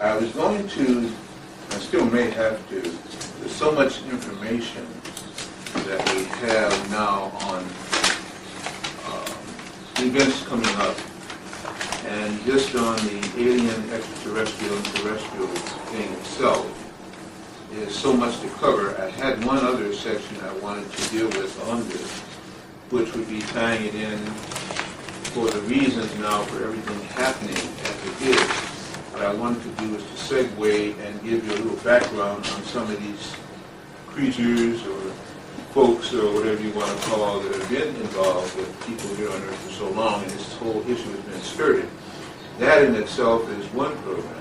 I was going to, I still may have to, there's so much information that we have now on events coming up, and just on the alien, extraterrestrial, and terrestrial thing itself is so much to cover. I had one other section I wanted to deal with on this, which would be tying it in for the reasons now for everything happening as it is. What I wanted to do is to segue and give you a little background on some of these creatures or folks or whatever you want to call that have been involved with people here on Earth for so long, and this whole issue has been skirted. That in itself is one program.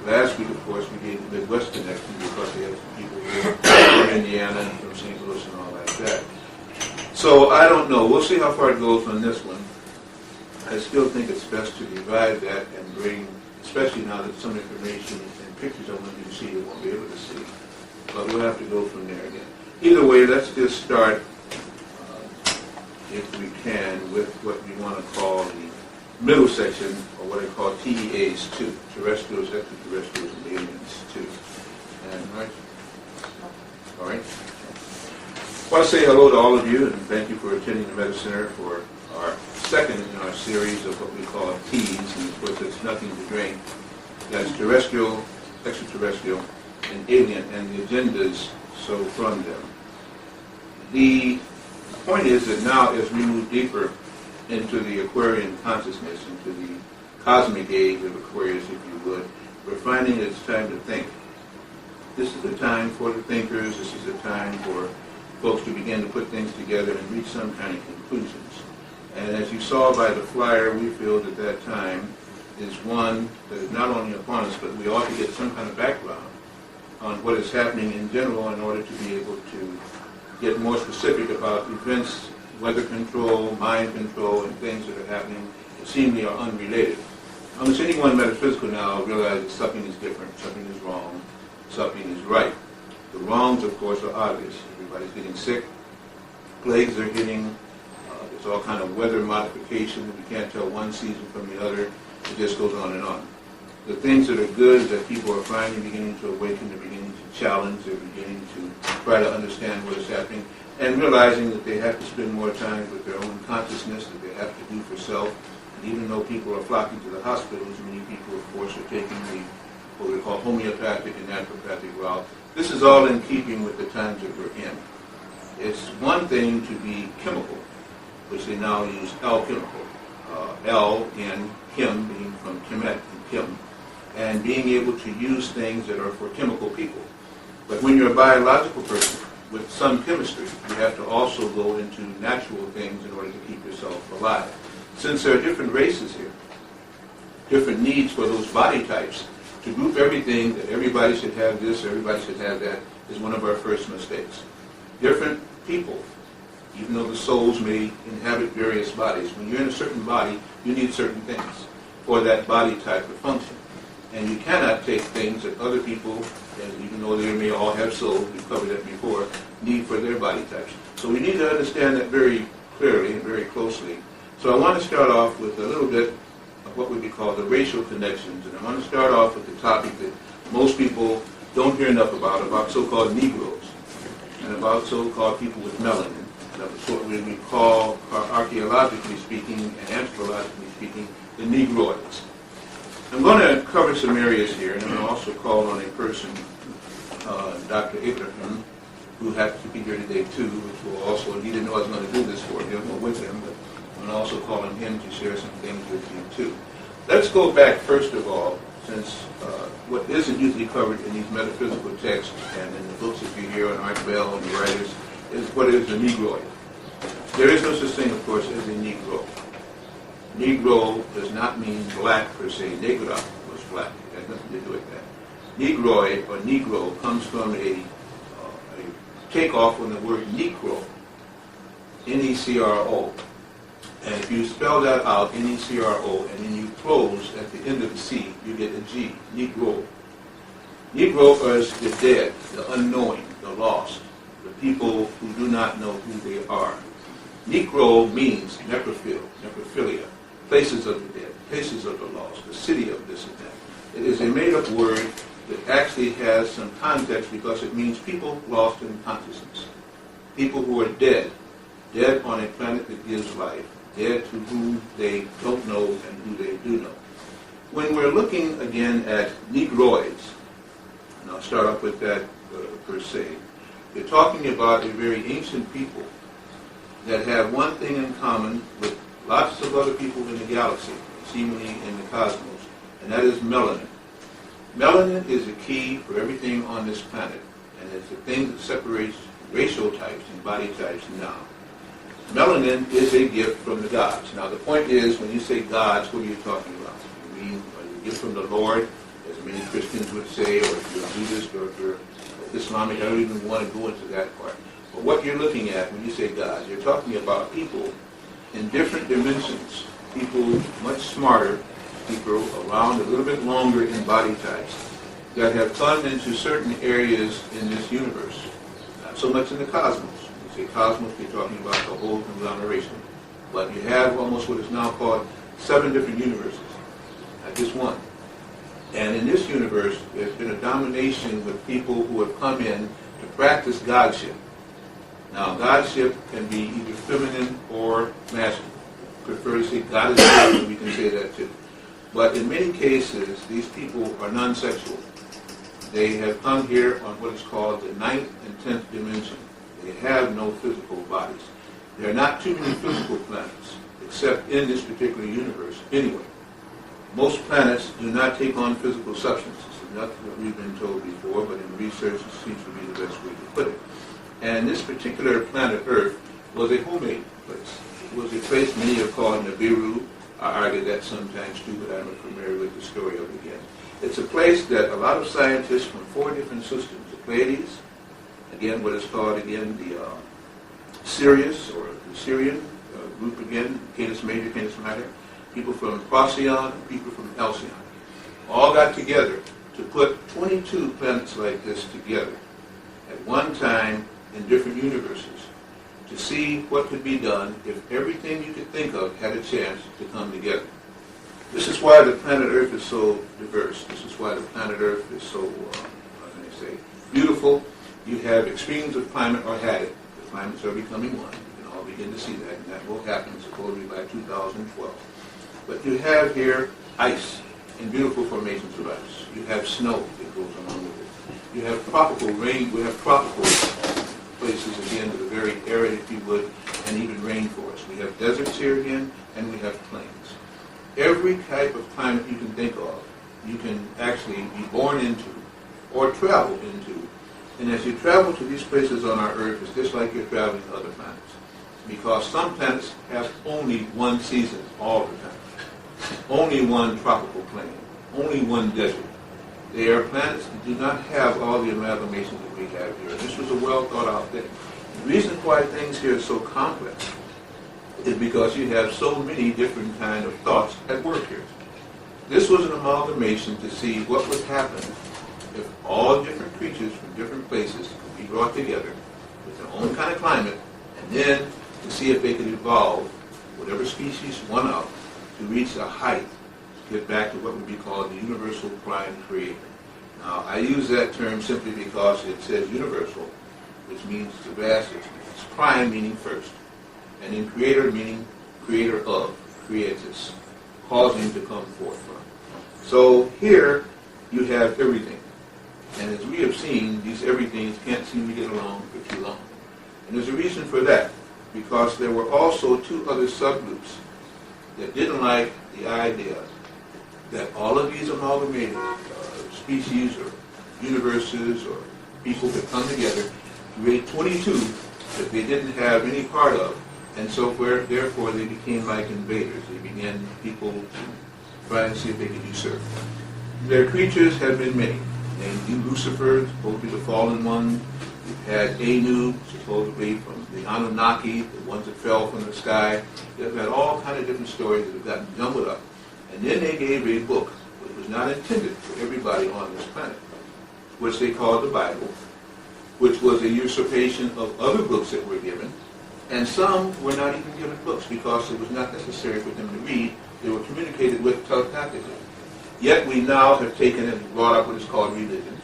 Last week, of course, we gave the Midwest connection because we have some people here from Indiana and from St. Louis and all like that. So I don't know. We'll see how far it goes on this one. I still think it's best to divide that and bring, especially now that some information and pictures I want you to see you won't be able to see. But we'll have to go from there again. Either way, let's just start, if we can, with what we want to call the middle section, or what I call T.E.A.S 2, Terrestrials, Extraterrestrials, and Aliens 2. And, all right? I want to say hello to all of you, and thank you for attending the Metacenter for our second in our series of what we call T's, and of course it's nothing to drink. That's terrestrial, extraterrestrial, and alien, and the agendas so from them. The point is that now as we move deeper into the Aquarian consciousness, into the cosmic age of Aquarius, if you would, we're finding it's time to think. This is the time for the thinkers. This is the time for folks to begin to put things together and reach some kind of conclusions. And as you saw by the flyer, we feel that that time is one that is not only upon us, but we ought to get some kind of background on what is happening in general in order to be able to get more specific about events, weather control, mind control, and things that are happening that seemingly are unrelated. Almost anyone metaphysical now realizes that something is different, something is wrong, something is right. The wrongs, of course, are obvious. Everybody's getting sick, plagues are hitting, there's all kind of weather modification. We can't tell one season from the other. It just goes on and on. The things that are good that people are finally beginning to awaken, they're beginning to challenge, they're beginning to try to understand what is happening, and realizing that they have to spend more time with their own consciousness, that they have to do for self. And even though people are flocking to the hospitals, many people, of course, are taking the what we call homeopathic and naturopathic route. This is all in keeping with the times that we're in. It's one thing to be chemical, which they now use alchemical, L in chem being from chemet and chem, and being able to use things that are for chemical people. But when you're a biological person with some chemistry, you have to also go into natural things in order to keep yourself alive. Since there are different races here, different needs for those body types, to group everything that everybody should have this, everybody should have that, is one of our first mistakes. Different people, even though the souls may inhabit various bodies, when you're in a certain body, you need certain things for that body type to function. And you cannot take things that other people, and even though they may all have souls, we've covered that before, need for their body types. So we need to understand that very clearly and very closely. So I want to start off with a little bit of what would be called the racial connections. And I want to start off with the topic that most people don't hear enough about so-called Negroes, and about so-called people with melanin. That's what we call, archaeologically speaking and anthropologically speaking, the Negroids. I'm going to cover some areas here, and I'm going to also call on a person, Dr. Abraham, who happens to be here today too, which will also, he didn't know I was going to do this for him or with him, but I'm going to also call on him to share some things with you too. Let's go back first of all, since what isn't usually covered in these metaphysical texts and in the books that you hear on Art Bell and the writers, is what is a Negroid. There is no such thing, of course, as a Negro. Negro does not mean black per se. Negra was black. It has nothing to do with that. Negroid or Negro comes from a takeoff from the word Necro, N-E-C-R-O. And if you spell that out, N-E-C-R-O, and then you close at the end of the C, you get a G, Negro. Negro is the dead, the unknowing, the lost, the people who do not know who they are. Negro means necrophilia, places of the dead, places of the lost, the city of this and that. It is a made-up word that actually has some context because it means people lost in consciousness. People who are dead on a planet that gives life, dead to whom they don't know and who they do know. When we're looking again at Negroids, and I'll start off with that per se, you're talking about a very ancient people that have one thing in common with lots of other people in the galaxy, seemingly in the cosmos, and that is melanin. Melanin is the key for everything on this planet, and it's the thing that separates racial types and body types now. Melanin is a gift from the gods. Now the point is, when you say gods, what are you talking about? You mean a gift from the Lord, as many Christians would say, or if you're a Buddhist or if you're Islamic, I don't even want to go into that part. But what you're looking at when you say gods, you're talking about people in different dimensions, people much smarter, people around a little bit longer in body types, that have come into certain areas in this universe. Not so much in the cosmos. When you say cosmos, you're talking about the whole conglomeration. But you have almost what is now called 7 different universes, not just one. And in this universe, there's been a domination with people who have come in to practice godship. Now, godship can be either feminine or masculine. Prefer to say God is God, we can say that too. But in many cases, these people are non-sexual. They have come here on what is called the 9th and 10th dimension. They have no physical bodies. There are not too many physical planets, except in this particular universe anyway. Most planets do not take on physical substances. Not what we've been told before, but in research it seems to be the best way to put it. And this particular planet Earth was a homemade place. It was a place many have called Nibiru. I argue that sometimes too, but I'm familiar with the story of it again. It's a place that a lot of scientists from 4 different systems, the Pleiades, again what is called again the Sirius or the Sirian group again, Canis Major, Canis Minor, people from Procyon, and people from Halcyon, all got together to put 22 planets like this together at one time in different universes to see what could be done if everything you could think of had a chance to come together. This is why the planet Earth is so diverse. This is why the planet Earth is so, beautiful. You have extremes of climate, or had it. The climates are becoming one. You can all begin to see that, and that will happen supposedly by 2012. But you have here ice in beautiful formations of ice. You have snow that goes along with it. You have tropical rain. We have tropical places again that are very arid, if you would, and even rainforests. We have deserts here again, and we have plains. Every type of climate you can think of, you can actually be born into or travel into. And as you travel to these places on our Earth, it's just like you're traveling to other planets. Because some planets have only one season all the time. Only one tropical plain. Only one desert. They are planets that do not have all the amalgamations that we have here. This was a well thought out thing. The reason why things here are so complex is because you have so many different kind of thoughts at work here. This was an amalgamation to see what would happen if all different creatures from different places could be brought together with their own kind of climate, and then to see if they could evolve whatever species won out to reach a height to get back to what would be called the universal prime creator. Now, I use that term simply because it says universal, which means the vast. It's prime meaning first, and then creator meaning creator of, creatus, causing to come forth from. So here you have everything. And as we have seen, these everythings can't seem to get along for too long. And there's a reason for that, because there were also 2 other subgroups that didn't like the idea that all of these amalgamated species or universes or people could come together to create 22 that they didn't have any part of. And so therefore they became like invaders. They began people to try and see if they could usurp. Their creatures have been many. Named Lucifer, supposedly the fallen one. You've had Anu, supposedly from the Anunnaki, the ones that fell from the sky. They've had all kind of different stories that have gotten jumbled up. And then they gave a book, which was not intended for everybody on this planet, which they called the Bible, which was a usurpation of other books that were given. And some were not even given books because it was not necessary for them to read. They were communicated with telepathically. Yet we now have taken and brought up what is called religions.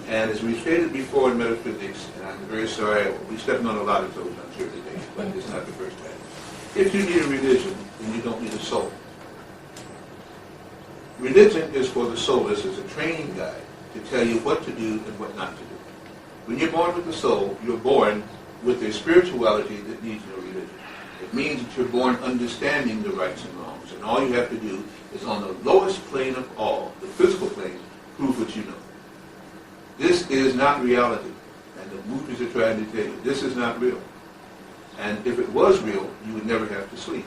And as we stated before in metaphysics, and I'm very sorry, we're stepping on a lot of toes, I'm sure today, but it's not the first time. If you need a religion, then you don't need a soul. Religion is for the soulless as a training guide to tell you what to do and what not to do. When you're born with the soul, you're born with a spirituality that needs no religion. It means that you're born understanding the rights and wrongs, and all you have to do is on the lowest plane of all, the physical plane, prove what you know. This is not reality, and the movies are trying to tell you this is not real. And if it was real, you would never have to sleep.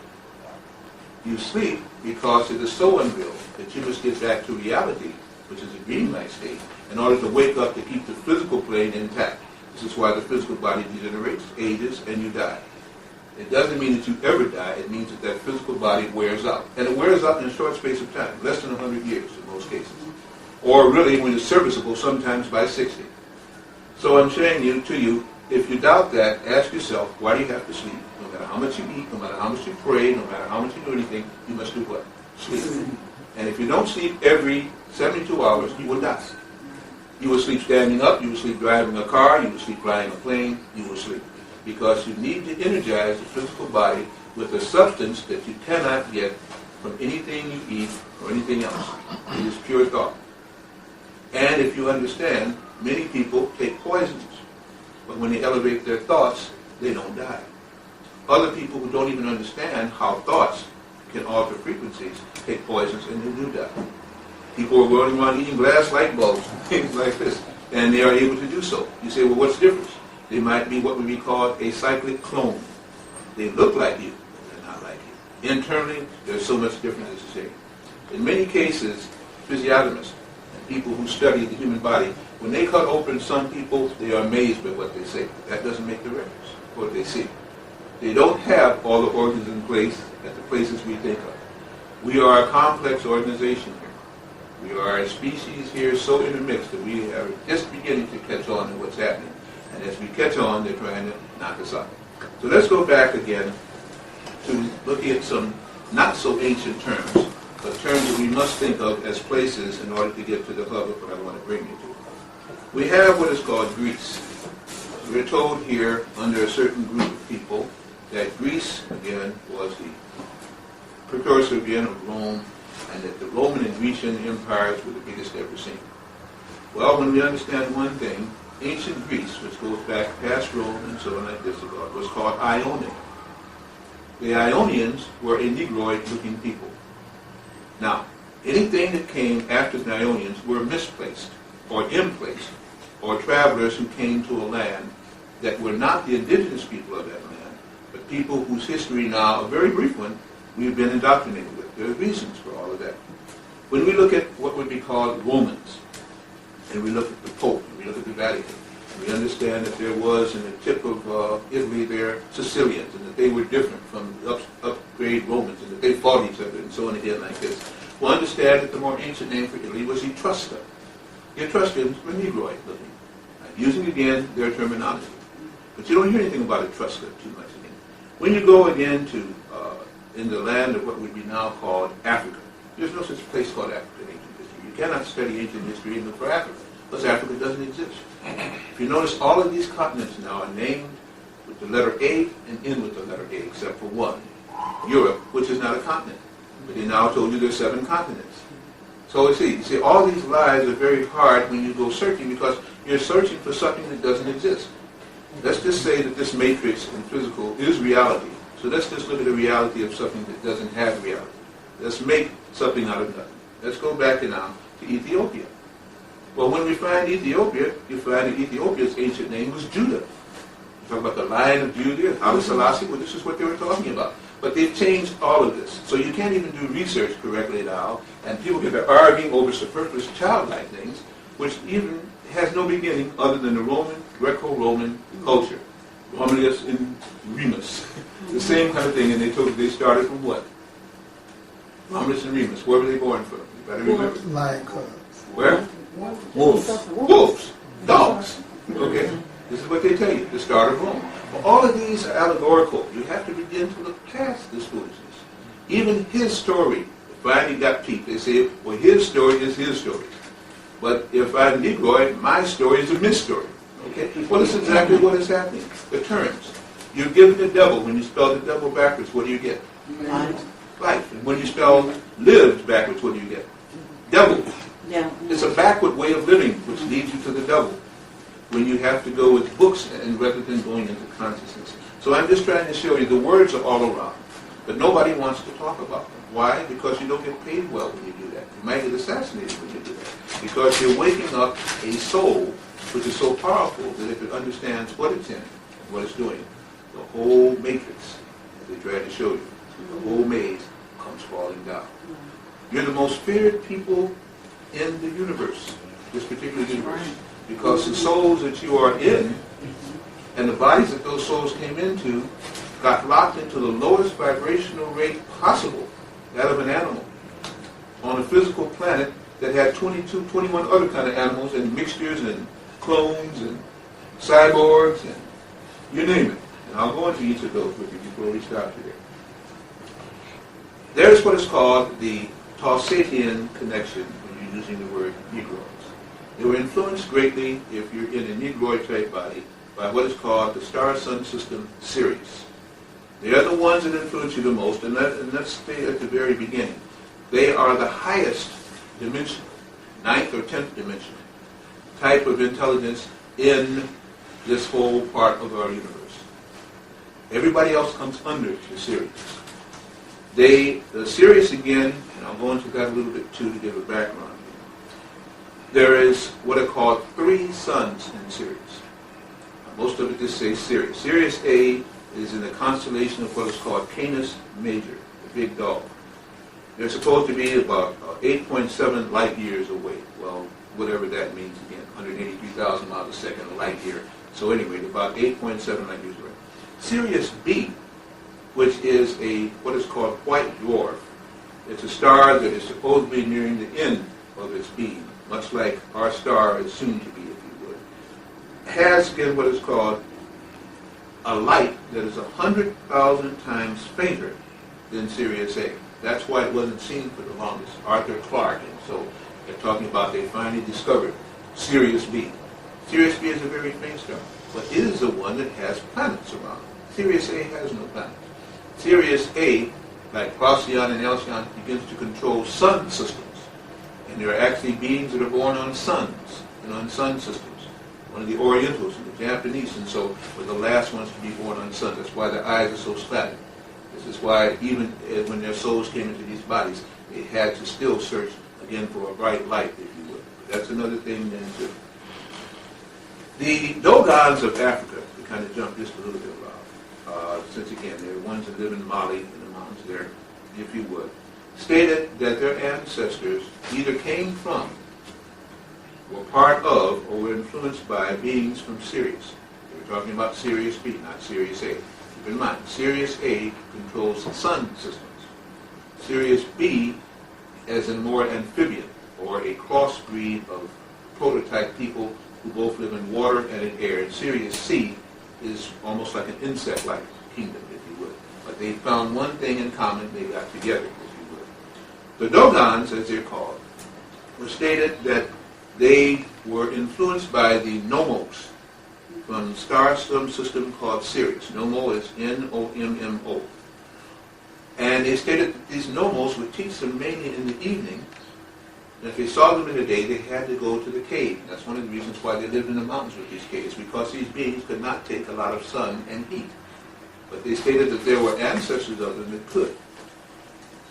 You sleep because it is so unreal that you must get back to reality, which is a dreamlike state, in order to wake up to keep the physical plane intact. This is why the physical body degenerates, ages, and you die. It doesn't mean that you ever die. It means that that physical body wears out. And it wears out in a short space of time, less than 100 years in most cases. Or really, when it's serviceable, sometimes by 60. So I'm saying to you, if you doubt that, ask yourself, why do you have to sleep? No matter how much you eat, no matter how much you pray, no matter how much you do anything, you must do what? Sleep. And if you don't sleep every 72 hours, you will die. You will sleep standing up, you will sleep driving a car, you will sleep flying a plane, you will sleep. Because you need to energize the physical body with a substance that you cannot get from anything you eat or anything else. It is pure thought. And if you understand, many people take poisons. But when they elevate their thoughts, they don't die. Other people who don't even understand how thoughts can alter frequencies take poisons and they do die. People are rolling around eating glass light bulbs, things like this, and they are able to do so. You say, well, what's the difference? They might be what would be called a cyclic clone. They look like you, but they're not like you. Internally, there's so much difference, as you say. In many cases, physiognomists and people who study the human body, when they cut open some people, they are amazed by what they say. That doesn't make the records, what they see. They don't have all the organs in place at the places we think of. We are a complex organization here. We are a species here so intermixed that we are just beginning to catch on to what's happening. And as we catch on, they're trying to knock us out. So let's go back again to looking at some not so ancient terms, but terms that we must think of as places in order to get to the hub of what I want to bring you to. We have what is called Greece. We're told here under a certain group of people that Greece, again, was the precursor again of Rome, and that the Roman and Grecian empires were the biggest ever seen. Well, when we understand one thing, ancient Greece, which goes back past Rome and so on like this, was called Ionia. The Ionians were a Negroid-looking people. Now, anything that came after the Ionians were misplaced or implaced, or travelers who came to a land that were not the indigenous people of that land, but people whose history now, a very brief one, we've been indoctrinated with. There are reasons for all of that. When we look at what would be called Romans, and we look at the Pope, and we look at the Vatican, and we understand that there was in the tip of Italy there Sicilians, and that they were different from the upgrade Romans, and that they fought each other, and so on again like this. We'll understand that the more ancient name for Italy was Etrusca. The Etruscans were Negroid looking. Using again their terminology. But you don't hear anything about Etrusca too much again. When you go again to in the land of what would be now called Africa, there's no such place called Africa in ancient history. You cannot study ancient history and look for Africa, because Africa doesn't exist. If you notice, all of these continents now are named with the letter A and end with the letter A, except for one, Europe, which is not a continent. But they now told you there's 7 continents. So you see, all these lies are very hard when you go searching, because you're searching for something that doesn't exist. Let's just say that this matrix in physical is reality. So let's just look at the reality of something that doesn't have reality. Let's make something out of nothing. Let's go back now to Ethiopia. Well, when we find Ethiopia, you find that Ethiopia's ancient name was Judah. You talk about the Lion of Judah, Haile Selassie, well, this is what they were talking about. But they've changed all of this. So you can't even do research correctly now, and people get arguing over superfluous childlike things, which even has no beginning other than the Roman, Greco-Roman culture. Romulus and Remus. The same kind of thing, and they started from what? Romulus and Remus. Where were they born from? You better remember. Lion cubs. Where? Wolves. Wolves. Dogs. Okay. This is what they tell you, the start of Rome. Well, all of these are allegorical. You have to begin to look past this foolishness. Even his story, finally got peaked. They say, well, his story is his story. But if I'm Negroid, my story is a mis-story. Okay? Well, that's exactly what is happening. The terms. You're given the devil. When you spell the devil backwards, what do you get? Life. Life. And when you spell lives backwards, what do you get? Devil. Yeah. It's a backward way of living, which leads you to the devil. When you have to go with books and rather than going into consciousness. So I'm just trying to show you the words are all around. But nobody wants to talk about them. Why? Because you don't get paid well when you do that. You might get assassinated when you do that. Because you're waking up a soul which is so powerful that if it understands what it's in and what it's doing, the whole matrix, as they tried to show you, the whole maze comes falling down. You're the most feared people in the universe, this particular universe. Because the souls that you are in and the bodies that those souls came into got locked into the lowest vibrational rate possible, that of an animal, on a physical planet that had 22, 21 other kind of animals and mixtures and clones and cyborgs and you name it. And I'll go into each of those with you before we start today. There's what is called the Tausatian connection when you're using the word Negroids. They were influenced greatly, if you're in a Negroid type body, by what is called the star-sun system Sirius. They are the ones that influence you the most, and let's stay at the very beginning. They are the highest dimension, 9th or 10th dimension, type of intelligence in this whole part of our universe. Everybody else comes under the Sirius. The Sirius again, and I'll go into that a little bit too to give a background. There is what are called 3 suns in Sirius. Most of it just says Sirius. Sirius A is in the constellation of what is called Canis Major, the big dog. They're supposed to be about 8.7 light years away. Well, whatever that means again, 183,000 miles a second, a light year. So anyway, about 8.7 light years away. Sirius B, which is what is called white dwarf. It's a star that is supposedly nearing the end of its beam, much like our star is soon to be, if you would. Has again what is called a light that is 100,000 times fainter than Sirius A. That's why it wasn't seen for the longest. Arthur Clarke, and so they're talking about they finally discovered Sirius B. Sirius B is a very faint star, but it is the one that has planets around it. Sirius A has no planets. Sirius A, like Procyon and Alcyon, begins to control sun systems. And there are actually beings that are born on suns and on sun systems. One of the Orientals and the Japanese, and so were the last ones to be born on suns. That's why their eyes are so slatted. This is why even when their souls came into these bodies, they had to still search again for a bright light, if you would. But that's another thing then too. The Dogons of Africa, to kind of jump just a little bit around, since again they're ones that live in Mali, in the mountains there, if you would, stated that their ancestors either came from, were part of, or were influenced by beings from Sirius. They were talking about Sirius B, not Sirius A. Keep in mind, Sirius A controls sun systems. Sirius B as in more amphibian, or a crossbreed of prototype people who both live in water and in air. And Sirius C is almost like an insect-like kingdom, if you would. But they found one thing in common, they got together, if you would. The Dogons, as they're called, were stated that they were influenced by the Nomos from the star system called Sirius. Nomo is N-O-M-M-O. And they stated that these Nomos would teach them mainly in the evening. And if they saw them in the day, they had to go to the cave. That's one of the reasons why they lived in the mountains with these caves, because these beings could not take a lot of sun and heat. But they stated that there were ancestors of them that could.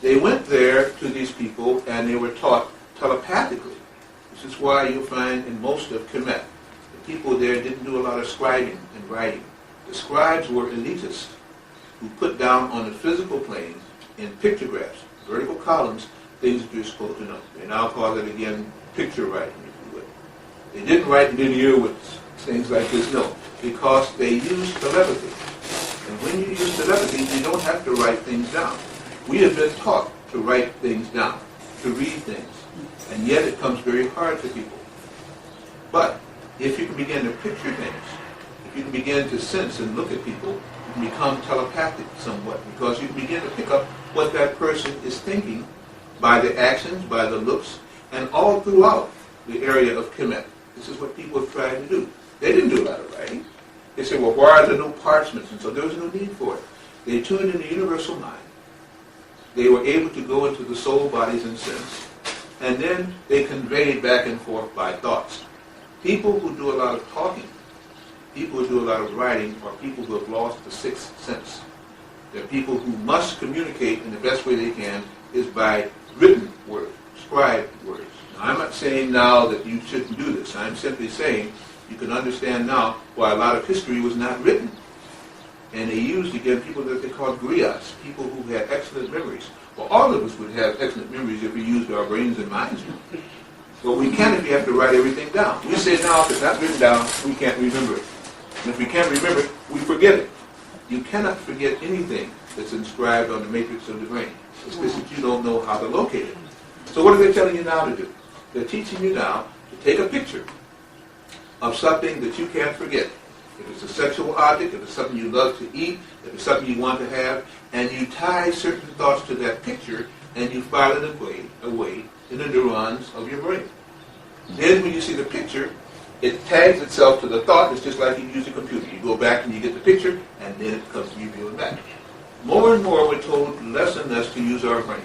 They went there to these people and they were taught telepathically. This is why you'll find in most of Kemet, the people there didn't do a lot of scribing and writing. The scribes were elitists who put down on the physical plane in pictographs, vertical columns, things that you're supposed to know. They now call it again picture writing, if you would. They didn't write linear with things like this, no, because they used telepathy. And when you use telepathy, you don't have to write things down. We have been taught to write things down, to read things, and yet it comes very hard to people. But if you can begin to picture things, if you can begin to sense and look at people, you can become telepathic somewhat, because you can begin to pick up what that person is thinking by the actions, by the looks, and all throughout the area of Kemet. This is what people have tried to do. They didn't do a lot of writing. They said, well, why are there no parchments? And so there was no need for it. They tuned in the universal mind. They were able to go into the soul, bodies, and sense. And then they conveyed back and forth by thoughts. People who do a lot of talking, people who do a lot of writing, are people who have lost the sixth sense. They're people who must communicate in the best way they can is by written words, scribed words. Now, I'm not saying now that you shouldn't do this. I'm simply saying you can understand now why a lot of history was not written. And they used, again, people that they called griots, people who had excellent memories. Well, all of us would have excellent memories if we used our brains and minds. But we can't if we have to write everything down. We say now, if it's not written down, we can't remember it. And if we can't remember it, we forget it. You cannot forget anything that's inscribed on the matrix of the brain. It's just that you don't know how to locate it. So what are they telling you now to do? They're teaching you now to take a picture of something that you can't forget. If it's a sexual object, if it's something you love to eat, if it's something you want to have, and you tie certain thoughts to that picture, and you file it away in the neurons of your brain. Then when you see the picture, it tags itself to the thought. It's just like you use a computer. You go back and you get the picture, and then it comes revealed back. More and more we're told less and less to use our brains.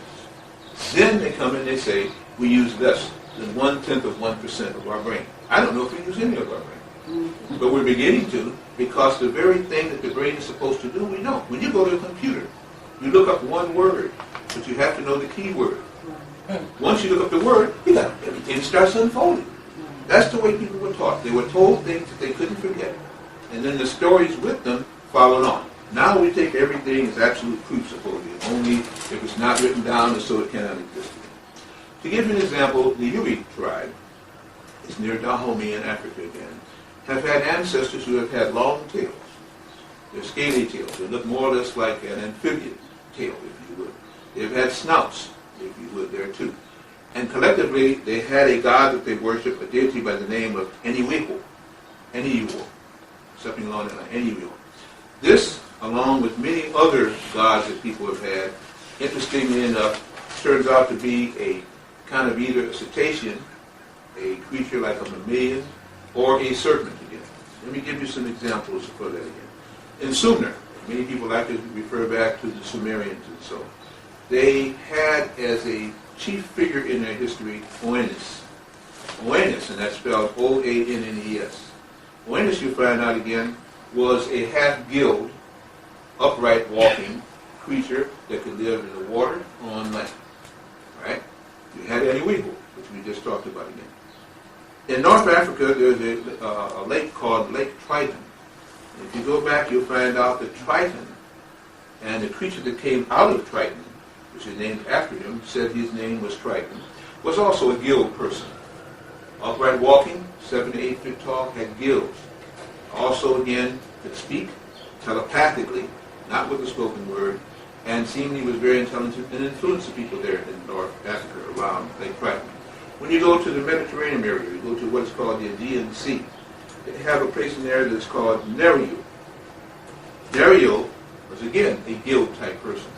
Then they come and they say we use less than 1/10 of 1% of our brain. I don't know if we use any of our brain. But we're beginning to, because the very thing that the brain is supposed to do, we don't. When you go to a computer, you look up one word, but you have to know the key word. Once you look up the word, everything starts unfolding. That's the way people were taught. They were told things that they couldn't forget. And then the stories with them followed on. Now we take everything as absolute proof, supposedly. Only if it's not written down, and so it cannot exist. To give you an example, the Uri tribe, it's near Dahomey in Africa again, have had ancestors who have had long tails. They're scaly tails. They look more or less like an amphibian tail, if you would. They've had snouts, if you would, there too. And collectively, they had a god that they worship, a deity by the name of Eniweho, something along that line, Eniweho. This, along with many other gods that people have had, interestingly enough, turns out to be a kind of either a cetacean, a creature like a mammalian, or a serpent again. Let me give you some examples for that again. In Sumer, many people like to refer back to the Sumerians and so. They had as a chief figure in their history Oannes. Oannes, and that's spelled O-A-N-N-E-S. Oannes, you find out again, was a half-gilled, upright walking creature that could live in the water or on land. Right? You had Eniweho, which we just talked about again. In North Africa, there's a lake called Lake Triton. And if you go back, you'll find out that Triton and the creature that came out of Triton, which is named after him, said his name was Triton, was also a gilled person. Upright walking, 7 to 8 feet tall, had gills. Also, again, could speak telepathically, not with the spoken word, and seemingly was very intelligent and influenced the people there in North Africa around Lake Triton. When you go to the Mediterranean area, you go to what is called the Aegean Sea. They have a place in there that's called Nerio. Nerio was, again, a guild-type person,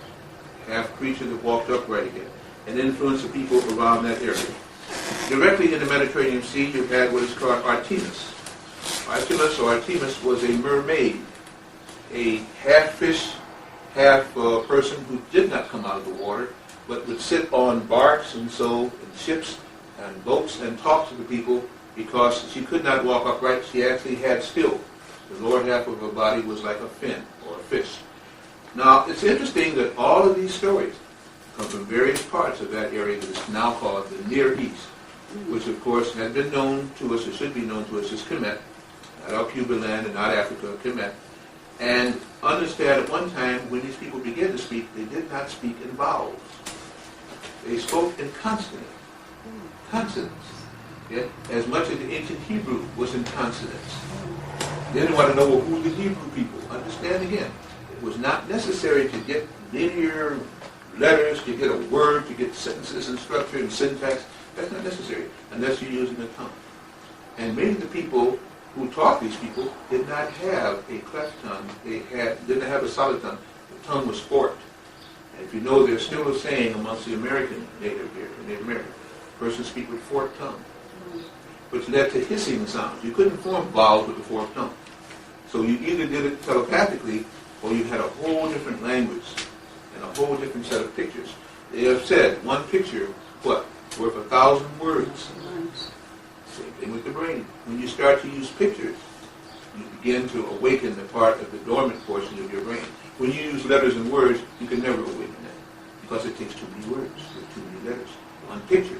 half creature that walked upright again, and influenced the people around that area. Directly in the Mediterranean Sea, you had what is called Artemis. Artemis was a mermaid, a half-fish, half-person who did not come out of the water, but would sit on barks and so, and ships, and boats and talk to the people because she could not walk upright. She actually had still. The lower half of her body was like a fin or a fish. Now, it's interesting that all of these stories come from various parts of that area that is now called the Near East, which of course had been known to us, or should be known to us as Kemet, not our Cuba land and not Africa, Kemet. And understand at one time when these people began to speak, they did not speak in vowels. They spoke in consonants. Yeah? As much as the ancient Hebrew was in consonants. They didn't want to know who the Hebrew people. Understand again, it was not necessary to get linear letters, to get a word, to get sentences and structure and syntax. That's not necessary unless you're using a tongue. And many of the people who taught these people did not have a cleft tongue. They didn't have a solid tongue. The tongue was forked. And if you know, there's still a saying amongst the American native here, the Native American, persons speak with forked tongue, which led to hissing sounds. You couldn't form vowels with the forked tongue. So you either did it telepathically, or you had a whole different language and a whole different set of pictures. They have said one picture, what, worth 1,000 words. Same thing with the brain. When you start to use pictures, you begin to awaken the part of the dormant portion of your brain. When you use letters and words, you can never awaken that, because it takes too many words, with too many letters. One picture,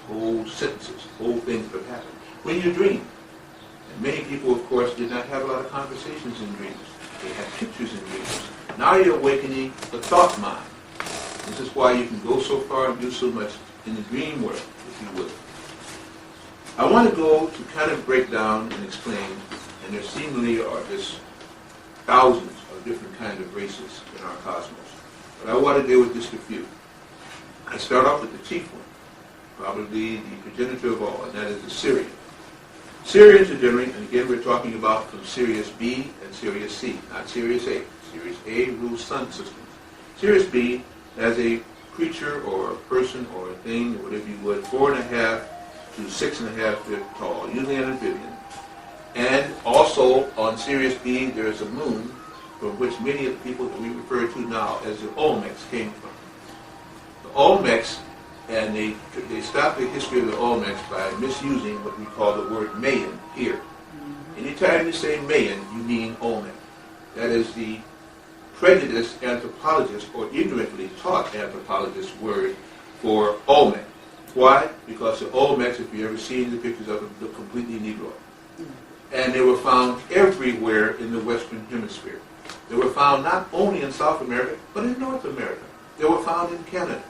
whole sentences, whole things that happen. When you dream, and many people, of course, did not have a lot of conversations in dreams. They had pictures in dreams. Now you're awakening the thought mind. This is why you can go so far and do so much in the dream world, if you will. I want to go to kind of break down and explain, and there seemingly are just thousands of different kinds of races in our cosmos. But I want to deal with just a few. I start off with the chief one, probably the progenitor of all, and that is the Sirian. Sirians are generally, and again we're talking about from Sirius B and Sirius C, not Sirius A. Sirius A rules sun systems. Sirius B, as a creature or a person or a thing, or whatever you would, 4.5 to 6.5 feet tall, usually an amphibian. And also on Sirius B there is a moon from which many of the people that we refer to now as the Olmecs came from. The Olmecs, and they stopped the history of the Olmecs by misusing what we call the word Mayan here. Anytime you say Mayan, you mean Olmec. That is the prejudiced anthropologist or ignorantly taught anthropologist word for Olmec. Why? Because the Olmecs, if you ever seen the pictures of them, look completely Negro. And they were found everywhere in the Western Hemisphere. They were found not only in South America, but in North America. They were found in Canada.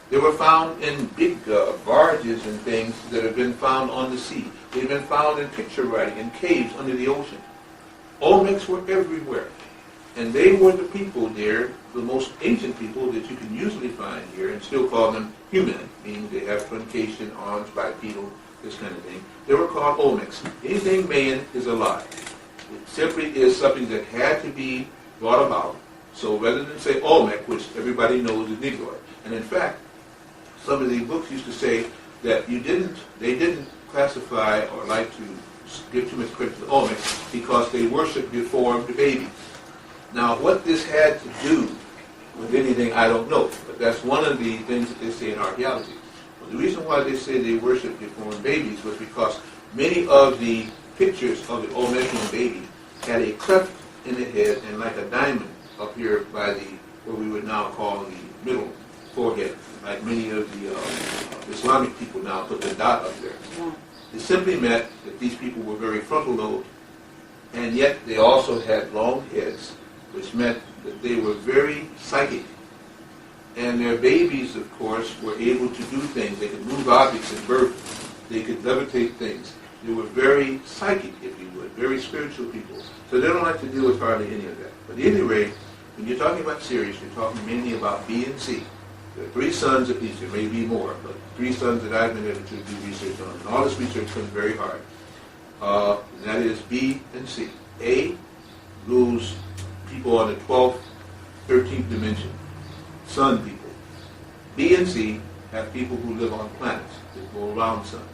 They were found in big barges and things that have been found on the sea. They've been found in picture writing, in caves under the ocean. Olmecs were everywhere. And they were the people there, the most ancient people that you can usually find here, and still call them human, meaning they have truncation, arms, bipedal, this kind of thing. They were called Olmecs. Anything Mayan is a lie. It simply is something that had to be brought about. So rather than say Olmec, which everybody knows is Negroid, and in fact, some of the books used to say that they didn't classify or like to give too much credit to the Olmecs because they worshiped deformed babies. Now, what this had to do with anything, I don't know, but that's one of the things that they say in archaeology. Well, the reason why they say they worship deformed babies was because many of the pictures of the Olmecian baby had a cleft in the head and like a diamond up here by what we would now call the middle forehead, like many of the Islamic people now put the dot up there. Yeah. It simply meant that these people were very frontal lobed, and yet they also had long heads, which meant that they were very psychic. And their babies, of course, were able to do things. They could move objects in birth. They could levitate things. They were very psychic, if you would, very spiritual people. So they don't like to deal with hardly any of that. But at any rate, when you're talking about Sirius, you're talking mainly about B and C. There are 3 suns at least. There may be more, but 3 suns that I've been able to do research on. And all this research comes very hard. And that is B and C. A rules people on the 12th, 13th dimension, sun people. B and C have people who live on planets that go around suns.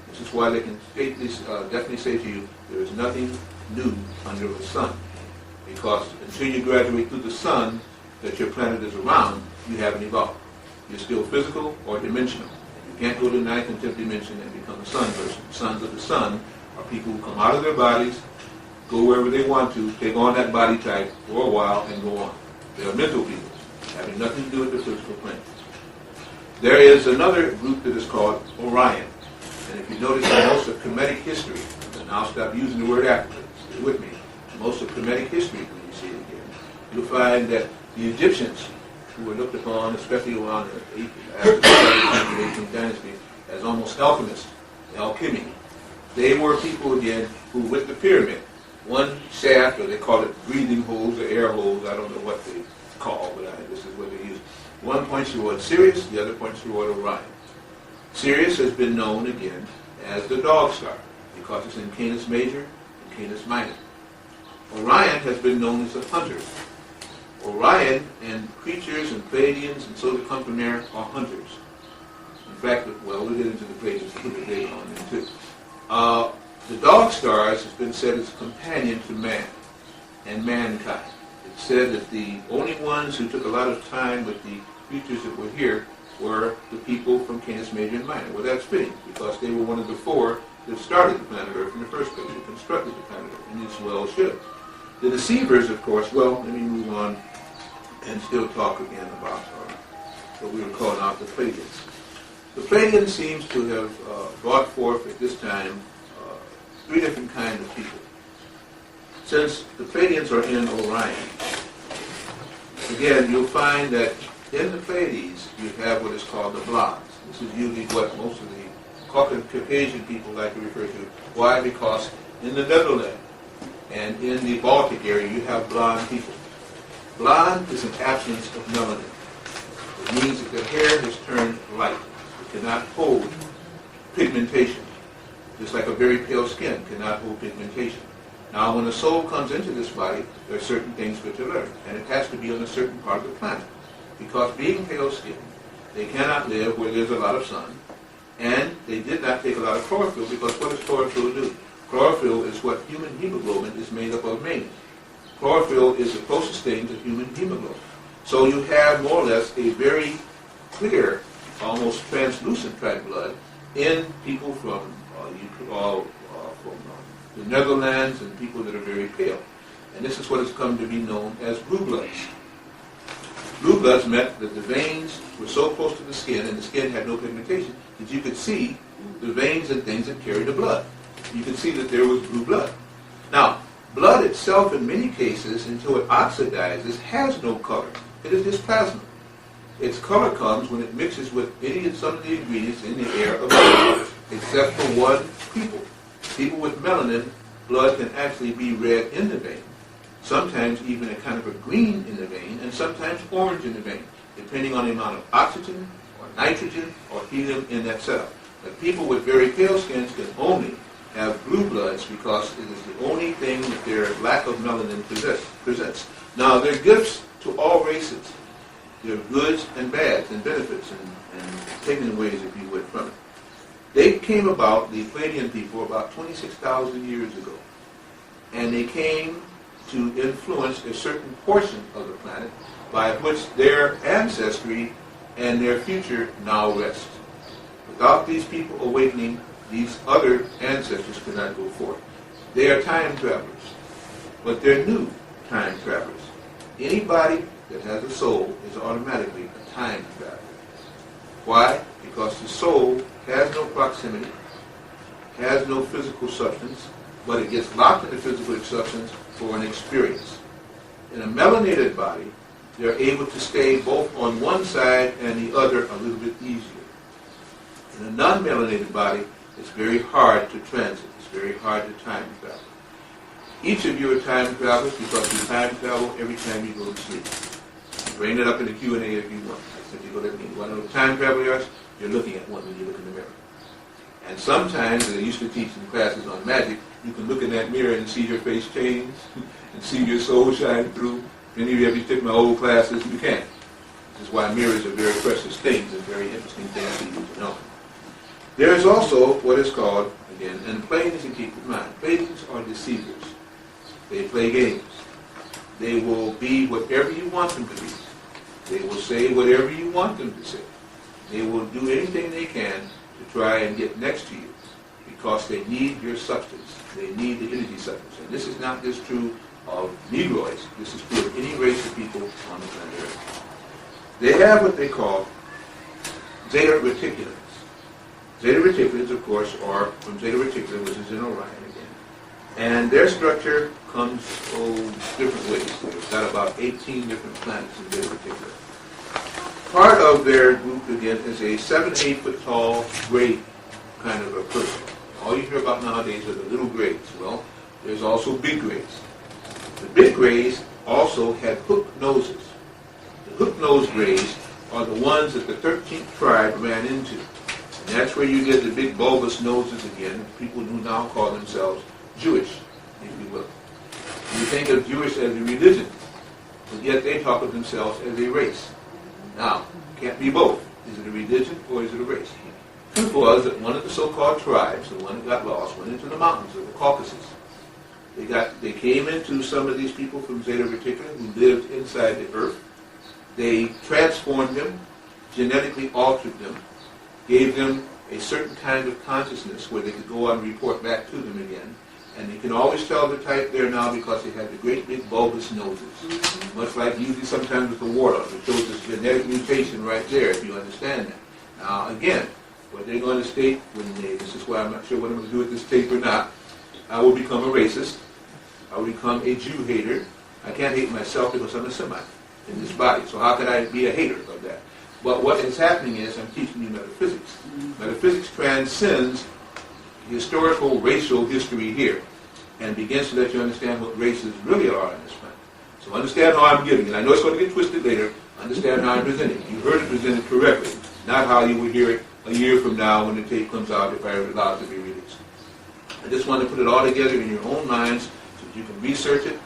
This is why they can definitely say to you, there is nothing new under the sun. Because until you graduate through the sun that your planet is around, you haven't evolved. You're still physical or dimensional. You can't go to the 9th and 10th dimension and become a sun person. Sons of the sun are people who come out of their bodies, go wherever they want to, take on that body type for a while, and go on. They are mental people, having nothing to do with the physical plane. There is another group that is called Orion. And if you notice in most of Kemetic history, and I'll stop using the word Africa, stay with me, most of Kemetic history, when you see it again, you'll find that the Egyptians, who were looked upon, especially around the 18th dynasty, as almost alchemists, alchemy, they were people again who, with the pyramid, one shaft, or they call it breathing holes or air holes, I don't know what they call, but this is what they use. One points toward Sirius, the other points toward Orion. Sirius has been known again as the dog star because it's in Canis Major and Canis Minor. Orion has been known as a hunter. Orion and creatures and Pleiadians and so that come from there are hunters. In fact, well, we'll get into the Pleiadians a little bit later on then too. The dog stars has been said as a companion to man and mankind. It's said that the only ones who took a lot of time with the creatures that were here were the people from Canis Major and Minor. Well, that's fitting, because they were one of the four that started the planet Earth in the first place, who constructed the planet Earth, and as well should. The deceivers, of course, well, let me move on and still talk again about what we were calling out the Pleiadians. The Pleiadians seems to have brought forth at this time three different kinds of people. Since the Pleiadians are in Orion, again, you'll find that in the Pleiades, you have what is called the blondes. This is usually what most of the Caucasian people like to refer to. Why? Because in the Netherlands and in the Baltic area, you have blonde people. Blonde is an absence of melanin. It means that the hair has turned light. It cannot hold pigmentation. Just like a very pale skin cannot hold pigmentation. Now, when a soul comes into this body, there are certain things which are learned, and it has to be on a certain part of the planet. Because being pale-skinned, they cannot live where there's a lot of sun, and they did not take a lot of chlorophyll, because what does chlorophyll do? Chlorophyll is what human hemoglobin is made up of mainly. Chlorophyll is the closest thing to human hemoglobin. So you have more or less a very clear, almost translucent type blood in people from the Netherlands and people that are very pale. And this is what has come to be known as blue bloods. Blue bloods meant that the veins were so close to the skin, and the skin had no pigmentation, that you could see the veins and things that carried the blood. You could see that there was blue blood. Now, blood itself, in many cases, until it oxidizes, has no color. It is just plasma. Its color comes when it mixes with any and some of the ingredients in the air of the body, except for one people. People with melanin, blood can actually be red in the vein, sometimes even a kind of a green in the vein, and sometimes orange in the vein, depending on the amount of oxygen or nitrogen or helium in that setup. But people with very pale skins can only have blue bloods because it is the only thing that their lack of melanin presents. Now, they're gifts to all races. They're goods and bads and benefits and taken ways, if you would, from it. They came about, the Pleiadian people, about 26,000 years ago. And they came to influence a certain portion of the planet by which their ancestry and their future now rest. Without these people awakening, these other ancestors could not go forth. They are time travelers, but they're new time travelers. Anybody that has a soul is automatically a time traveler. Why? Because the soul has no proximity, has no physical substance, but it gets locked into physical substance for an experience. In a melanated body, they're able to stay both on one side and the other a little bit easier. In a non-melanated body, it's very hard to transit. It's very hard to time travel. Each of you are time travelers because you time travel every time you go to sleep. Bring it up in the Q&A if you want. If you go to me, you want to know what time travel you are? You're looking at one when you look in the mirror. And sometimes, as I used to teach in classes on magic, you can look in that mirror and see your face change and see your soul shine through. If any of you ever took my old classes, you can. This is why mirrors are very precious things and very interesting things for you to know. There is also what is called, again, and Pleiadians, and keep in mind, Pleiadians are deceivers. They play games. They will be whatever you want them to be. They will say whatever you want them to say. They will do anything they can to try and get next to you because they need your substance. They need the energy substance. And this is not just true of Negroids. This is true of any race of people on the planet Earth. They have what they call Zeta Reticulans. Zeta Reticulans, of course, are from Zeta Reticuli, which is in Orion again. And their structure comes different ways. They've got about 18 different planets in Zeta Reticuli. Part of their group, again, is a 7-8 foot tall gray kind of a person. All you hear about nowadays are the little grays. Well, there's also big grays. The big grays also had hooked noses. The hooked nose grays are the ones that the 13th tribe ran into. And that's where you get the big bulbous noses again, people who now call themselves Jewish, if you will. You think of Jewish as a religion. but yet they talk of themselves as a race. Now, can't be both. Is it a religion or is it a race? Truth was that one of the so-called tribes, the one that got lost, went into the mountains of the Caucasus. They came into some of these people from Zeta Reticuli who lived inside the earth. They transformed them, genetically altered them, gave them a certain kind of consciousness where they could go on and report back to them again. And you can always tell the type there now because they had the great big bulbous noses. Much like usually sometimes with the warlocks. It shows this genetic mutation right there, if you understand that. Now, again, what they're going to state when this is why I'm not sure what I'm going to do with this tape or not, I will become a racist. I will become a Jew hater. I can't hate myself because I'm a Semite in this body. So how can I be a hater of that? But what is happening is I'm teaching you metaphysics. Metaphysics transcends historical racial history here and begins to let you understand what races really are on this planet. So understand how I'm giving it. I know it's going to get twisted later. Understand how I'm presenting it. You heard it presented correctly, not how you will hear it a year from now when the tape comes out if I allow it to be released. I just want to put it all together in your own minds so that you can research it,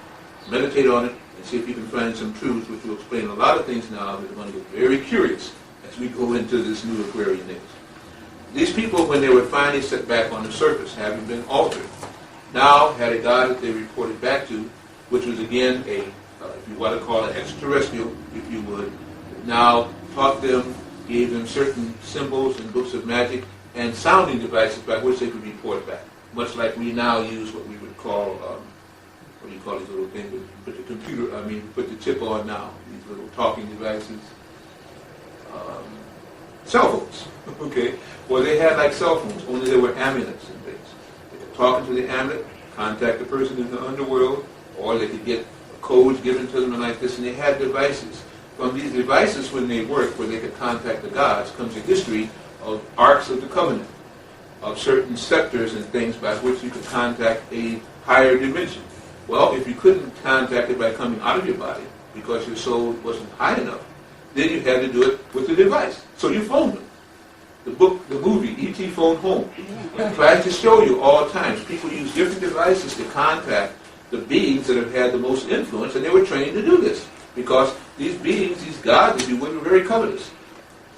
meditate on it, and see if you can find some truths which will explain a lot of things now that are going to get very curious as we go into this new Aquarian age. These people, when they were finally set back on the surface, having been altered, now had a God that they reported back to, which was again a, if you want to call it extraterrestrial, if you would, now taught them, gave them certain symbols and books of magic and sounding devices by which they could report back. Much like we now use what we would call, what do you call these little things? We put the computer, put the chip on now, these little talking devices. Cell phones, okay? Well, they had like cell phones, only they were amulets and things. They could talk into the amulet, contact the person in the underworld, or they could get codes given to them and like this, and they had devices. From these devices, when they worked, where they could contact the gods, comes a history of Arks of the Covenant, of certain scepters and things by which you could contact a higher dimension. Well, if you couldn't contact it by coming out of your body, because your soul wasn't high enough, then you had to do it with the device. So you phoned them. The movie, E.T. Phone Home, tries to show you all times. People use different devices to contact the beings that have had the most influence, and they were trained to do this. Because these beings, these gods, if you would, were very covetous.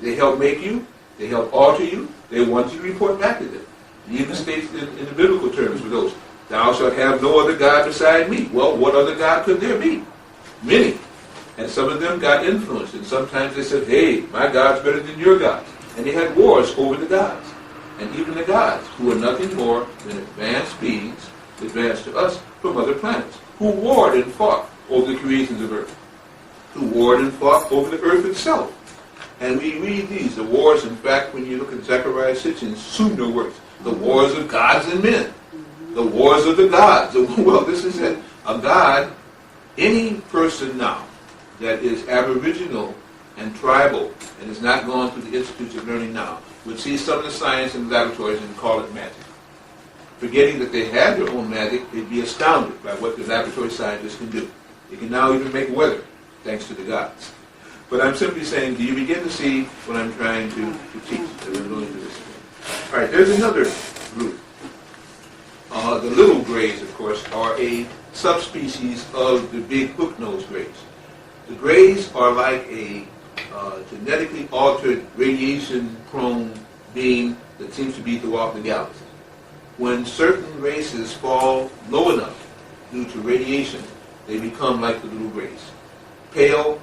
They help make you, they help alter you, they want you to report back to them. It even states in the biblical terms for those, thou shalt have no other God beside me. Well, what other God could there be? Many. And some of them got influenced, and sometimes they said, hey, my God's better than your God. And they had wars over the gods. And even the gods, who were nothing more than advanced beings, advanced to us from other planets, who warred and fought over the creations of Earth, who warred and fought over the Earth itself. And we read these, the wars, in fact, when you look at Zechariah Sitchin's Sumner works, the wars of gods and men, the wars of the gods. Well, this is it. A god, any person now that is aboriginal and tribal and has not gone through the institutes of learning now would see some of the science in the laboratories and call it magic. Forgetting that they have their own magic, they'd be astounded by what the laboratory scientists can do. They can now even make weather, thanks to the gods. But I'm simply saying, do you begin to see what I'm trying to teach as I'm going through this? All right, there's another group. The little grays, of course, are a subspecies of the big hook-nosed grays. The grays are like a genetically altered, radiation-prone being that seems to be throughout the galaxy. When certain races fall low enough due to radiation, they become like the little grays. Pale,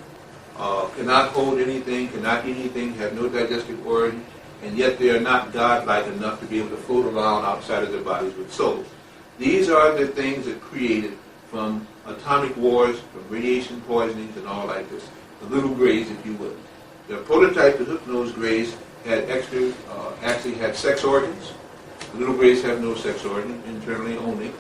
cannot hold anything, cannot eat anything, have no digestive organ, and yet they are not godlike enough to be able to float around outside of their bodies with souls. These are the things that created from atomic wars, from radiation poisonings and all like this. The little grays, if you would. The prototype, the hook-nosed grays, actually had sex organs. The little grays have no sex organ, internally only.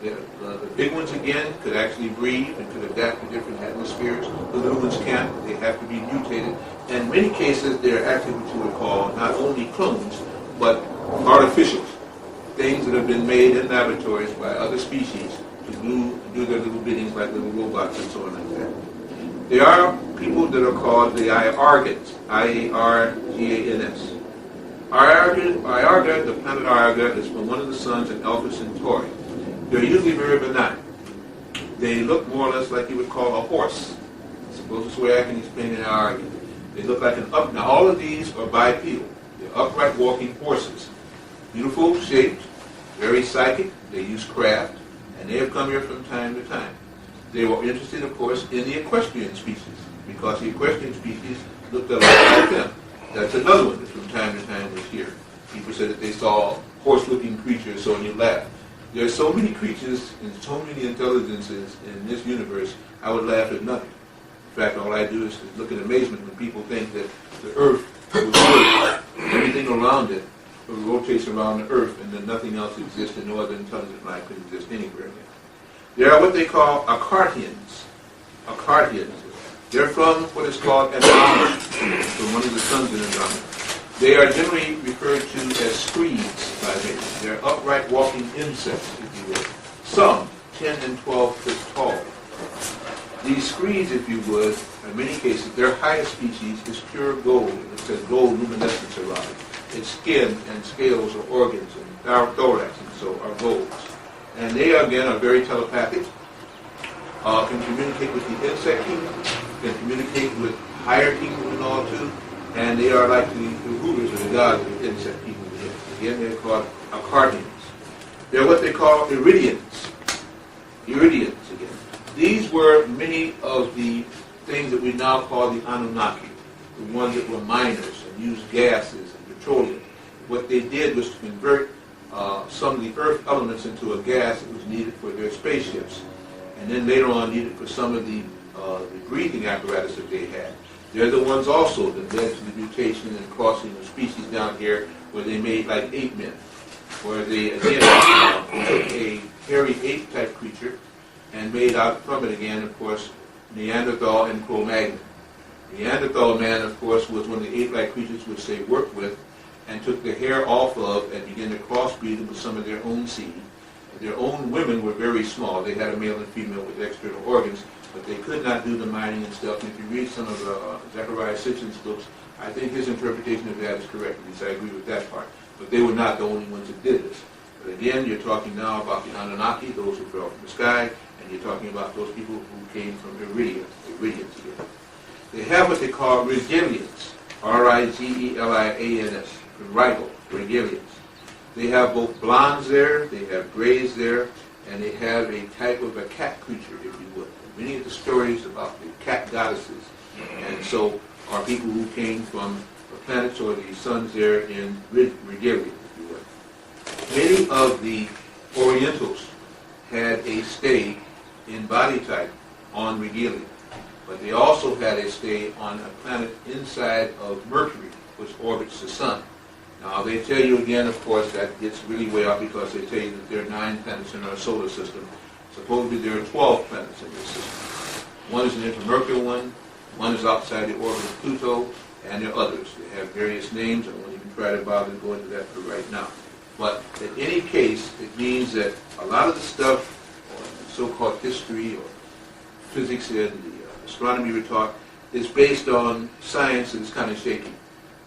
The big ones, again, could actually breathe and could adapt to different atmospheres. The little ones can't. They have to be mutated. And in many cases, they're actually what you would call not only clones, but artificials. Things that have been made in laboratories by other species to do their little biddings like little robots and so on like that. There are people that are called the Iargans, I-A-R-G-A-N-S. Iarga, the planet Iarga, is from one of the suns in Alpha Centauri. They're usually very benign. They look more or less like you would call a horse. Closest way I can explain it now, they look like an up. Now all of these are bipedal. They're upright walking horses. Beautiful shaped, very psychic. They use craft, and they have come here from time to time. They were interested, of course, in the equestrian species, because the equestrian species looked a lot like them. That's another one that from time to time was here. People said that they saw horse-looking creatures, so you laugh. There are so many creatures and so many intelligences in this universe, I would laugh at nothing. In fact, all I do is look in amazement when people think that the Earth will rotate, everything around it rotates around the Earth, and then nothing else exists, and no other intelligent life can exist anywhere. There are what they call Aquarians. Aquarians. They're from what is called Andromeda, from one of the suns in Andromeda. They are generally referred to as screeds by many. They're upright walking insects, if you will. Some 10 and 12 foot tall. These screeds, if you would, in many cases, their highest species is pure gold. It says gold luminescence around it. Its skin and scales or organs and thorax and so are golds. And they, again, are very telepathic, can communicate with the insect kingdom, can communicate with higher kingdoms and all too, and they are like the rulers or the gods of the insect kingdom. Again, they're called Aquarians. They're what they call Iridians. Iridians, again. These were many of the things that we now call the Anunnaki, the ones that were miners and used gases and petroleum. What they did was to convert some of the earth elements into a gas that was needed for their spaceships, and then later on needed for some of the breathing apparatus that they had. They're the ones also that led to the mutation and crossing of species down here, where they made like ape men, where they again took a hairy ape type creature and made out from it again, of course, Neanderthal and Cro-Magnon. Neanderthal man, of course, was one of the ape-like creatures which they worked with and took the hair off of and began to crossbreed them with some of their own seed. Their own women were very small. They had a male and female with external organs, but they could not do the mining and stuff. And if you read some of Zechariah Sitchin's books, I think his interpretation of that is correct. At least I agree with that part. But they were not the only ones that did this. But again, you're talking now about the Anunnaki, those who fell from the sky, and you're talking about those people who came from Iridian, Iridians again. They have what they call Rigelians, R-I-G-E-L-I-A-N-S, Rigel, Rigelians. They have both blondes there, they have grays there, and they have a type of a cat creature, if you would. Many of the stories about the cat goddesses, and so are people who came from the planets or the suns there in Regalia, if you would. Many of the Orientals had a stay in body type on Regalia, but they also had a stay on a planet inside of Mercury, which orbits the sun. Now, they tell you again, of course, that gets really way off because they tell you that there are 9 planets in our solar system. Supposedly there are 12 planets in this system. One is an intermercular one is outside the orbit of Pluto, and there are others. They have various names. I won't even try to bother to go into that for right now. But in any case, it means that a lot of the stuff, or so-called history or physics and the astronomy we taught, is based on science that is kind of shaky.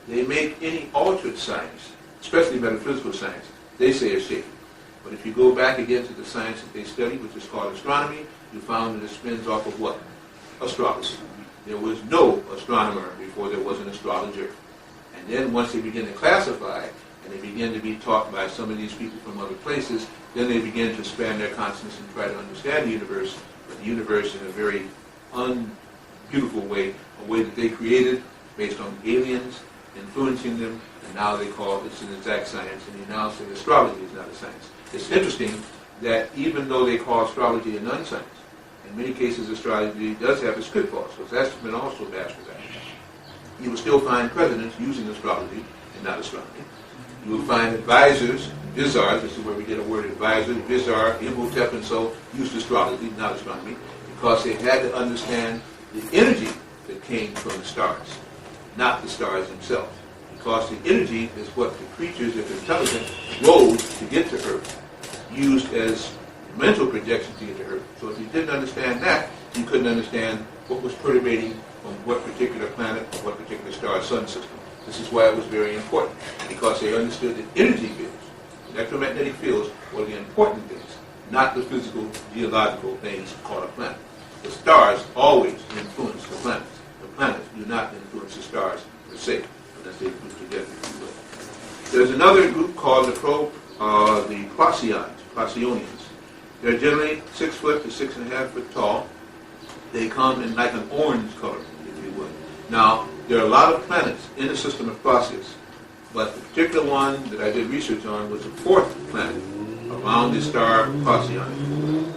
They make any altered science, especially metaphysical science, they say is shaky. But if you go back again to the science that they study, which is called astronomy, you found that it spins off of what? Astrology. There was no astronomer before there was an astrologer. And then once they begin to classify, and they begin to be taught by some of these people from other places, then they begin to expand their consciousness and try to understand the universe, but the universe in a very unbeautiful way, a way that they created based on aliens influencing them, and now they call it an exact science, and they now say astrology is not a science. It's interesting that even though they call astrology a non-science, in many cases astrology does have its pitfalls, because that's been also bastardized. You will still find presidents using astrology and not astronomy. You will find advisors, Vizars, this is where we get a word advisor, Vizar, Imhotep, and so used astrology, not astronomy, because they had to understand the energy that came from the stars, not the stars themselves. Because the energy is what the creatures, if intelligent, rose to get to Earth, used as mental projection to get to Earth. So if you didn't understand that, you couldn't understand what was perturbating on what particular planet or what particular star sun system. This is why it was very important, because they understood that energy fields, electromagnetic fields, were the important things, not the physical, geological things called a planet. The stars always influence the planets. The planets do not influence the stars per se, unless they group together, if you will. There's another group called the Caucasians. They're generally 6 foot to 6.5 foot tall. They come in like an orange color, if you would. Now, there are a lot of planets in the system of Clausius, but the particular one that I did research on was the 4th planet around the star Procyon.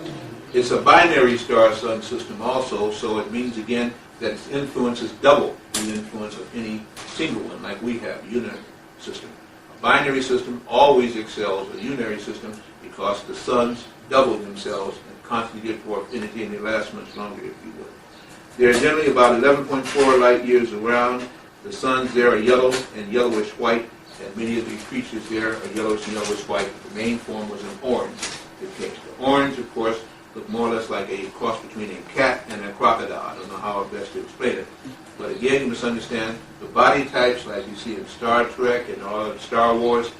It's a binary star-sun system also, so it means again that its influence is double the influence of any single one like we have, a unary system. A binary system always excels a unary system because the suns double themselves and constantly get more affinity and they last much longer, if you would. They're generally about 11.4 light years around. The suns there are yellow and yellowish white, and many of the creatures there are yellowish and yellowish white. The main form was an orange. The orange, of course, looked more or less like a cross between a cat and a crocodile. I don't know how best to explain it. But again, you must understand the body types like you see in Star Trek and all of Star Wars.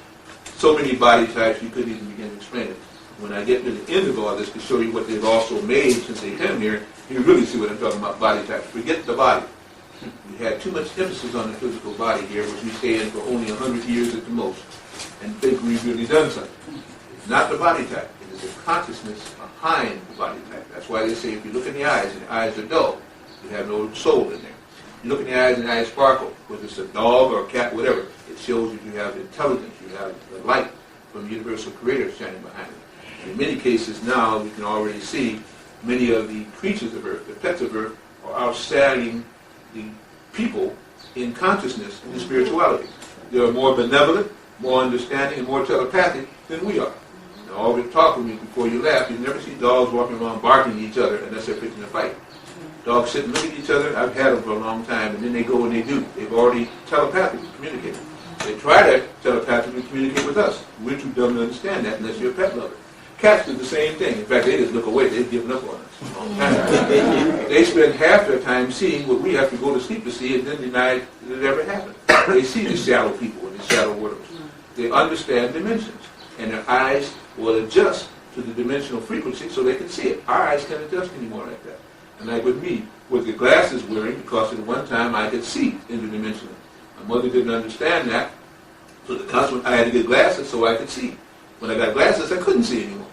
So many body types you couldn't even begin to explain it. When I get to the end of all this to show you what they've also made since they came here, you really see what I'm talking about, body types. Forget the body. We had too much emphasis on the physical body here, which we stay in for only 100 years at the most, and think we've really done something. It's not the body type. It is the consciousness behind the body type. That's why they say if you look in the eyes and the eyes are dull, you have no soul in there. You look in the eyes and the eyes sparkle, whether it's a dog or a cat, whatever, it shows that you have intelligence, you have the light from the universal creator shining behind it. In many cases now, we can already see many of the creatures of Earth, the pets of Earth, are outstanding the people in consciousness and spirituality. They are more benevolent, more understanding, and more telepathic than we are. Now, always talk with me before you laugh. You never see dogs walking around barking at each other unless they're fixing a fight. Dogs sit and look at each other. I've had them for a long time, and then they go and they do. They've already telepathically communicated. They try to telepathically communicate with us. We're too dumb to understand that unless you're a pet lover. Cats do the same thing. In fact, they just look away. They've given up on us a long time. They spend half their time seeing what we have to go to sleep to see and then deny that it ever happened. They see the shadow people and the shadow worlds. They understand dimensions, and their eyes will adjust to the dimensional frequency so they can see it. Our eyes can't adjust anymore like that. And like with me, with the glasses wearing, because at one time I could see interdimensionally. My mother didn't understand that, so the consequence I had to get glasses so I could see. When I got glasses, I couldn't see anymore.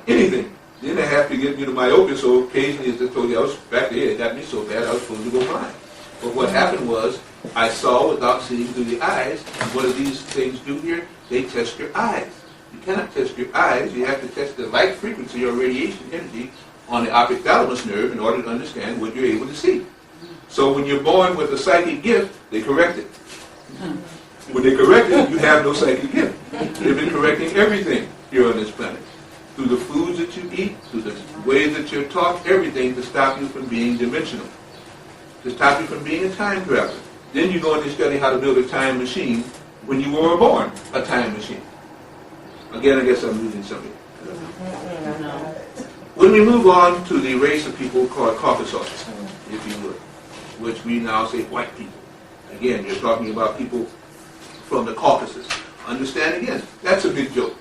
Anything. Then I have to get myopia, so occasionally, as I told you, I was back there, it got me so bad I was supposed to go blind. But what happened was, I saw without seeing through the eyes. And what do these things do here? They test your eyes. You cannot test your eyes. You have to test the light frequency or radiation energy on the optic thalamus nerve in order to understand what you're able to see. So when you're born with a psychic gift, they correct it. When they correct it, you have no psychic gift. They've been correcting everything here on this planet. Through the foods that you eat, through the ways that you're taught, everything to stop you from being dimensional. To stop you from being a time traveler. Then you go and you study how to build a time machine when you were born, a time machine. Again, I guess I'm losing something. When we move on to the race of people called Caucasians, if you would, which we now say white people. Again, you're talking about people from the Caucasus. Understand again, that's a big joke.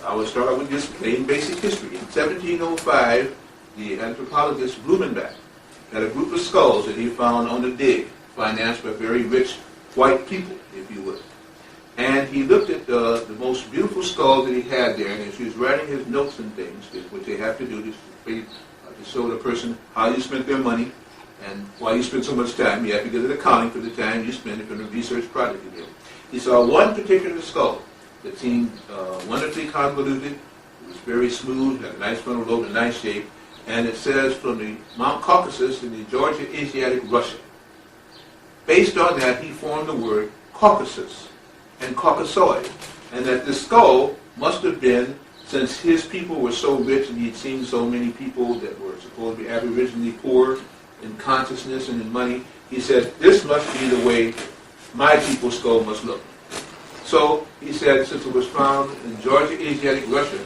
I will start with just plain basic history. In 1705, the anthropologist Blumenbach had a group of skulls that he found on the dig, financed by very rich white people, if you would. And he looked at the most beautiful skulls that he had there, and as he was writing his notes and things, which they have to do to show the person how you spent their money and why you spend so much time. You have to get an accounting for the time you spend for the research project you did. He saw one particular skull that seemed wonderfully convoluted. It was very smooth, had a nice frontal lobe, a nice shape, and it says from the Mount Caucasus in the Georgia Asiatic Russia. Based on that, he formed the word Caucasus and Caucasoid, and that the skull must have been, since his people were so rich and he had seen so many people that were supposed to be aboriginally poor in consciousness and in money, he said, this must be the way my people's skull must look. So he said, since it was found in Georgia Asiatic Russia,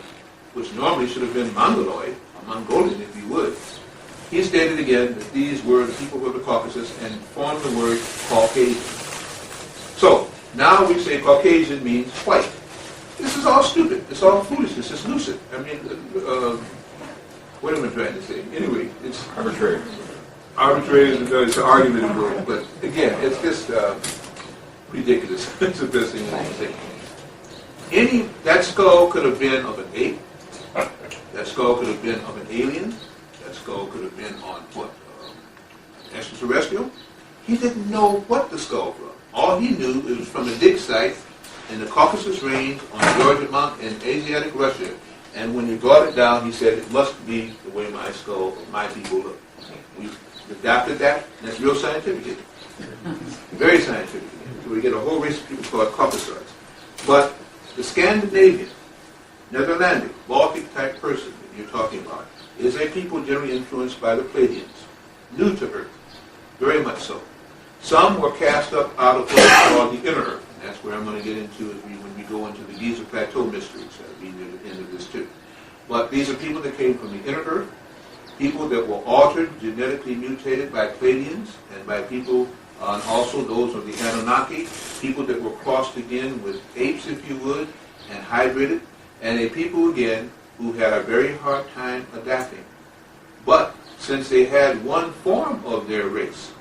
which normally should have been Mongoloid, or Mongolian if you would, he stated again that these were the people of the Caucasus and formed the word Caucasian. So, now we say Caucasian means white. This is all stupid. It's all foolishness. It's lucid. I mean, what am I trying to say? Anyway, it's Arbitrary. arbitrary, it's an argument word, but again, it's just ridiculous. It's the best thing I can say. That skull could have been of an ape. That skull could have been of an alien. That skull could have been on what? Extraterrestrial. He didn't know what the skull from. All he knew it was from a dig site in the Caucasus Range on Georgia Mount in Asiatic Russia. And when he brought it down, he said, it must be the way my skull, my people look. We adapted that, and that's real scientific. Very scientific. So we get a whole race of people called Caucasoids. But the Scandinavian, Netherlandic, Baltic type person that you're talking about is a people generally influenced by the Pleiadians, new to Earth, very much so. Some were cast up out of what is called the inner Earth, and that's where I'm going to get into when we go into the Giza Plateau mysteries. That'll be near the end of this too. But these are people that came from the inner Earth, people that were altered, genetically mutated by Pleiadians, and by people, and also those of the Anunnaki, people that were crossed again with apes, if you would, and hybridated, and a people again who had a very hard time adapting. But since they had one form of their race,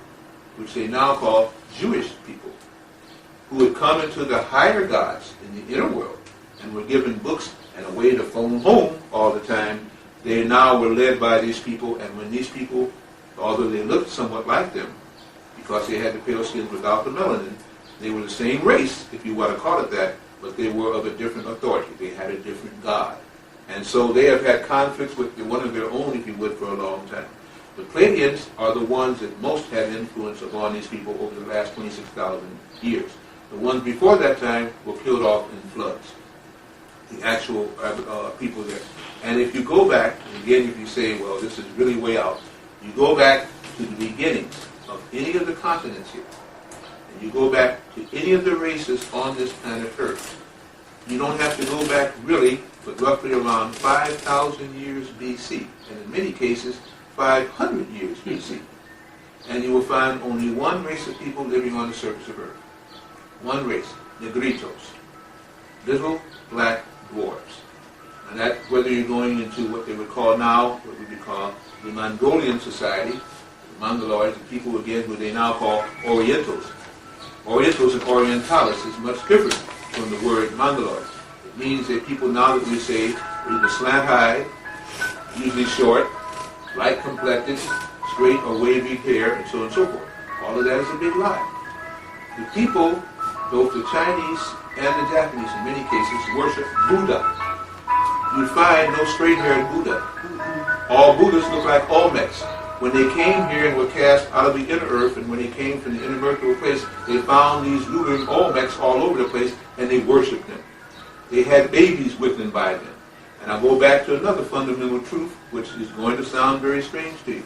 which they now call Jewish people, who had come into the higher gods in the inner world and were given books and a way to phone home all the time, they now were led by these people, and when these people, although they looked somewhat like them, because they had the pale skin without the melanin, they were the same race, if you want to call it that, but they were of a different authority. They had a different god. And so they have had conflicts with one of their own, if you would, for a long time. The Pleiadians are the ones that most had influence upon these people over the last 26,000 years. The ones before that time were killed off in floods, the actual people there. And if you go back, and again, if you say, well, this is really way out, you go back to the beginnings of any of the continents here, and you go back to any of the races on this planet Earth, you don't have to go back really, but roughly around 5,000 years BC, and in many cases, 500 years BC. And you will find only one race of people living on the surface of Earth. One race, Negritos, little black dwarfs. And that, whether you're going into what they would call now, what would be called the Mongolian society, the Mongoloids, the people again who they now call Orientals. Orientals and Orientalis is much different from the word Mongoloid. It means that people now that we say are either slant-eyed, usually short, light complected, straight or wavy hair, and so on and so forth. All of that is a big lie. The people, both the Chinese and the Japanese in many cases, worship Buddha. You find no straight-haired Buddha. All Buddhas look like Olmecs. When they came here and were cast out of the inner earth, and when they came from the inner Mercury place, they found these ruling Olmecs all over the place, and they worshipped them. They had babies with them by them. And I'll go back to another fundamental truth, which is going to sound very strange to you.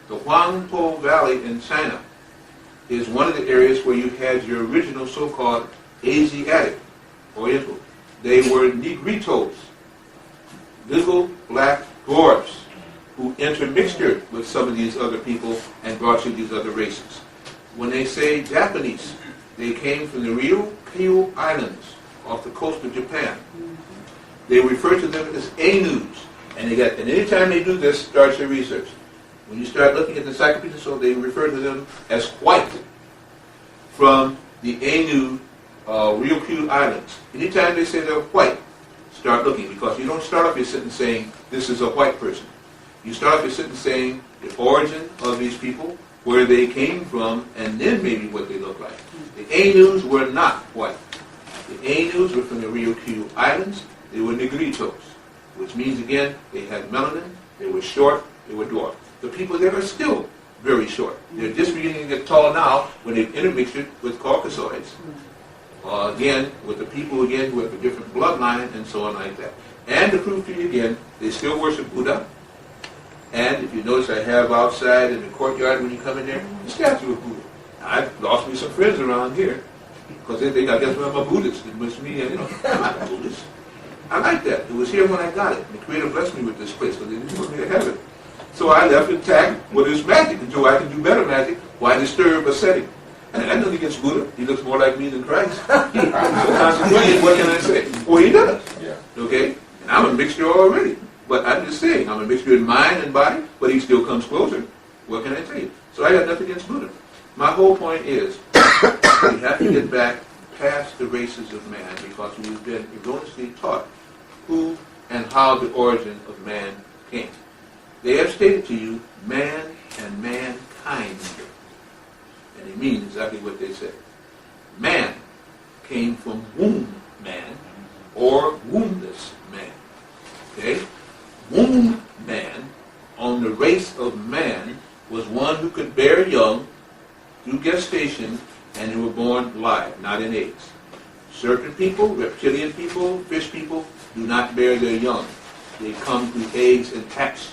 The Huangpu Valley in China is one of the areas where you had your original so-called Asiatic, Oriental. They were Negritos, little black dwarfs, who intermixtured with some of these other people and brought you these other races. When they say Japanese, they came from the Ryukyu Islands off the coast of Japan. They refer to them as Ainus, and anytime they do this, start your research. When you start looking at the encyclopedia, so they refer to them as white from the Ainu Ryukyu Islands. Anytime they say they're white, start looking, because you don't start off your sentence saying this is a white person. You start off your sentence saying the origin of these people, where they came from, and then maybe what they look like. The Ainus were not white. The Ainus were from the Ryukyu Islands. They were Negritos, which means, again, they had melanin, they were short, they were dwarf. The people there are still very short. They're just beginning to get tall now when they've intermixed with Caucasoids. Again, with the people, again, who have a different bloodline and so on like that. And to prove to you again, they still worship Buddha. And if you notice, I have outside in the courtyard when you come in there, the statue of Buddha. Now, I've lost me some friends around here, because they think I guess I'm a Buddhist. It must mean, I'm not a Buddhist. I like that. It was here when I got it. And the Creator blessed me with this place, because they didn't want me to have it. So I left intact with his magic. Until I can do better magic, why disturb a setting? And I nothing against Buddha. He looks more like me than Christ. So consequently, what can I say? Well, he does. Yeah. Okay? And I'm a mixture already. But I'm just saying, I'm a mixture in mind and body, but he still comes closer. What can I tell you? So I got nothing against Buddha. My whole point is, we have to get back past the races of man, because we've been erroneously taught who and how the origin of man came. They have stated to you, man and mankind. And they mean exactly what they say. Man came from womb man, or wombless man. Okay? Womb man, on the race of man, was one who could bear young through gestation, and they were born live, not in eggs. Certain people, reptilian people, fish people, do not bear their young. They come through eggs and hatch.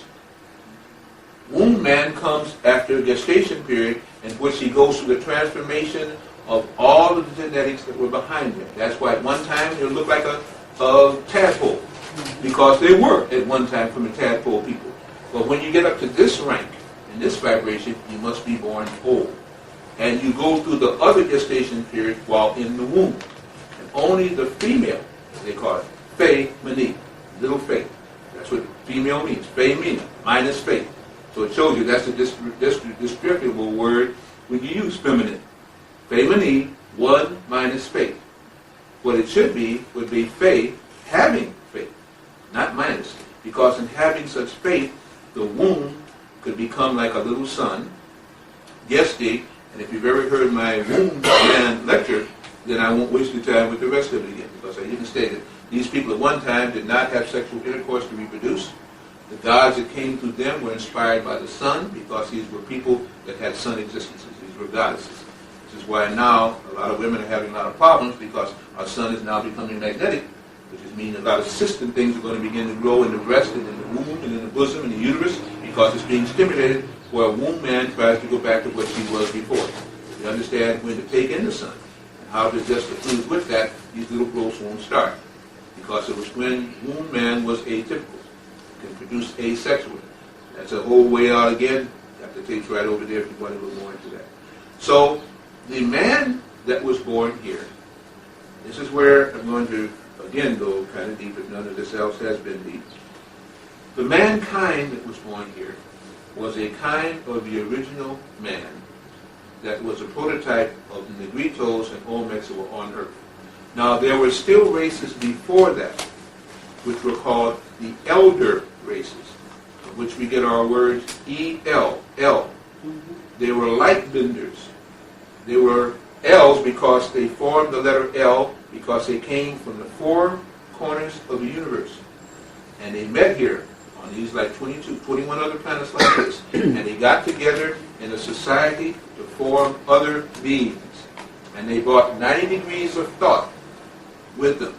Womb man comes after a gestation period in which he goes through the transformation of all of the genetics that were behind him. That's why at one time they looked like a tadpole, because they were at one time from the tadpole people. But when you get up to this rank, in this vibration, you must be born whole. And you go through the other gestation period while in the womb. And only the female, as they call it, Fey Mani, little Fey. That's what female means, Fey Mina, minus Fey. So it shows you that's a disreputable word when you use feminine. Fey Mani, one minus Fey. What it should be would be Fey having faith, not minus. Because in having such faith, the womb could become like a little sun. Gestate, and if you've ever heard my womb man lecture, then I won't waste your time with the rest of it again, because I even stated these people at one time did not have sexual intercourse to reproduce. The gods that came through them were inspired by the sun, because these were people that had sun existences. These were goddesses. This is why now a lot of women are having a lot of problems, because our sun is now becoming magnetic, which is meaning a lot of system things are going to begin to grow in the breast and in the womb and in the bosom and the uterus, because it's being stimulated, where a womb man tries to go back to what she was before. You understand when to take in the sun and how to adjust the fluids with that, these little growths won't start. Because it was when womb man was atypical, can produce asexually. That's a whole way out again. Got the tapes right over there if you want to go more into that. So the man that was born here, this is where I'm going to again go kind of deep, if none of this else has been deep. The mankind that was born here was a kind of the original man that was a prototype of the Negritos and Olmecs that were on Earth. Now, there were still races before that, which were called the elder races, of which we get our words E-L, L. They were light benders. They were L's because they formed the letter L because they came from the four corners of the universe. And they met here on these like 21 other planets like this. And they got together in a society to form other beings. And they brought 90 degrees of thought with them.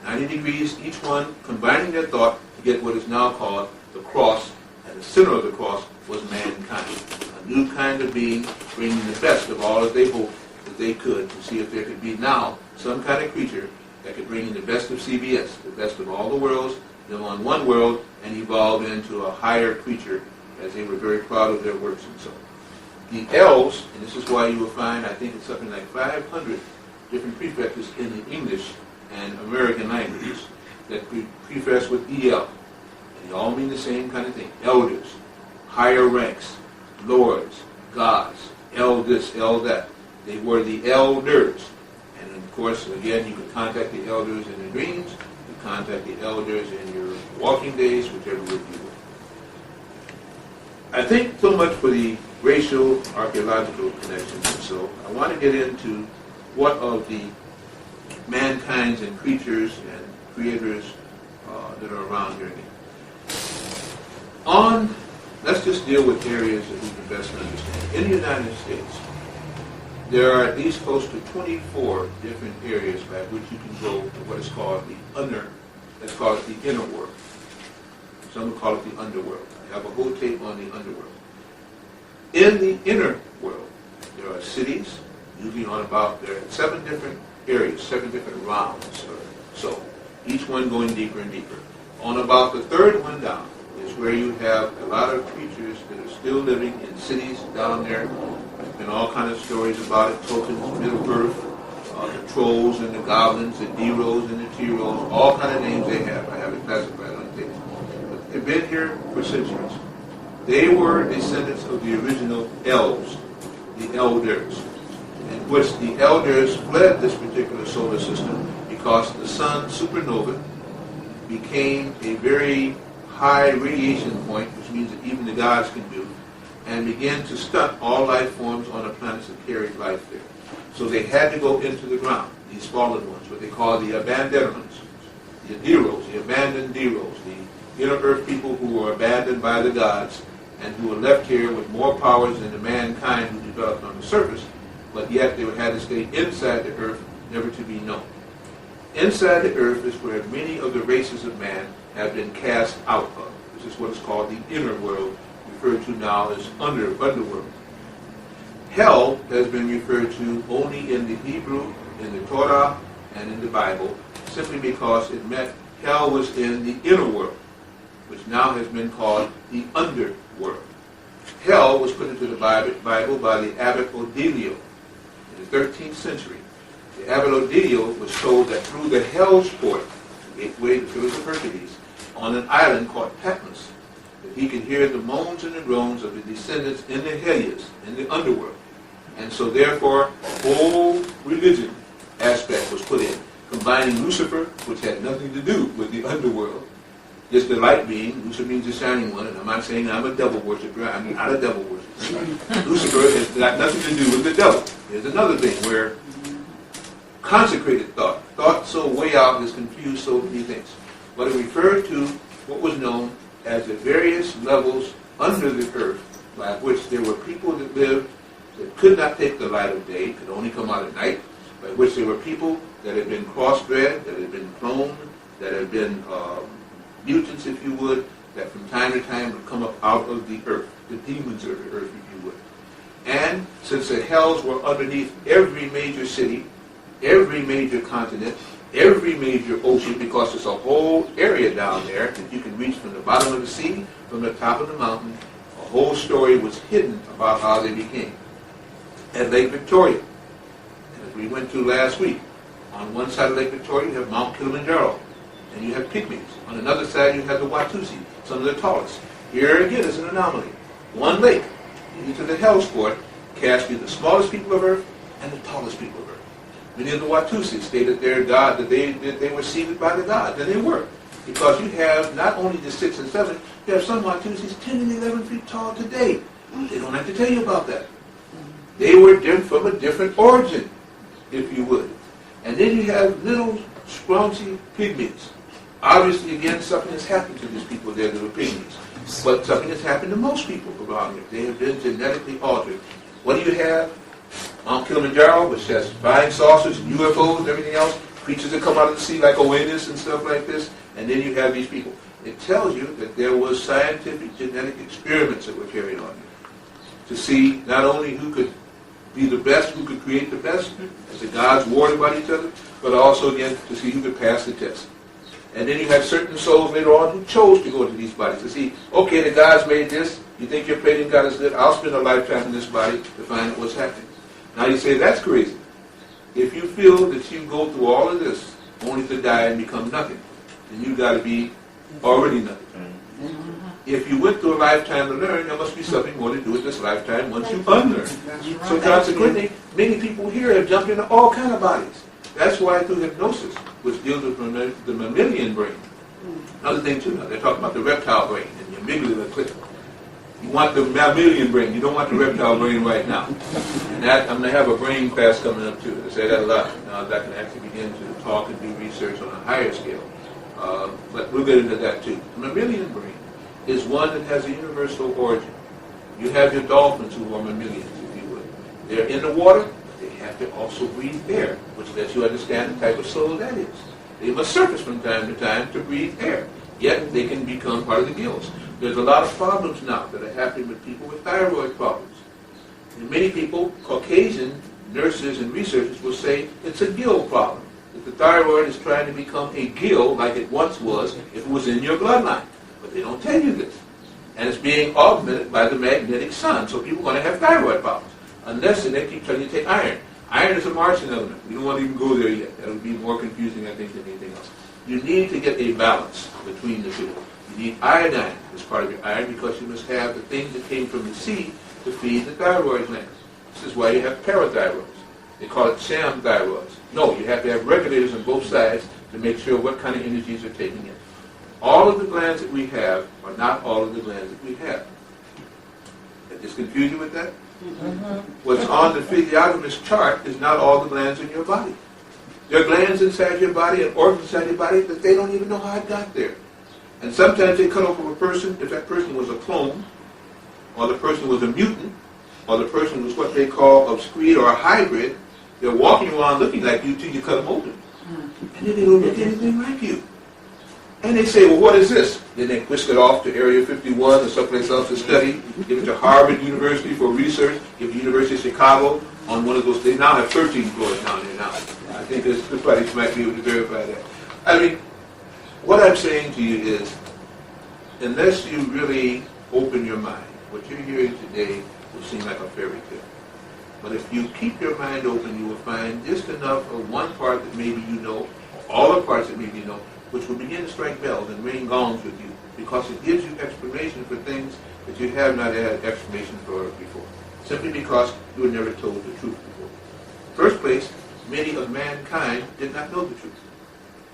90 degrees each one, combining their thought to get what is now called the cross. And the center of the cross was mankind. A new kind of being bringing the best of all that they hoped that they could to see if there could be now some kind of creature that could bring in the best of CBS, the best of all the worlds, them on one world, and evolve into a higher creature, as they were very proud of their works and so on. The L's, and this is why you will find, I think it's something like 500 different prefixes in the English and American languages that prefix with EL. And they all mean the same kind of thing. Elders, higher ranks, lords, gods, El this, El that. They were the elders. And of course, again, you can contact the elders in your dreams, you can contact the elders in your walking days, whichever way you will. I think so much for the racial archaeological connections, and so I want to get into what of the mankind's and creatures and creators that are around here again. Let's just deal with areas that we can best understand. In the United States, there are at least close to 24 different areas by which you can go to what is called the let's call it the inner world. Some will call it the underworld. I have a whole tape on the underworld. In the inner world, there are cities, usually on about, there are 7 different areas, 7 different rounds or so, each one going deeper and deeper. On about the third one down is where you have a lot of creatures that are still living in cities down there. There's been all kind of stories about it, tokens, Middle-earth, the trolls and the goblins, the D-Rolls and the T-Rolls, all kind of names they have. I have it classified on the table. have been here for centuries. They were descendants of the original elves, the elders, in which the elders fled this particular solar system because the sun supernova became a very high radiation point, which means that even the gods can do, and began to stunt all life forms on the planets that carried life there. So they had to go into the ground, these fallen ones, what they call the abandonments, the Deros, the abandoned Deros, the inner earth people who were abandoned by the gods and who were left here with more powers than the mankind who developed on the surface, but yet they had to stay inside the earth, never to be known. Inside the earth is where many of the races of man have been cast out of. This is what is called the inner world, referred to now as underworld. Hell has been referred to only in the Hebrew, in the Torah, and in the Bible, simply because it meant hell was in the inner world, which now has been called the underworld. Hell was put into the Bible by the abbot Odilio in the 13th century. The abbot Odilio was told that through the Hell's Port, the gateway to the Pillars of Hercules, on an island called Patmos, that he could hear the moans and the groans of the descendants in the Hellias, in the underworld. And so therefore, whole religion aspect was put in, combining Lucifer, which had nothing to do with the underworld, just the light being. Lucifer means the shining one, and I'm not saying I'm a devil worshiper. I'm not a devil worshiper. Lucifer has got nothing to do with the devil. There's another thing where consecrated thought so way out has confused so many things. But it referred to what was known as the various levels under the earth, by which there were people that lived that could not take the light of day, could only come out at night, by which there were people that had been crossbred, that had been cloned, that had been mutants, if you would, that from time to time would come up out of the earth, the demons of the earth, if you would. And since the hells were underneath every major city, every major continent, every major ocean, because there's a whole area down there that you can reach from the bottom of the sea, from the top of the mountain, a whole story was hidden about how they became. At Lake Victoria, and as we went to last week, on one side of Lake Victoria you have Mount Kilimanjaro, and you have pygmies. On another side you have the Watusi, some of the tallest. Here again is an anomaly. One lake, into the Hell's Port, cast you the smallest people of Earth and the tallest people of Earth. Many of the Watusi stated their God that they were seated by the gods, and they were. Because you have not only the 6 and 7, you have some Watusis 10 and 11 feet tall today. They don't have to tell you about that. They were from a different origin, if you would. And then you have little scrunchy pygmies. Obviously, again, something has happened to these people, they're little pygmies. But something has happened to most people around here. They have been genetically altered. What do you have? Mount Kilimanjaro, which has flying saucers, UFOs, and everything else, creatures that come out of the sea like Oasis and stuff like this, and then you have these people. It tells you that there was scientific genetic experiments that were carried on here to see not only who could be the best, who could create the best, as the gods warred about each other, but also, again, to see who could pass the test. And then you have certain souls later on who chose to go into these bodies to see, okay, the gods made this, you think your Pleiadian God is good, I'll spend a lifetime in this body to find out what's happening. Now you say, that's crazy. If you feel that you go through all of this only to die and become nothing, then you've got to be already nothing. If you went through a lifetime to learn, there must be something more to do with this lifetime once you unlearn. So consequently, many people here have jumped into all kind of bodies. That's why through hypnosis, which deals with the mammalian brain. Another thing too, now they're talking about the reptile brain and the amygdala clip. You want the mammalian brain, you don't want the reptile brain right now. And that, I'm going to have a brain class coming up too. I say that a lot. Now that I can actually begin to talk and do research on a higher scale. But we'll get into that too. The mammalian brain is one that has a universal origin. You have your dolphins who are mammalians, if you would. They're in the water, but they have to also breathe air, which lets you understand the type of soul that is. They must surface from time to time to breathe air, yet they can become part of the gills. There's a lot of problems now that are happening with people with thyroid problems. And many people, Caucasian nurses and researchers, will say it's a gill problem. That the thyroid is trying to become a gill like it once was if it was in your bloodline. But they don't tell you this. And it's being augmented by the magnetic sun. So people are going to have thyroid problems. Unless they keep telling you to take iron. Iron is a Martian element. We don't want to even go there yet. That would be more confusing, I think, than anything else. You need to get a balance between the two. You You need iodine as part of your iron because you must have the things that came from the sea to feed the thyroid glands. This is why you have parathyroids. They call it sham thyroids. No, you have to have regulators on both sides to make sure what kind of energies are taking in. All of the glands that we have are not all of the glands that we have. Did this confuse you with that? What's on the physiognomist chart is not all the glands in your body. There are glands inside your body and organs inside your body that they don't even know how it got there. And sometimes they cut off of a person if that person was a clone, or the person was a mutant, or the person was what they call a screed or a hybrid. They're walking around looking like you till you cut them open. And then they don't look anything like you. And they say, well, what is this? Then they whisk it off to Area 51 or someplace else to study, give it to Harvard University for research, give it to University of Chicago on one of those. They now have 13 floors down there now. I think the studies might be able to verify that. I mean, what I'm saying to you is, unless you really open your mind, what you're hearing today will seem like a fairy tale. But if you keep your mind open, you will find just enough of one part that maybe you know, or all the parts that maybe you know, which will begin to strike bells and ring gongs with you, because it gives you explanation for things that you have not had explanation for before, simply because you were never told the truth before. In the first place, many of mankind did not know the truth.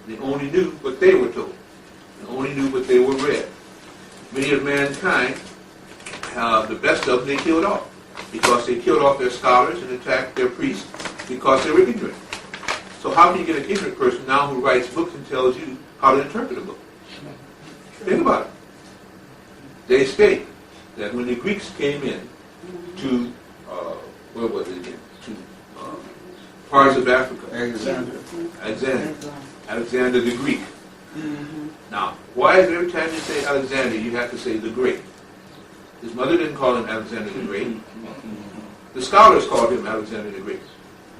They only knew what they were told. They only knew what they were read. Many of mankind, the best of them, they killed off, because they killed off their scholars and attacked their priests because they were ignorant. So how can you get an ignorant person now who writes books and tells you how to interpret a book? Think about it. They state that when the Greeks came in to, where was it again? To parts of Africa. Alexander the Greek. Now, why is every time you say Alexander, you have to say the Great? His mother didn't call him Alexander the Great. The scholars called him Alexander the Great.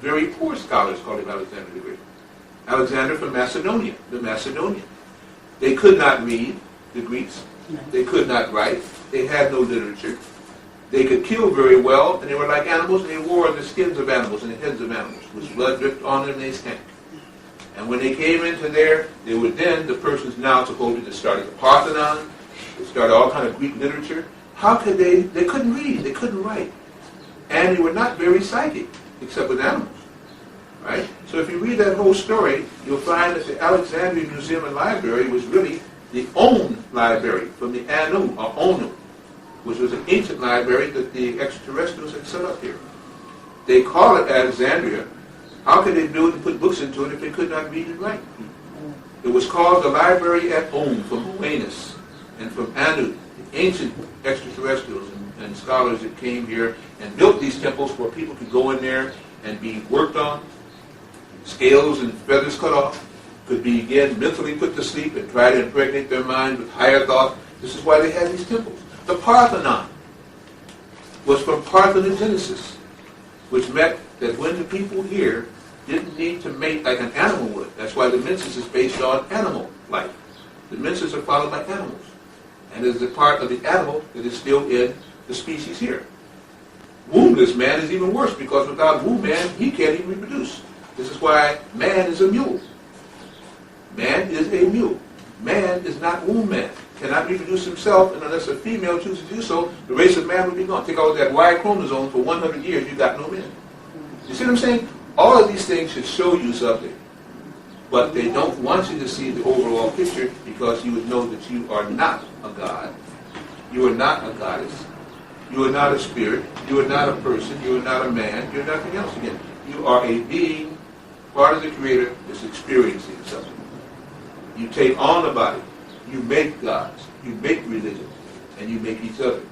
Very poor scholars called him Alexander the Great. Alexander from Macedonia, the Macedonian. They could not read, the Greeks. They could not write. They had no literature. They could kill very well, and they were like animals, and they wore the skins of animals and the heads of animals, with blood dripped on them, and they stank. And when they came into there, they were then the persons now supposed to start the Parthenon, they started all kind of Greek literature. How could they couldn't read, they couldn't write. And they were not very psychic, except with animals. Right? So if you read that whole story, you'll find that the Alexandria Museum and Library was really the own library from the Anu, or Onu, which was an ancient library that the extraterrestrials had set up here. They call it Alexandria. How could they build and put books into it if they could not read and write? It was called the Library at On from Uranus and from Anu, the ancient extraterrestrials and scholars that came here and built these temples where people could go in there and be worked on, scales and feathers cut off, could be again mentally put to sleep and try to impregnate their mind with higher thoughts. This is why they had these temples. The Parthenon was from Parthenogenesis, which meant that when the people here didn't need to mate like an animal would. That's why the menses is based on animal life. The menses are followed by animals. And it is a part of the animal that is still in the species here. Wombless man is even worse, because without womb man, he can't even reproduce. This is why man is a mule. Man is a mule. Man is not womb man. Cannot reproduce himself, and unless a female chooses to do so, the race of man would be gone. Take out that Y chromosome for 100 years, you got no men. You see what I'm saying? All of these things should show you something. But they don't want you to see the overall picture, because you would know that you are not a god. You are not a goddess. You are not a spirit. You are not a person. You are not a man. You are nothing else again. You are a being, part of the Creator, that's experiencing something. You take on a body. You make gods. You make religion. And you make each other.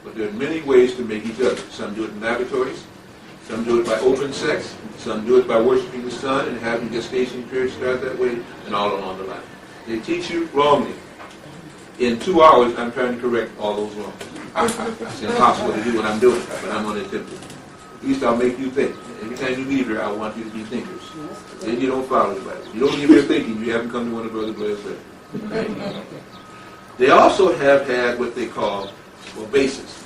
But there are many ways to make each other. Some do it in laboratories. Some do it by open sex. Some do it by worshiping the sun and having gestation periods start that way, and all along the line. They teach you wrongly. In 2 hours, I'm trying to correct all those wrongs. It's impossible to do what I'm doing, but I'm going to attempt it. At least I'll make you think. Every time you leave here, I want you to be thinkers. Then you don't follow anybody. If you don't leave here thinking, you haven't come to one of Brother Blair's lessons. They also have had what they call, bases.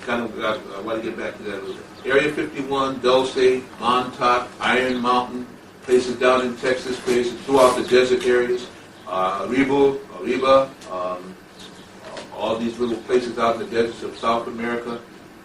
I want to get back to that a little bit. Area 51, Dulce, Montauk, Iron Mountain, places down in Texas, places throughout the desert areas, Arriba, all these little places out in the deserts of South America,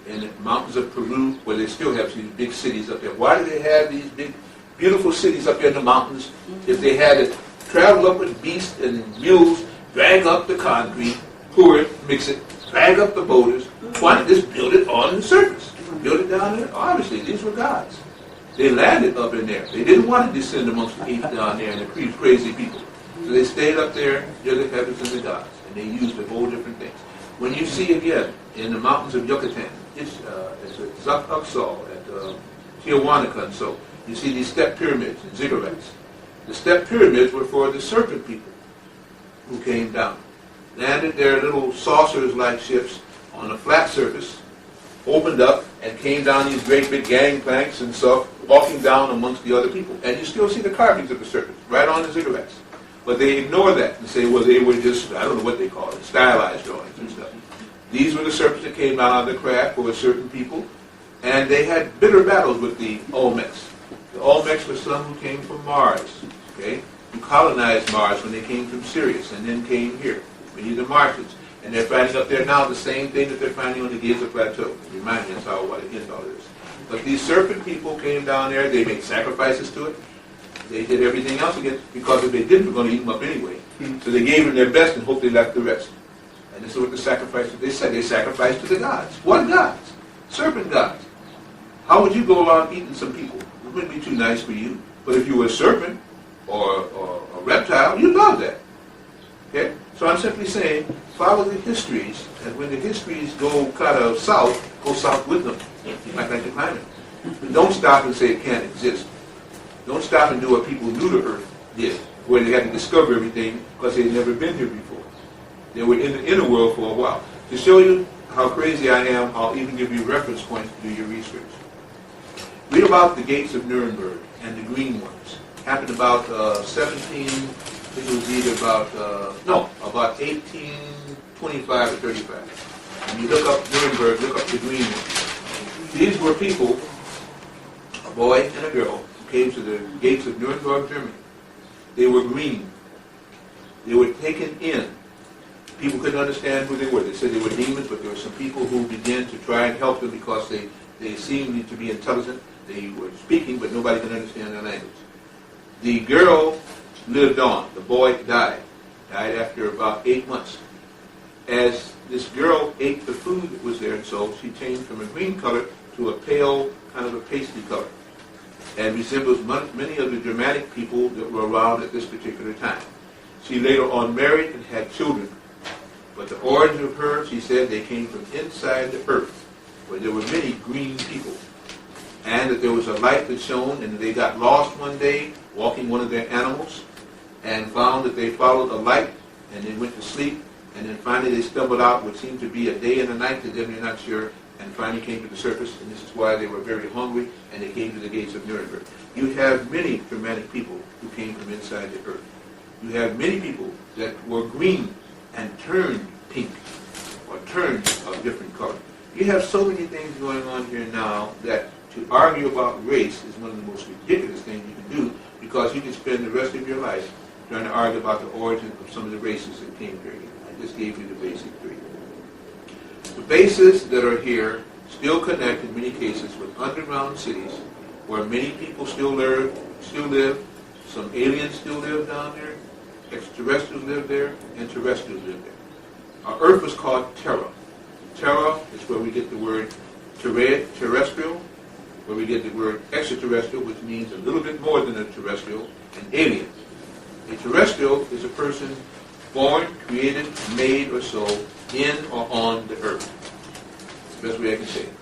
in the mountains of Peru, where they still have these big cities up there. Why do they have these big, beautiful cities up there in the mountains if they had to travel up with beasts and mules, drag up the concrete, pour it, mix it, drag up the boulders? Why not just build it on the surface? Build it down there? Obviously, these were gods. They landed up in there. They didn't want to descend amongst the apes down there and the crazy people. So they stayed up there, near the heavens and the gods, and they used a whole different things. When you see again in the mountains of Yucatan, it's at Zac-Uxal, at Tiahuanaca, and so you see these step pyramids and ziggurats. The step pyramids were for the serpent people who came down, landed their little saucers-like ships on a flat surface, opened up, and came down these great big gangplanks and so walking down amongst the other people. And you still see the carvings of the serpents right on the ziggurats. But they ignore that and say, well, they were just, I don't know what they call it, stylized drawings and stuff. These were the serpents that came out of the craft for certain people, and they had bitter battles with the Olmecs. The Olmecs were some who came from Mars, okay, who colonized Mars when they came from Sirius and then came here. Many of the Martians. And they're finding up there now the same thing that they're finding on the Giza Plateau. Remind me, that's how what against all this. But these serpent people came down there, they made sacrifices to it. They did everything else against, because if they didn't, we're going to eat them up anyway. So they gave them their best and hoped they left the rest. And this is what the sacrifices, they said, they sacrificed to the gods. What gods? Serpent gods. How would you go around eating some people? It wouldn't be too nice for you. But if you were a serpent or a reptile, you'd love that. Okay? So I'm simply saying, follow the histories, and when the histories go kind of south, go south with them, like the climate. But don't stop and say it can't exist. Don't stop and do what people knew the Earth did, where they had to discover everything because they'd never been here before. They were in the inner world for a while. To show you how crazy I am, I'll even give you reference points to do your research. Read about the gates of Nuremberg and the green ones. Happened about 1825 or 35. When you look up Nuremberg, look up the green ones. These were people, a boy and a girl, who came to the gates of Nuremberg, Germany. They were green. They were taken in. People couldn't understand who they were. They said they were demons, but there were some people who began to try and help them because they seemed to be intelligent. They were speaking, but nobody could understand their language. The girl lived on. The boy died after about 8 months. As this girl ate the food that was there, and so she changed from a green color to a pale, kind of a pasty color, and resembles many of the Germanic people that were around at this particular time. She later on married and had children. But the origin of her, she said, they came from inside the earth, where there were many green people. And that there was a light that shone, and they got lost one day, walking one of their animals, and found that they followed a light, and they went to sleep, and then finally they stumbled out what seemed to be a day and a night to them, they're not sure, and finally came to the surface, and this is why they were very hungry, and they came to the gates of Nuremberg. You have many Germanic people who came from inside the earth. You have many people that were green and turned pink, or turned a different color. You have so many things going on here now that to argue about race is one of the most ridiculous things you can do, because you can spend the rest of your life trying to argue about the origin of some of the races that came here. I just gave you the basic three. The bases that are here still connect in many cases with underground cities where many people still live. Some aliens still live down there. Extraterrestrials live there, and terrestrials live there. Our Earth was called Terra. Terra is where we get the word terrestrial, where we get the word extraterrestrial, which means a little bit more than a terrestrial, an alien. A terrestrial is a person born, created, made, or so in or on the Earth. That's the best way I can say it.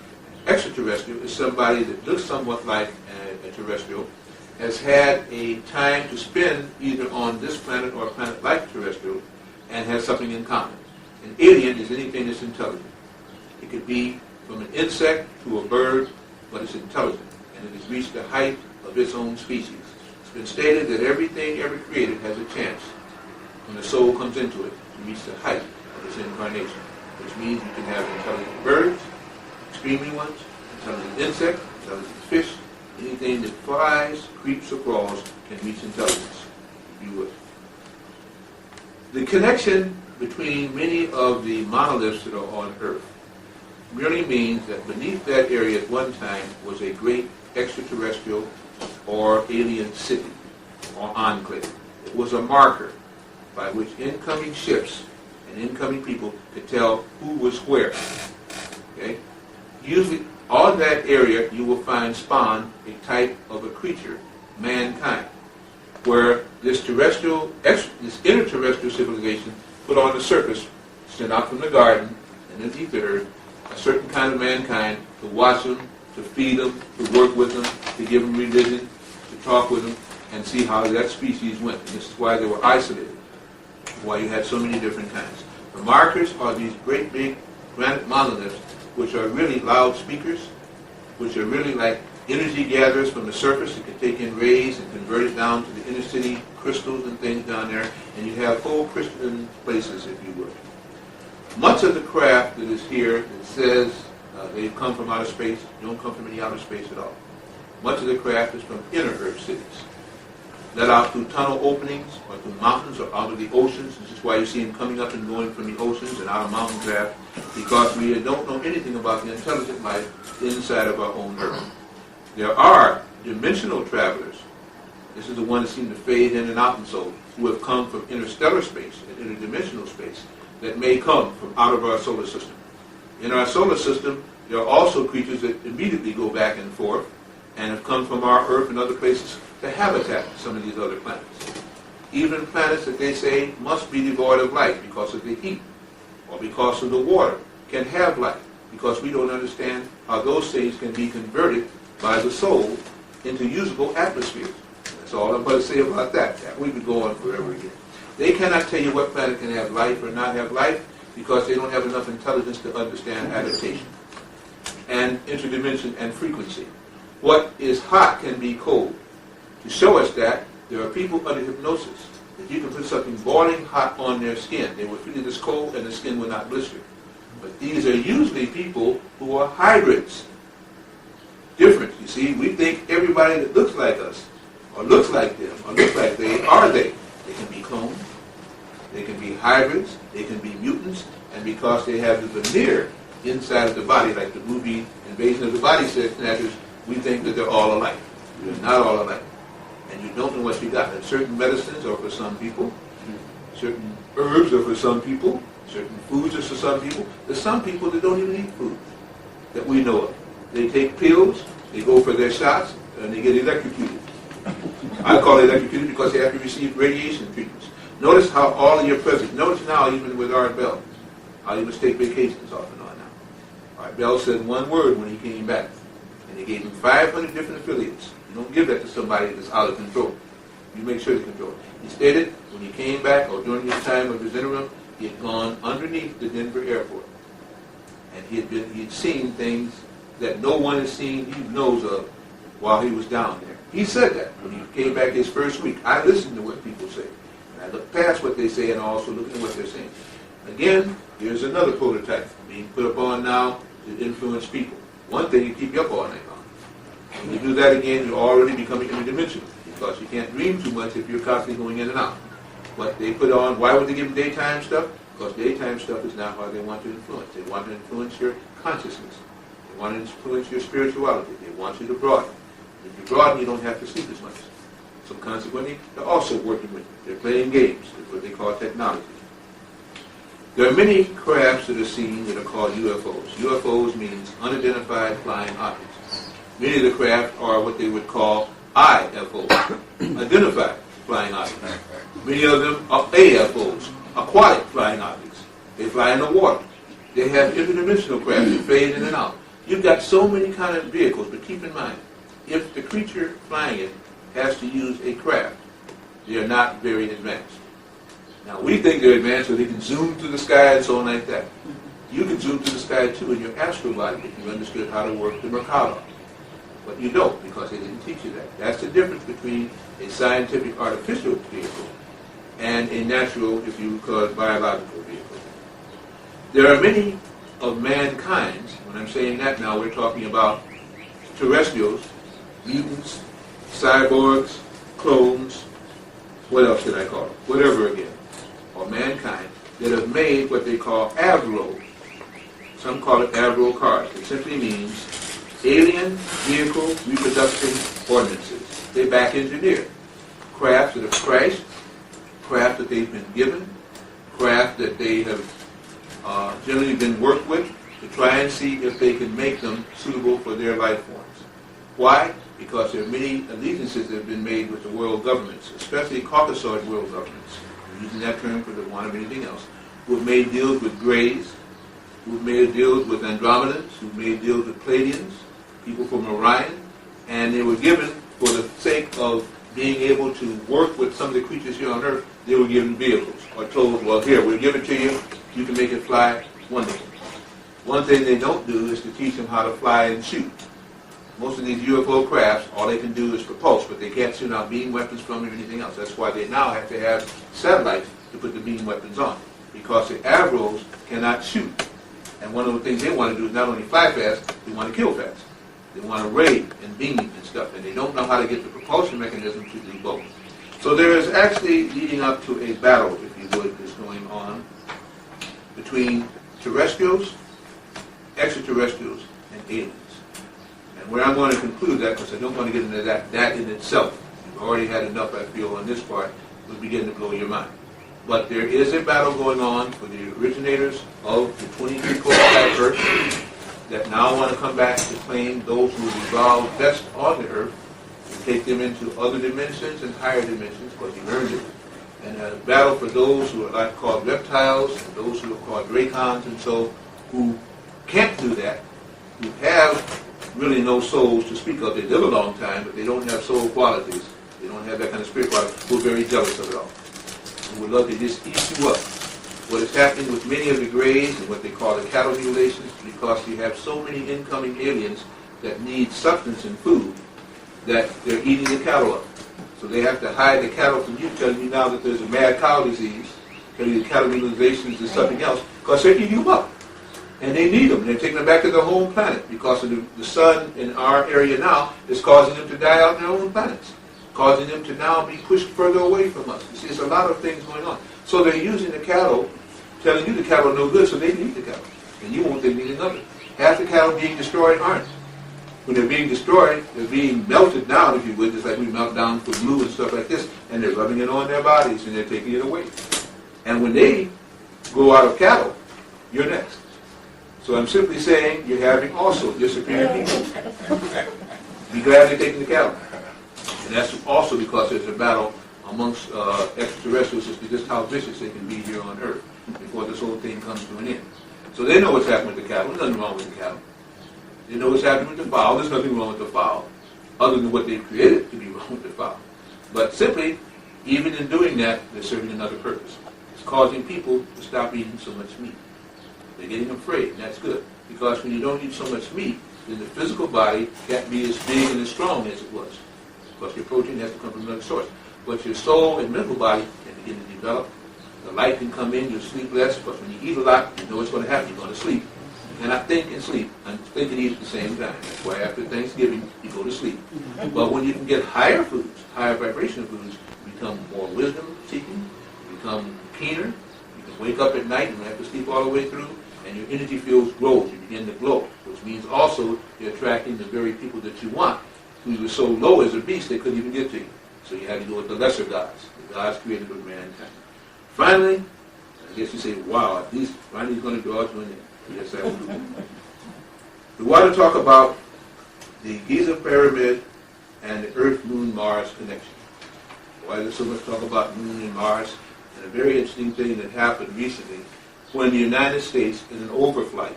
Extraterrestrial is somebody that looks somewhat like a terrestrial, has had a time to spend either on this planet or a planet like terrestrial, and has something in common. An alien is anything that's intelligent. It could be from an insect to a bird, but it's intelligent, and it has reached the height of its own species. It's been stated that everything ever created has a chance, when the soul comes into it, to reach the height of its incarnation, which means you can have intelligent birds, extremely ones, intelligent insects, intelligent fish, anything that flies, creeps, or crawls can reach intelligence, if you would. The connection between many of the monoliths that are on Earth merely means that beneath that area at one time was a great extraterrestrial or alien city or enclave. It was a marker by which incoming ships and incoming people could tell who was where. Okay? Usually, on that area, you will find spawn a type of a creature, mankind, where this interterrestrial civilization put on the surface, sent out from the garden and the earth, a certain kind of mankind to watch them, to feed them, to work with them, to give them religion, to talk with them, and see how that species went. And this is why they were isolated, why you had so many different kinds. The markers are these great big granite monoliths, which are really loudspeakers, which are really like energy gatherers from the surface that can take in rays and convert it down to the inner city crystals and things down there, and you have whole crystalline places, if you would. Much of the craft that is here that says they've come from outer space, don't come from any outer space at all. Much of the craft is from inner Earth cities, let out through tunnel openings or through mountains or out of the oceans. This is why you see them coming up and going from the oceans and out of mountain craft, because we don't know anything about the intelligent life inside of our own Earth. There are dimensional travelers. This is the one that seem to fade in and out and so, who have come from interstellar space and interdimensional space that may come from out of our solar system. In our solar system, there are also creatures that immediately go back and forth and have come from our Earth and other places to habitat some of these other planets. Even planets that they say must be devoid of life because of the heat or because of the water can have life, because we don't understand how those things can be converted by the soul into usable atmospheres. That's all I'm going to say about that. We could go on forever again. They cannot tell you what planet can have life or not have life because they don't have enough intelligence to understand adaptation and interdimension and frequency. What is hot can be cold. To show us that, there are people under hypnosis that you can put something boiling hot on their skin. They will feel this cold and the skin will not blister. But these are usually people who are hybrids. Different, you see. We think everybody that looks like us or looks like them or looks like they are they. They can be clones, they can be hybrids, they can be mutants, and because they have the veneer inside of the body, like the movie Invasion of the Body Snatchers, we think that they're all alike. They're not all alike. And you don't know what you got. And certain medicines are for some people, certain herbs are for some people, certain foods are for some people. There's some people that don't even eat food that we know of. They take pills, they go for their shots, and they get electrocuted. I call it electrocuted because they have to receive radiation treatments. Notice how all of your presidents, notice now even with Art Bell, how he must take vacations off and on now. Art Bell said one word when he came back, and they gave him 500 different affiliates. You don't give that to somebody that's out of control. You make sure to control it. He stated when he came back, or during his time of his interim, he had gone underneath the Denver airport, and he had seen things that no one has seen, he knows of, while he was down there. He said that when he came back his first week. I listen to what people say. And I look past what they say and also look at what they're saying. Again, here's another prototype being put up on now to influence people. One thing, you keep you up all night long. When you do that again, you're already becoming interdimensional because you can't dream too much if you're constantly going in and out. What they put on, why would they give them daytime stuff? Because daytime stuff is not how they want to influence. They want to influence your consciousness. They want to influence your spirituality. They want you to broaden. If you broaden, you don't have to sleep as much. So consequently, they're also working with you. They're playing games. That's what they call technology. There are many crafts that are seen that are called UFOs. UFOs means unidentified flying objects. Many of the craft are what they would call IFOs, identified flying objects. Many of them are AFOs, aquatic flying objects. They fly in the water. They have interdimensional craft that fade in and out. You've got so many kind of vehicles, but keep in mind, if the creature flying it has to use a craft, they are not very advanced. Now, we think they're advanced so they can zoom through the sky and so on like that. You can zoom through the sky, too, in your astral body if you understood how to work the Merkaba. But you don't, because they didn't teach you that. That's the difference between a scientific artificial vehicle and a natural, if you would call it, biological vehicle. There are many of mankind, when I'm saying that now, we're talking about terrestrials, mutants, cyborgs, clones, what else should I call it? Whatever again. Or mankind that have made what they call Avro. Some call it Avro cars. It simply means alien vehicle reproduction ordinances. They back engineer craft that have crashed, craft that they've been given, craft that they have generally been worked with to try and see if they can make them suitable for their life forms. Why? Because there are many allegiances that have been made with the world governments, especially Caucasian world governments. I'm using that term for the want of anything else. Who have made deals with Greys, who have made deals with Andromedans, who have made deals with Pleiadians, people from Orion, and they were given, for the sake of being able to work with some of the creatures here on Earth, they were given vehicles, or told, well, here, we'll give it to you, you can make it fly, wonderful. One thing they don't do is to teach them how to fly and shoot. Most of these UFO crafts, all they can do is propulse, but they can't shoot out beam weapons from it or anything else. That's why they now have to have satellites to put the beam weapons on, because the Avros cannot shoot. And one of the things they want to do is not only fly fast, they want to kill fast. They want to raid and beam and stuff, and they don't know how to get the propulsion mechanism to do both. So there is actually leading up to a battle, if you would, that's going on between terrestrials, extraterrestrials, and aliens. And where I'm going to conclude that, because I don't want to get into that in itself, you've already had enough, I feel, on this part, will begin to blow your mind. But there is a battle going on for the originators of the 23-coast Earth that now want to come back to claim those who have evolved best on the Earth and take them into other dimensions and higher dimensions, because you earned it. And a battle for those who are like called reptiles, and those who are called dracons, and so, who can't do that, who have really no souls to speak of. They live a long time, but they don't have soul qualities. They don't have that kind of spirit quality. Who are very jealous of it all. And would love to just eat you up. What is happening with many of the Greys and what they call the cattle mutilations, because you have so many incoming aliens that need substance and food that they're eating the cattle up. So they have to hide the cattle from you, telling you now that there's a mad cow disease, telling you the cattle mutilations is something else, because they're eating them up. And they need them. They're taking them back to their home planet, because of the sun in our area now is causing them to die out on their own planets, causing them to now be pushed further away from us. You see, there's a lot of things going on. So they're using the cattle, telling you the cattle are no good, so they need the cattle. And you won't think anything of it. Half the cattle being destroyed aren't. When they're being destroyed, they're being melted down, if you would, just like we melt down for glue and stuff like this, and they're rubbing it on their bodies, and they're taking it away. And when they go out of cattle, you're next. So I'm simply saying you're having also disappearing people. Be glad they're taking the cattle. And that's also because there's a battle amongst extraterrestrials as to just how vicious they can be here on Earth before this whole thing comes to an end. So they know what's happening with the cattle. There's nothing wrong with the cattle. They know what's happening with the fowl. There's nothing wrong with the fowl, other than what they've created to be wrong with the fowl. But simply, even in doing that, they're serving another purpose. It's causing people to stop eating so much meat. They're getting afraid, and that's good. Because when you don't eat so much meat, then the physical body can't be as big and as strong as it was. Because your protein has to come from another source. But your soul and mental body can begin to develop. The light can come in, you'll sleep less, because when you eat a lot, you know what's going to happen. You're going to sleep. You cannot think and sleep, and think and eat at the same time. That's why after Thanksgiving, you go to sleep. But when you can get higher foods, higher vibration foods, you become more wisdom-seeking, you become keener, you can wake up at night and have to sleep all the way through, and your energy fields grow, you begin to glow, which means also you're attracting the very people that you want, who were so low as a beast they couldn't even get to you. So you had to go with the lesser gods, the gods created with mankind. Finally, I guess you say, wow, at least finally he's going to draw to an end. Yes, I will. We want to talk about the Giza pyramid and the Earth, Moon, Mars connection. Why is there so much talk about Moon and Mars? And a very interesting thing that happened recently when the United States, in an overflight,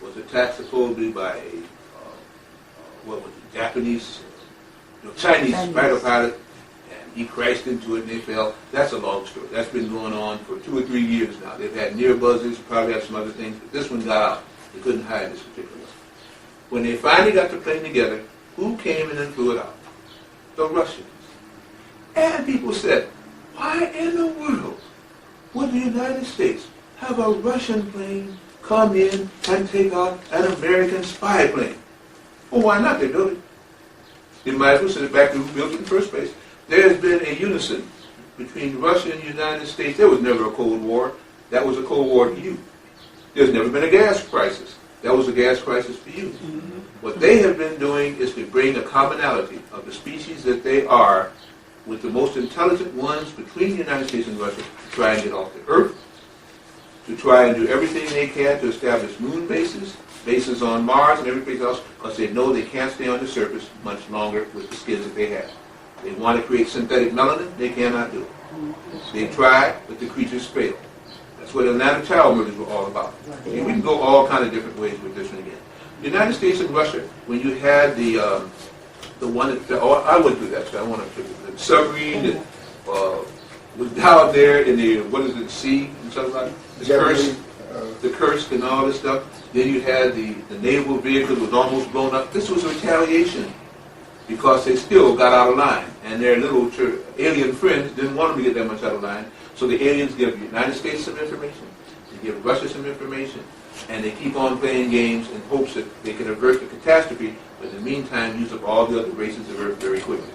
was attacked supposedly by a Japanese, Chinese fighter pilot, and he crashed into it and they fell. That's a long story. That's been going on for 2 or 3 years now. They've had near buzzers, probably had some other things, but this one got out. They couldn't hide this particular one. When they finally got the plane together, who came in and flew it out? The Russians. And people said, why in the world would the United States have a Russian plane come in and take out an American spy plane? Well, why not? They built it. They might as well send it back to who built it in the first place. There has been a unison between Russia and the United States. There was never a Cold War. That was a Cold War to you. There's never been a gas crisis. That was a gas crisis for you. What they have been doing is to bring a commonality of the species that they are with the most intelligent ones between the United States and Russia to try and get off the Earth, to try and do everything they can to establish moon bases, bases on Mars and everything else, because they know they can't stay on the surface much longer with the skins that they have. They want to create synthetic melanin, they cannot do it. They try, but the creatures fail. That's what Atlanta child murders were all about. See, we can go all kind of different ways with this one again. The United States and Russia, when you had the one that, I went through that, so I want to, the submarine that was down there in the, what is it, sea, and something like that, the Kursk and all this stuff. Then you had the naval vehicle that was almost blown up. This was retaliation because they still got out of line. And their little alien friends didn't want them to get that much out of line. So the aliens give the United States some information, they give Russia some information, and they keep on playing games in hopes that they can avert the catastrophe, but in the meantime use up all the other races of Earth very quickly.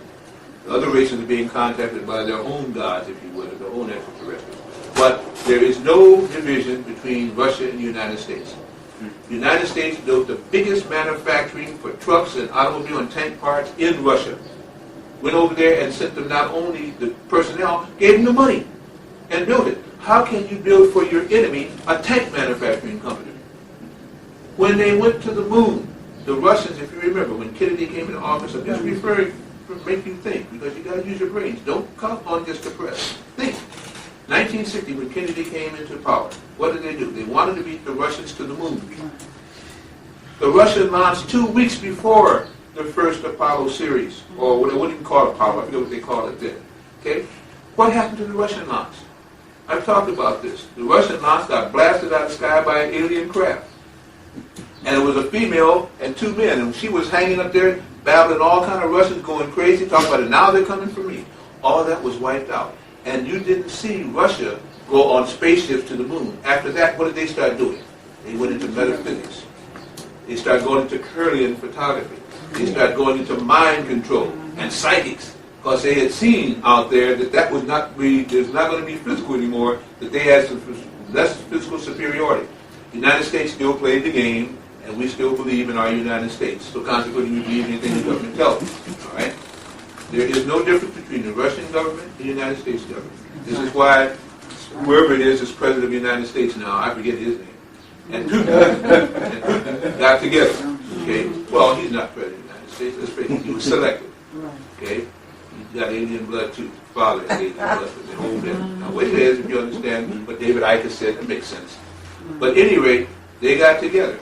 The other races are being contacted by their own gods, if you would, or their own extraterrestrials. But there is no division between Russia and the United States. The United States built the biggest manufacturing for trucks and automobile and tank parts in Russia. Went over there and sent them not only the personnel, gave them the money and built it. How can you build for your enemy a tank manufacturing company? When they went to the moon, the Russians, if you remember, when Kennedy came into office, I'm just referring to make you think, because you got to use your brains. Don't count on just the press. Think. 1960, when Kennedy came into power, what did they do? They wanted to beat the Russians to the moon. The Russian launched 2 weeks before the first Apollo series, or what do you call it, Apollo? I forget what they call it then. Okay? What happened to the Russian launch? I've talked about this. The Russian launch got blasted out of the sky by an alien craft. And it was a female and 2 men, and she was hanging up there, babbling all kind of Russians, going crazy, talking about it. Now they're coming for me. All that was wiped out. And you didn't see Russia go on spaceships to the moon. After that, what did they start doing? They went into metaphysics. They started going into Curlian photography. They started going into mind control and psychics, because they had seen out there that that was not there's not going to be physical anymore, that they had some less physical superiority. The United States still played the game, and we still believe in our United States. So consequently, we believe anything the government tells us. All right? There is no difference between the Russian government and the United States government. This is why whoever it is president of the United States now, I forget his name, and Putin got together. Okay? Well, he's not president of the United States. Let's face it, he was selected. Okay? He's got alien blood too. His father has alien blood, but they hold him. Now, what it is, if you understand what David Icke said, it makes sense. But at any rate, they got together.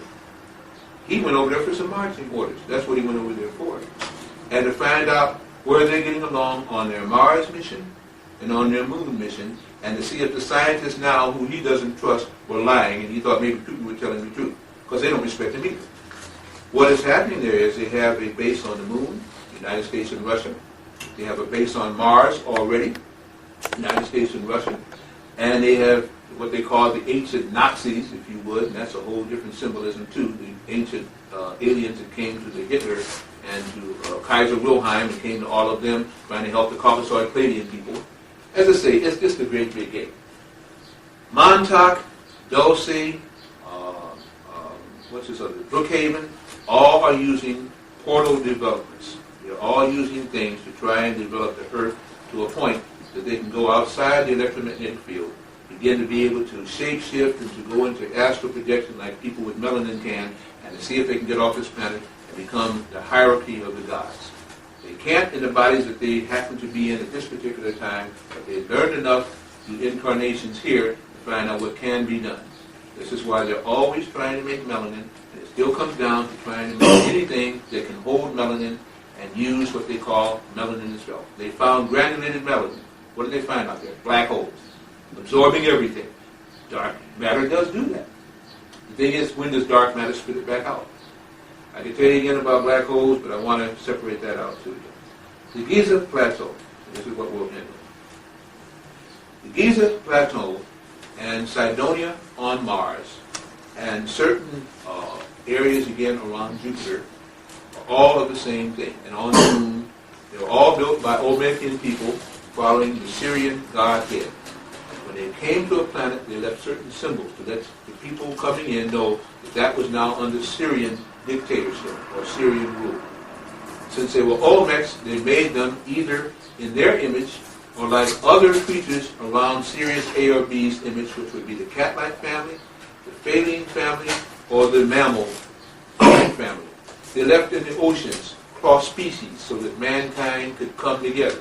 He went over there for some marching orders. That's what he went over there for. And to find out where they're getting along on their Mars mission and on their moon mission, and to see if the scientists now, who he doesn't trust, were lying, and he thought maybe Putin was telling the truth, because they don't respect him either. What is happening there is they have a base on the moon, the United States and Russia. They have a base on Mars already, United States and Russia. And they have what they call the ancient Nazis, if you would, and that's a whole different symbolism too, the ancient aliens that came to the Hitler and to Kaiser Wilhelm and came to all of them trying to help the Caucasian Pleiadian people. As I say, it's just a great big game. Montauk, Dulce, what's this other, Brookhaven, all are using portal developments. They're all using things to try and develop the Earth to a point that they can go outside the electromagnetic field, begin to be able to shape-shift and to go into astral projection like people with melanin can, and to see if they can get off this planet and become the hierarchy of the gods. They can't in the bodies that they happen to be in at this particular time, but they've learned enough through incarnations here to find out what can be done. This is why they're always trying to make melanin, and it still comes down to trying to make anything that can hold melanin and use what they call melanin itself. They found granulated melanin. What did they find out there? Black holes, absorbing everything. Dark matter does do that. The thing is, when does dark matter spit it back out? I can tell you again about black holes, but I want to separate that out too. The Giza Plateau, this is what we'll end with. The Giza Plateau and Cydonia on Mars and certain areas again around Jupiter are all of the same thing. And on the moon, they were all built by Olmecan people following the Syrian godhead. When they came to a planet, they left certain symbols to let the people coming in know that that was now under Syrian dictatorship or Syrian rule. Since they were Olmecs, they made them either in their image or like other creatures around Sirius A or B's image, which would be the cat-like family, the feline family, or the mammal family. They left in the oceans cross species so that mankind could come together.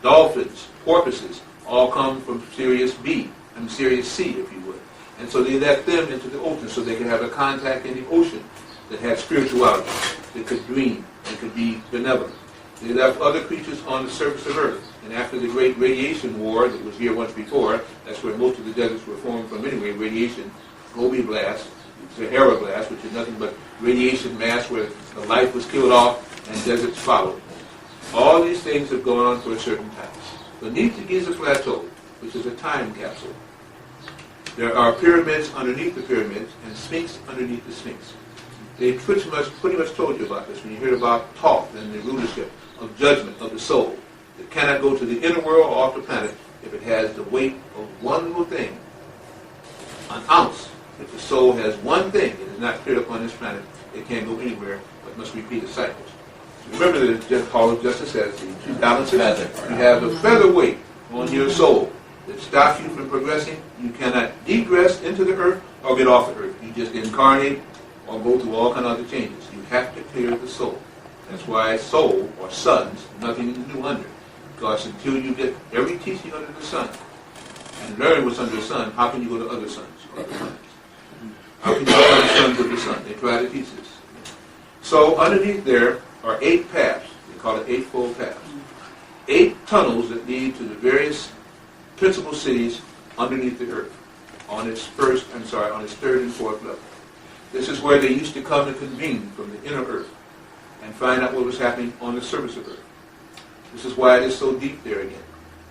Dolphins, porpoises, all come from Sirius B, and Sirius C, if you would. And so they left them into the ocean so they could have a contact in the ocean that had spirituality, that could dream, and could be benevolent. They left other creatures on the surface of Earth. And after the great radiation war that was here once before, that's where most of the deserts were formed from anyway, radiation, Gobi blast, Sahara blast, which is nothing but radiation mass where the life was killed off and deserts followed. All these things have gone on for a certain time. Beneath the Giza Plateau, which is a time capsule, there are pyramids underneath the pyramids and sphinx underneath the sphinx. They pretty much told you about this when you heard about Thoth and the rulership of judgment of the soul. It cannot go to the inner world or off the planet if it has the weight of one little thing, an ounce. If the soul has one thing that is not cleared up on this planet, it can't go anywhere but must repeat the cycles. So remember the Hall of Justice says the two balances. You have the feather weight on your soul that stops you from progressing. You cannot degress into the earth or get off the earth. You just incarnate or go through all kinds of other changes. You have to clear the soul. That's why soul or sons, nothing to do under. Because until you get every teaching under the sun and learn what's under the sun, how can you go to other suns or other planets? How can you go to other suns of the sun? They try to teach this. So underneath there are 8 paths. They call it eightfold paths. 8 tunnels that lead to the various principal cities underneath the earth on its third and fourth level. This is where they used to come and convene from the inner earth and find out what was happening on the surface of earth. This is why it is so deep there again.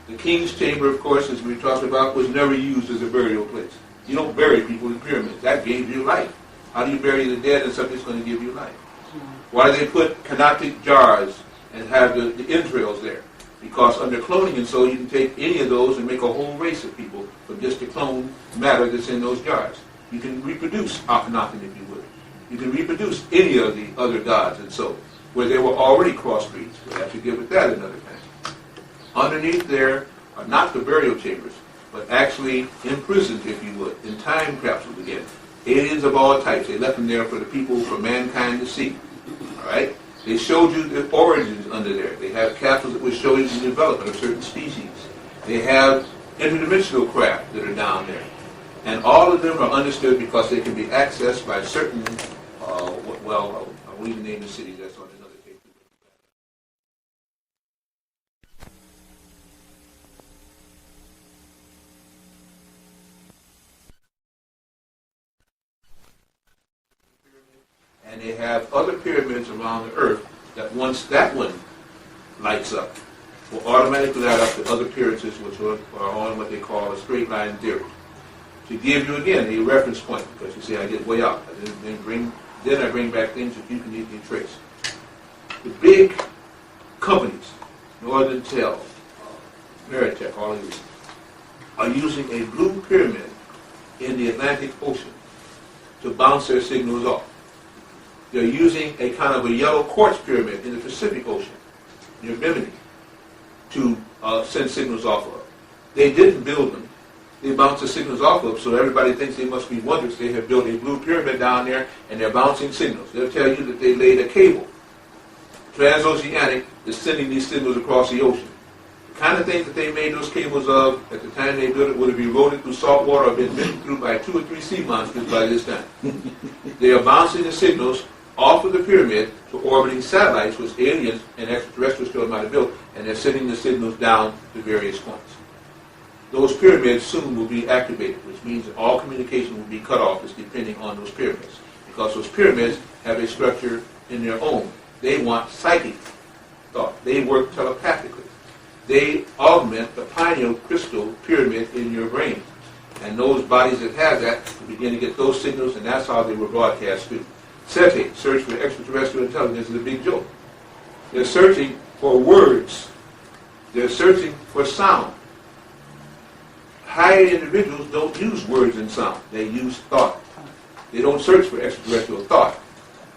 The king's chamber, of course, as we talked about, was never used as a burial place. You don't bury people in pyramids. That gave you life. How do you bury the dead and something's going to give you life? Why do they put canopic jars and have the entrails there? Because under cloning and so, you can take any of those and make a whole race of people from just the clone matter that's in those jars. You can reproduce Akhenaten, if you would. You can reproduce any of the other gods and so, where they were already crossbreeds. We'll have to get with that another time. Underneath there are not the burial chambers, but actually imprisoned, if you would, in time capsules again. Aliens of all types. They left them there for the people, for mankind to see. All right? They showed you the origins under there. They have capsules that will show you the development of certain species. They have interdimensional craft that are down there. And all of them are understood because they can be accessed by certain, I won't even name the cities, that's on another case. And they have other pyramids around the earth that once that one lights up, will automatically light up the other pyramids which are on what they call a straight line theory. To give you again a reference point, because you see I get way out. Then I bring back things that you can easily trace. The big companies, Northern Tel, Meritech, all of these, are using a blue pyramid in the Atlantic Ocean to bounce their signals off. They're using a kind of a yellow quartz pyramid in the Pacific Ocean, near Bimini, to send signals off of. They didn't build them. They bounce the signals off of, so everybody thinks they must be wondrous. They have built a blue pyramid down there, and they're bouncing signals. They'll tell you that they laid a cable, transoceanic, that's sending these signals across the ocean. The kind of things that they made those cables of at the time they built it would have eroded through salt water or been bitten through by 2 or 3 sea monsters by this time. They are bouncing the signals off of the pyramid to orbiting satellites, which aliens and extraterrestrials still might have built, and they're sending the signals down to various points. Those pyramids soon will be activated, which means that all communication will be cut off, is depending on those pyramids. Because those pyramids have a structure in their own. They want psychic thought. They work telepathically. They augment the pineal crystal pyramid in your brain. And those bodies that have that will begin to get those signals, and that's how they were broadcast through. SETI, Search for Extraterrestrial Intelligence, is a big joke. They're searching for words. They're searching for sound. higher individuals don't use words and sound. They use thought. They don't search for extraterrestrial thought.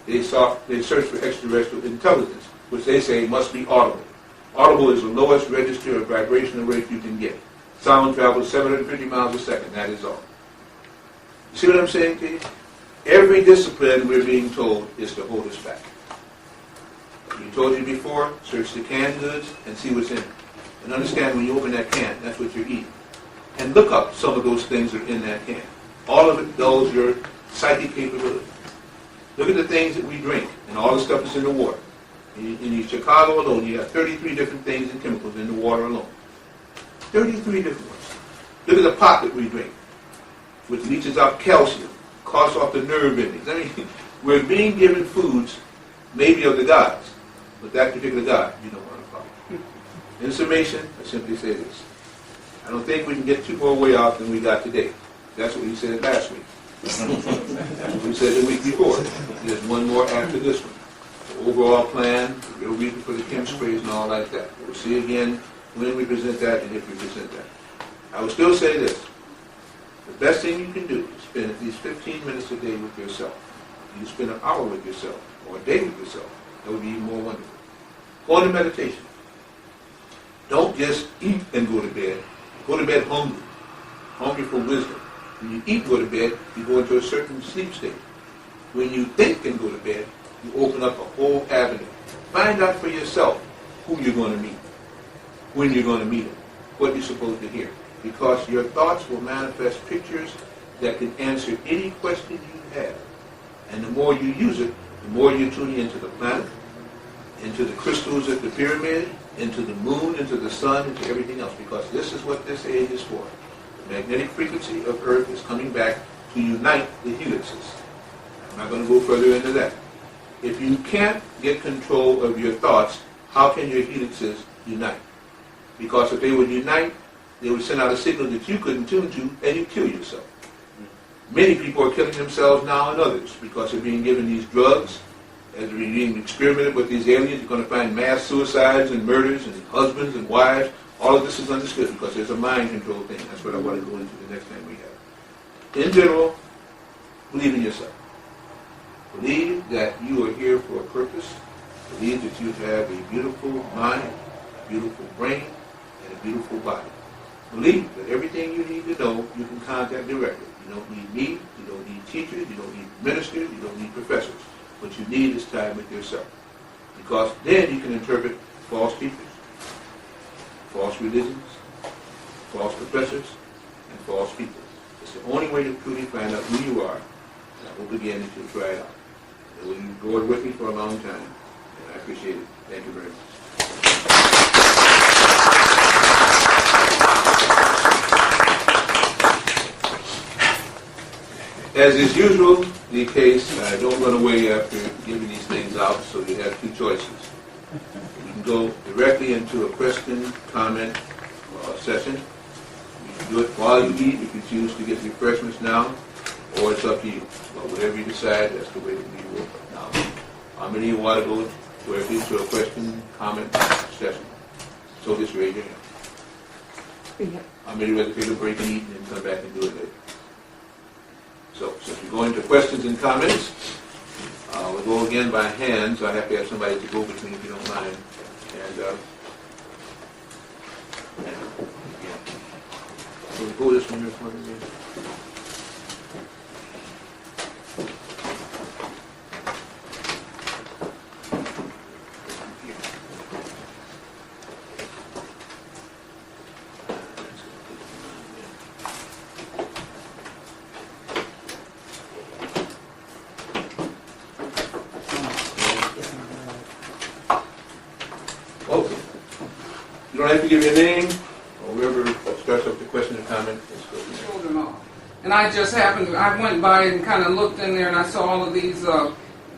They search for extraterrestrial intelligence, which they say must be audible. Audible is the lowest register of vibrational rate you can get. Sound travels 750 miles a second. That is all. You see what I'm saying to you? Every discipline we're being told is to hold us back. We told you before, search the canned goods and see what's in it. And understand when you open that can, that's what you're eating. And look up some of those things that are in that can. All of it dulls your psychic capability. Look at the things that we drink and all the stuff that's in the water. In Chicago alone, you have 33 different things and chemicals in the water alone. 33 different ones. Look at the pop that we drink, which leaches out calcium, cuts off the nerve endings. I mean, we're being given foods, maybe of the gods, but that particular god, you don't want to follow. In summation, I simply say this. I don't think we can get too more way off than we got today. That's what we said last week. That's what we said the week before. There's one more after this one. The overall plan, the real reason for the chem sprays and all like that. We'll see again when we present that and if we present that. I will still say this. The best thing you can do is spend at least 15 minutes a day with yourself. You spend an hour with yourself or a day with yourself. That would be even more wonderful. Go into meditation. Don't just eat and go to bed. Go to bed hungry. Hungry for wisdom. When you eat and go to bed, you go into a certain sleep state. When you think and go to bed, you open up a whole avenue. Find out for yourself who you're going to meet, when you're going to meet them, what you're supposed to hear. Because your thoughts will manifest pictures that can answer any question you have. And the more you use it, the more you tune into the planet, into the crystals at the pyramid, into the moon, into the sun, into everything else. Because this is what this age is for. The magnetic frequency of Earth is coming back to unite the helixes. I'm not going to go further into that. If you can't get control of your thoughts, how can your helixes unite? Because if they would unite, they would send out a signal that you couldn't tune to, and you'd kill yourself. Many people are killing themselves now and others because they're being given these drugs. As they're being experimented with these aliens, you're going to find mass suicides and murders and husbands and wives. All of this is understood because there's a mind control thing. That's what I want to go into the next time we have. In general, believe in yourself. Believe that you are here for a purpose. Believe that you have a beautiful mind, a beautiful brain, and a beautiful body. Believe that everything you need to know, you can contact directly. You don't need me, you don't need teachers, you don't need ministers, you don't need professors. What you need is time with yourself. Because then you can interpret false teachers, false religions, false professors, and false people. It's the only way to truly find out who you are. And I will begin to try it out. And you've been with me for a long time, and I appreciate it. Thank you very much. As is usual the case, I don't run away after giving these things out, so you have two choices. You can go directly into a question, comment, session. You can do it while you eat if you choose to get refreshments now, or it's up to you. But whatever you decide, that's the way that we work. Now, how many of you want to go directly to a question, comment, session? So just raise your hand. How many would rather take a break and eat and then come back and do it later? So if you go into questions and comments, we'll go again by hand, so I have to have somebody to go between if you don't mind. And so we'll go this one here for me. You don't have to give your name, or whoever starts up the question or comment. And I just happened to, I went by and kind of looked in there and I saw all of these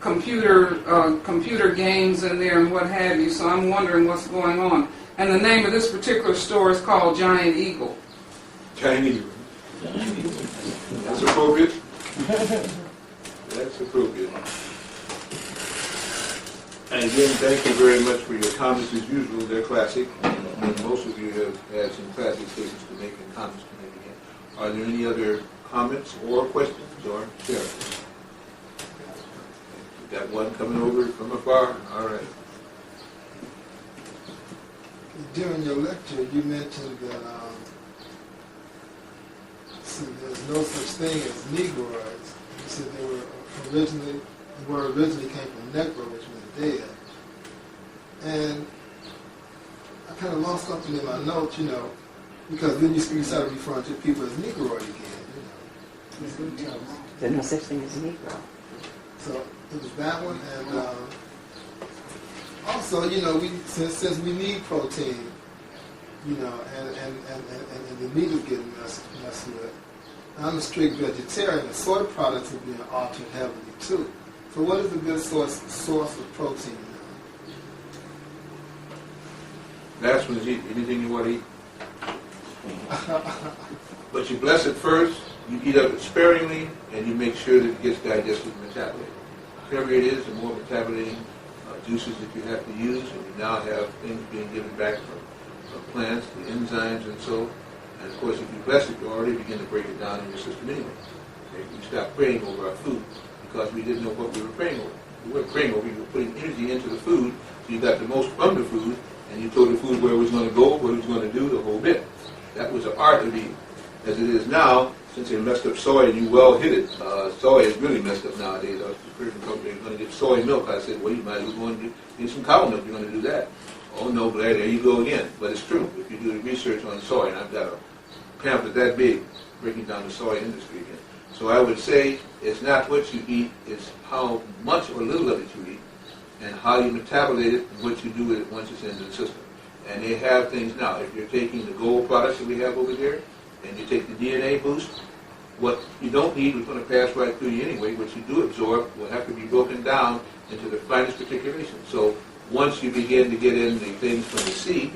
computer games in there and what have you, so I'm wondering what's going on. And the name of this particular store is called Giant Eagle. Giant Eagle. That's appropriate. That's appropriate. And again, thank you very much for your comments as usual. They're classic. And most of you have had some classic statements to make and comments to make again. Are there any other comments or questions or shares? Got one coming over from afar? All right. During your lecture, you mentioned that there's no such thing as Negroids. You said they were originally, the word originally came from Negro, which means dead. And I kind of lost something in my notes, because then you started referring to people as Negroid again, There's no such thing as a Negro. So it was that one, and also, we since we need protein, and the meat is getting messed with. I'm a strict vegetarian, and soy products are being altered heavily too. So what is a good source of protein now? Last one is eat anything you want to eat. But you bless it first, you eat of it sparingly, and you make sure that it gets digested and metabolated. Whatever it is, the more metabulating juices that you have to use, and you now have things being given back from plants, the enzymes and so. And of course, if you bless it, you already begin to break it down in your system anyway. Okay? We stopped praying over our food because we didn't know what we were praying over. We weren't praying over, you were putting energy into the food, so you got the most from the food, and you told the food where it was going to go, what it was going to do, the whole bit. That was the art of eating. As it is now, since they messed up soy and you well hit it, soy is really messed up nowadays. I was the person told me you're going to get soy milk. I said, well, you might as well go and get some cow milk. You're going to do that. Oh, no, Blair, there you go again. But it's true. If you do the research on soy, and I've got a pamphlet that big breaking down the soy industry again. So I would say it's not what you eat, it's how much or little of it you eat, and how you metabolate it and what you do with it once it's into the system. And they have things now. If you're taking the gold products that we have over there, and you take the DNA boost, what you don't need is going to pass right through you anyway. What you do absorb will have to be broken down into the finest articulation. So once you begin to get in the things from the seed,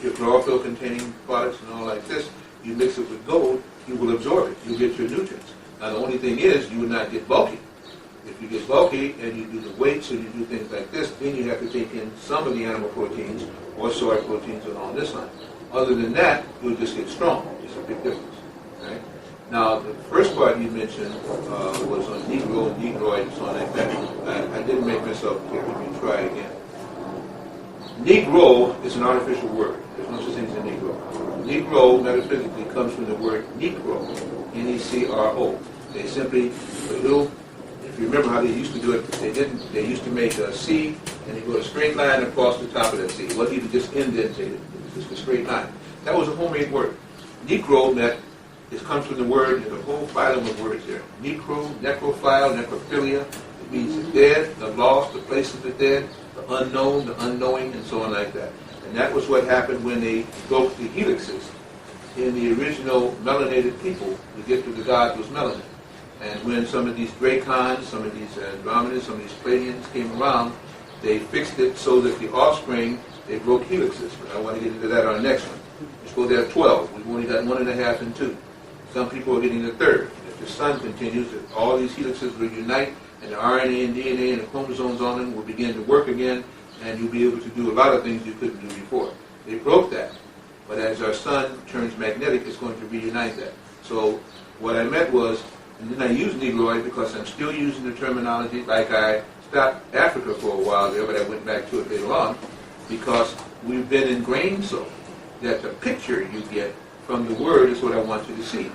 your chlorophyll-containing products and all like this, you mix it with gold, you will absorb it. You'll get your nutrients. Now the only thing is, you will not get bulky. If you get bulky and you do the weights and you do things like this, then you have to take in some of the animal proteins or soy proteins along this line. Other than that, you'll just get strong. It's a big difference. Right? Now, the first part you mentioned was on Negro and Negroid and so on like that. I didn't make myself clear. Let me try again. Negro is an artificial word. There's no such thing as a Negro. Negro, metaphysically, comes from the word Necro, N-E-C-R-O. They simply, if you remember how they used to do it, they used to make a C, and they go a straight line across the top of that C. It wasn't even just indentated. It was just a straight line. That was a homemade word. Negro, it comes from the word, there's a whole phylum of words there. Necro, necrophile, necrophilia. It means the dead, the lost, the place of the dead, the unknown, the unknowing, and so on like that. And that was what happened when they broke the helixes. In the original melanated people, the gift of the gods was melanin. And when some of these Dracons, some of these Andromedans, some of these Pleiadians came around, they fixed it so that the offspring, they broke helixes. But I want to get into that on the next one. We're supposed to have 12. We've only got 1.5 and 2. Some people are getting the third. If the sun continues, all these helixes will unite, and the RNA and DNA and the chromosomes on them will begin to work again, and you'll be able to do a lot of things you couldn't do before. They broke that. But as our sun turns magnetic, it's going to reunite that. So what I meant was, and then I use Negroid because I'm still using the terminology, like I stopped Africa for a while there, but I went back to it later on, because we've been ingrained so that the picture you get from the word is what I want you to see.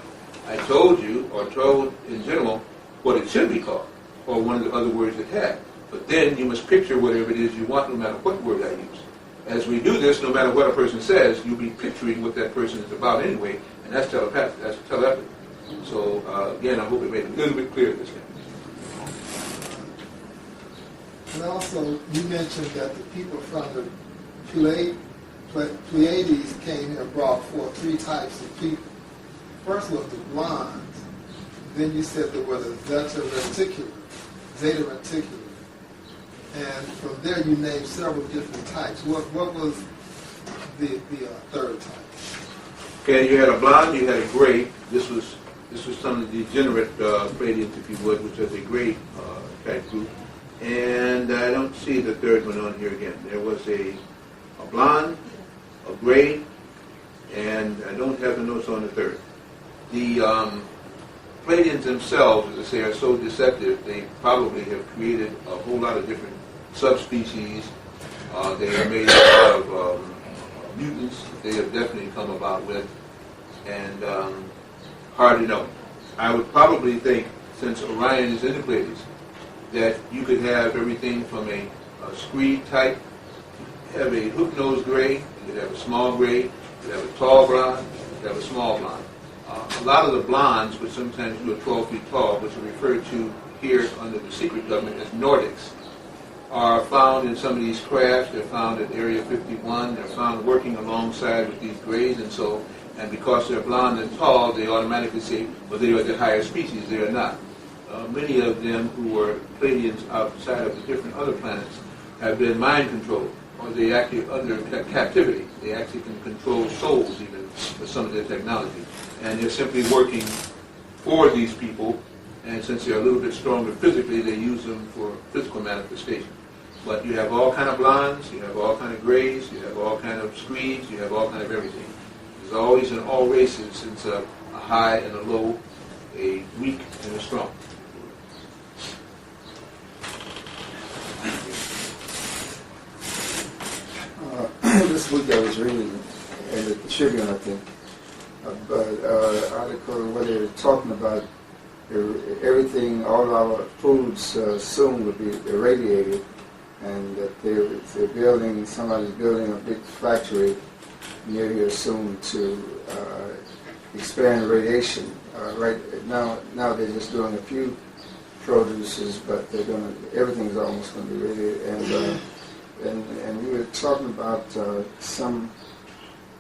I told you, or told in general, what it should be called, or one of the other words it had. But then you must picture whatever it is you want, no matter what word I use. As we do this, no matter what a person says, you'll be picturing what that person is about anyway, and that's telepathy. That's telepathy. So, again, I hope it made it a little bit clear this time. And also, you mentioned that the people from the Pleiades came here and brought forth 3 types of people. First was the blondes. Then you said there was a Zeta Reticuli. And from there you named several different types. What was the third type? Okay, you had a blonde, you had a gray. This was some of the degenerate Pleiadians, if you would, which is a gray type group. and I don't see the third one on here again. There was a blonde, a gray, and I don't have the notes on the third. The Pleiadians themselves, as I say, are so deceptive, they probably have created a whole lot of different subspecies. They have made a lot of mutants they have definitely come about with, and hard to know. I would probably think, since Orion is in the Pleiades, that you could have everything from a screed type, have a hook-nosed gray, you could have a small gray, you could have a tall blonde, you could have a small blonde. A lot of the blondes, which sometimes do 12 feet tall, which are referred to here under the secret government as Nordics, are found in some of these crafts. They're found at Area 51. They're found working alongside with these grays, and because they're blonde and tall, they automatically say, well, they are the higher species. They are not. Many of them who were Pleiadians outside of the different other planets have been mind controlled, or they actually under captivity. They actually can control souls even with some of their technology. And they're simply working for these people, and since they're a little bit stronger physically, they use them for physical manifestation. But you have all kind of blondes, you have all kind of grays, you have all kind of screeds, you have all kind of everything. There's always in all races, since a high and a low, a weak and a strong. This week I was reading in the Tribune, I think, about an article where they were talking about everything, all our foods soon will be irradiated, and that they're building, somebody's building a big factory near here soon to expand radiation. Right now they're just doing a few produces, but they're going to, everything's almost going to be radiated. And we were talking about some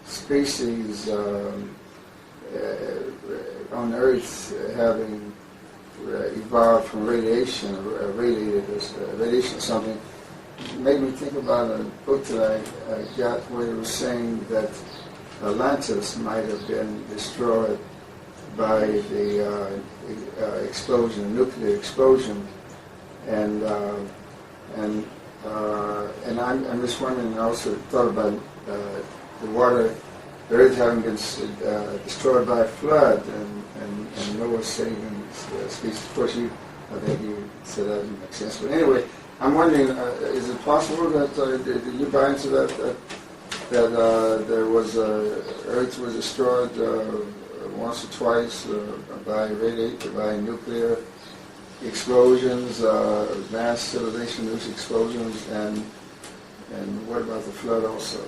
species on Earth having evolved from radiation, or radiated as radiation or something. It made me think about a book that I got where it was saying that Atlantis might have been destroyed by the explosion, nuclear explosion, and I'm just wondering. I also thought about the water, the Earth having been destroyed by a flood, and Noah saving species. Of course, I think you said that didn't make sense. But anyway, I'm wondering, is it possible that did you buy into that there was Earth was destroyed once or twice by nuclear explosions, mass civilization, nuclear explosions, and what about the flood also?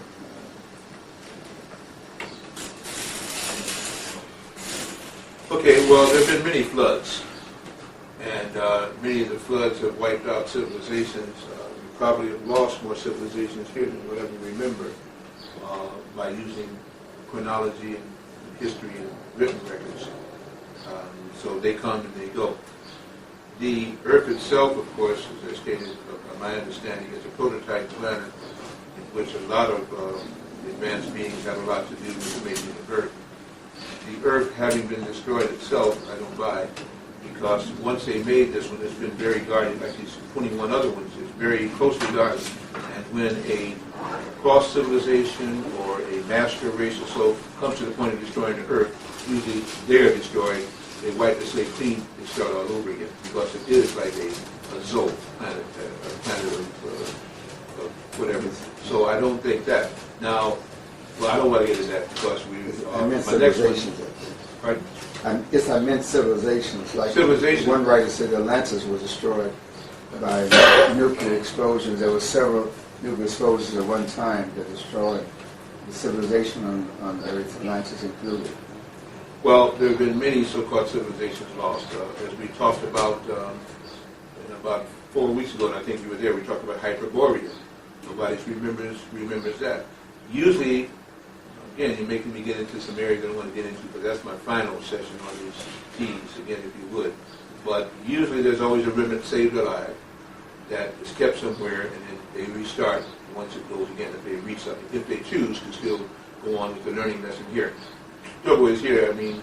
Okay, well, there have been many floods, and many of the floods have wiped out civilizations. We probably have lost more civilizations here than we'll ever remember by using chronology and history and written records. So they come and they go. The Earth itself, of course, as I stated, my understanding, is a prototype planet in which a lot of advanced beings have a lot to do with the making of Earth. The Earth having been destroyed itself, I don't buy, because once they made this one, it's been very guarded, like these 21 other ones, it's very closely guarded. And when a cross-civilization or a master race or so comes to the point of destroying the Earth, usually they're destroyed, they wipe the slate clean, they start all over again, because it is like a Zole planet, a planet of whatever. So I don't think that. Now, well, I don't want to get into that because I meant civilizations. Pardon? I meant civilizations. Like civilizations. One writer said Atlantis was destroyed by nuclear explosions. There were several nuclear explosions at one time that destroyed the civilization on Earth, Atlantis included. Well, there have been many so-called civilizations lost. As we talked about about 4 weeks ago, and I think you were there, we talked about Hyperborea. Nobody remembers that. Usually, again, you're making me get into some areas I don't want to get into, but that's my final session on these keys, again, if you would. But usually there's always a remnant saved alive that is kept somewhere, and then they restart once it goes again, if they reach something, if they choose to still go on with the learning lesson here. Trouble is here, I mean,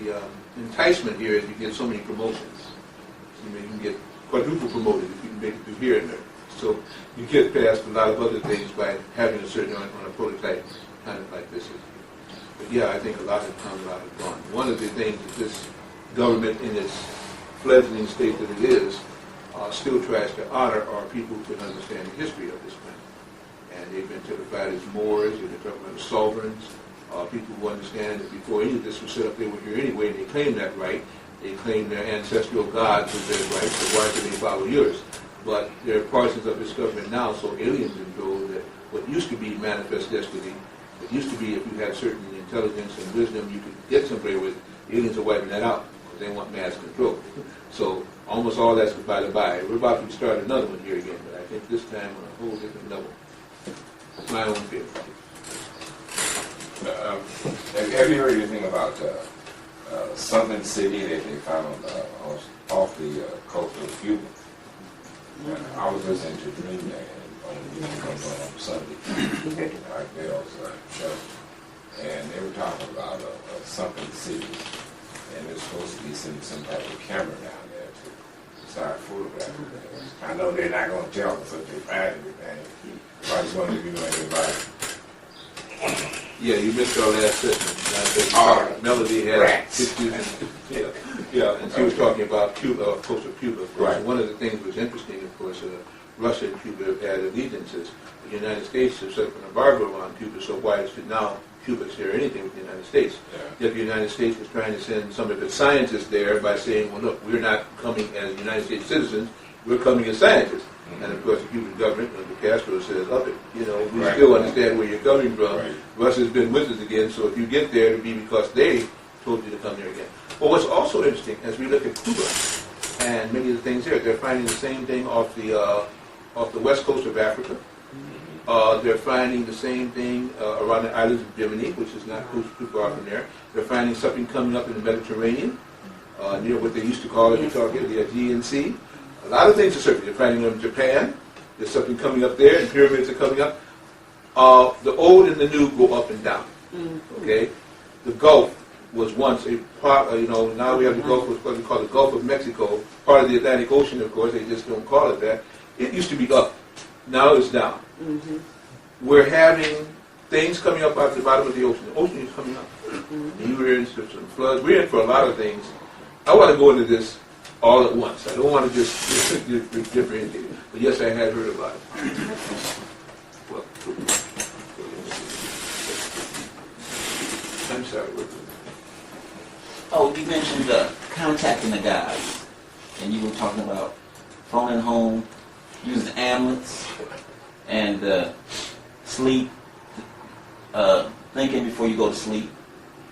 the enticement here is you get so many promotions. You can get quadruple promoted if you can make it through here and there. So you get past a lot of other things by having a certain on a prototype kind of like this. But yeah, I think a lot has come, a lot has gone. One of the things that this government in its fledgling state that it is still tries to honor are people who can understand the history of this planet. And they've been typified as Moors, they've been talking about sovereigns, people who understand that before any of this was set up, they were here anyway, and they claim that right. They claim their ancestral gods as their right, so why should they follow yours? But there are portions of this government now, so aliens control that what used to be manifest destiny, what used to be if you had certain intelligence and wisdom you could get somewhere with, aliens are wiping that out because they want mass control. So almost all that's by the by. We're about to start another one here again, but I think this time on a whole different level. That's my own feeling. Have you heard anything about something city that they found off the coast of Cuba? I was listening to Dreamland on Sunday, like Bell's show, and they were talking about something city, and they're supposed to be sending some type of camera down there to start photographing things. I know they're not going to tell us if they find anything, but I just wondered if you know anybody. Yeah, you missed our last session. Melody had and she was talking about Cuba, coast of Cuba. Right. One of the things that was interesting, of course, Russia and Cuba have had allegiances. The United States have set up an embargo on Cuba, so why should now Cuba share anything with the United States? Yeah. Yet the United States was trying to send some of its scientists there by saying, well, look, we're not coming as United States citizens, we're coming as scientists. And of course, the Cuban government, under Castro, says, up it. You know, we still understand where you're coming from. Right. Russia's been with us again, so if you get there, it'll be because they told you to come there again. Well, what's also interesting, as we look at Cuba and many of the things there, they're finding the same thing off the west coast of Africa. They're finding the same thing around the islands of Bimini, which is not too far from there. They're finding something coming up in the Mediterranean, near what they used to call it, the Aegean Sea. A lot of things are surfacing. They're finding them in Japan. There's something coming up there, and pyramids are coming up. The old and the new go up and down. Okay? The Gulf was once a part, now we have the Gulf, what we call the Gulf of Mexico, part of the Atlantic Ocean, of course. They just don't call it that. It used to be up. Now it's down. Mm-hmm. We're having things coming up out the bottom of the ocean. The ocean is coming up. Mm-hmm. We're in some floods. We're in for a lot of things. I want to go into this all at once. I don't want to just differentiate. But yes, I had heard about it. Well, I'm sorry. Oh, you mentioned contacting the gods, and you were talking about phoning home, using amulets, and sleep, thinking before you go to sleep.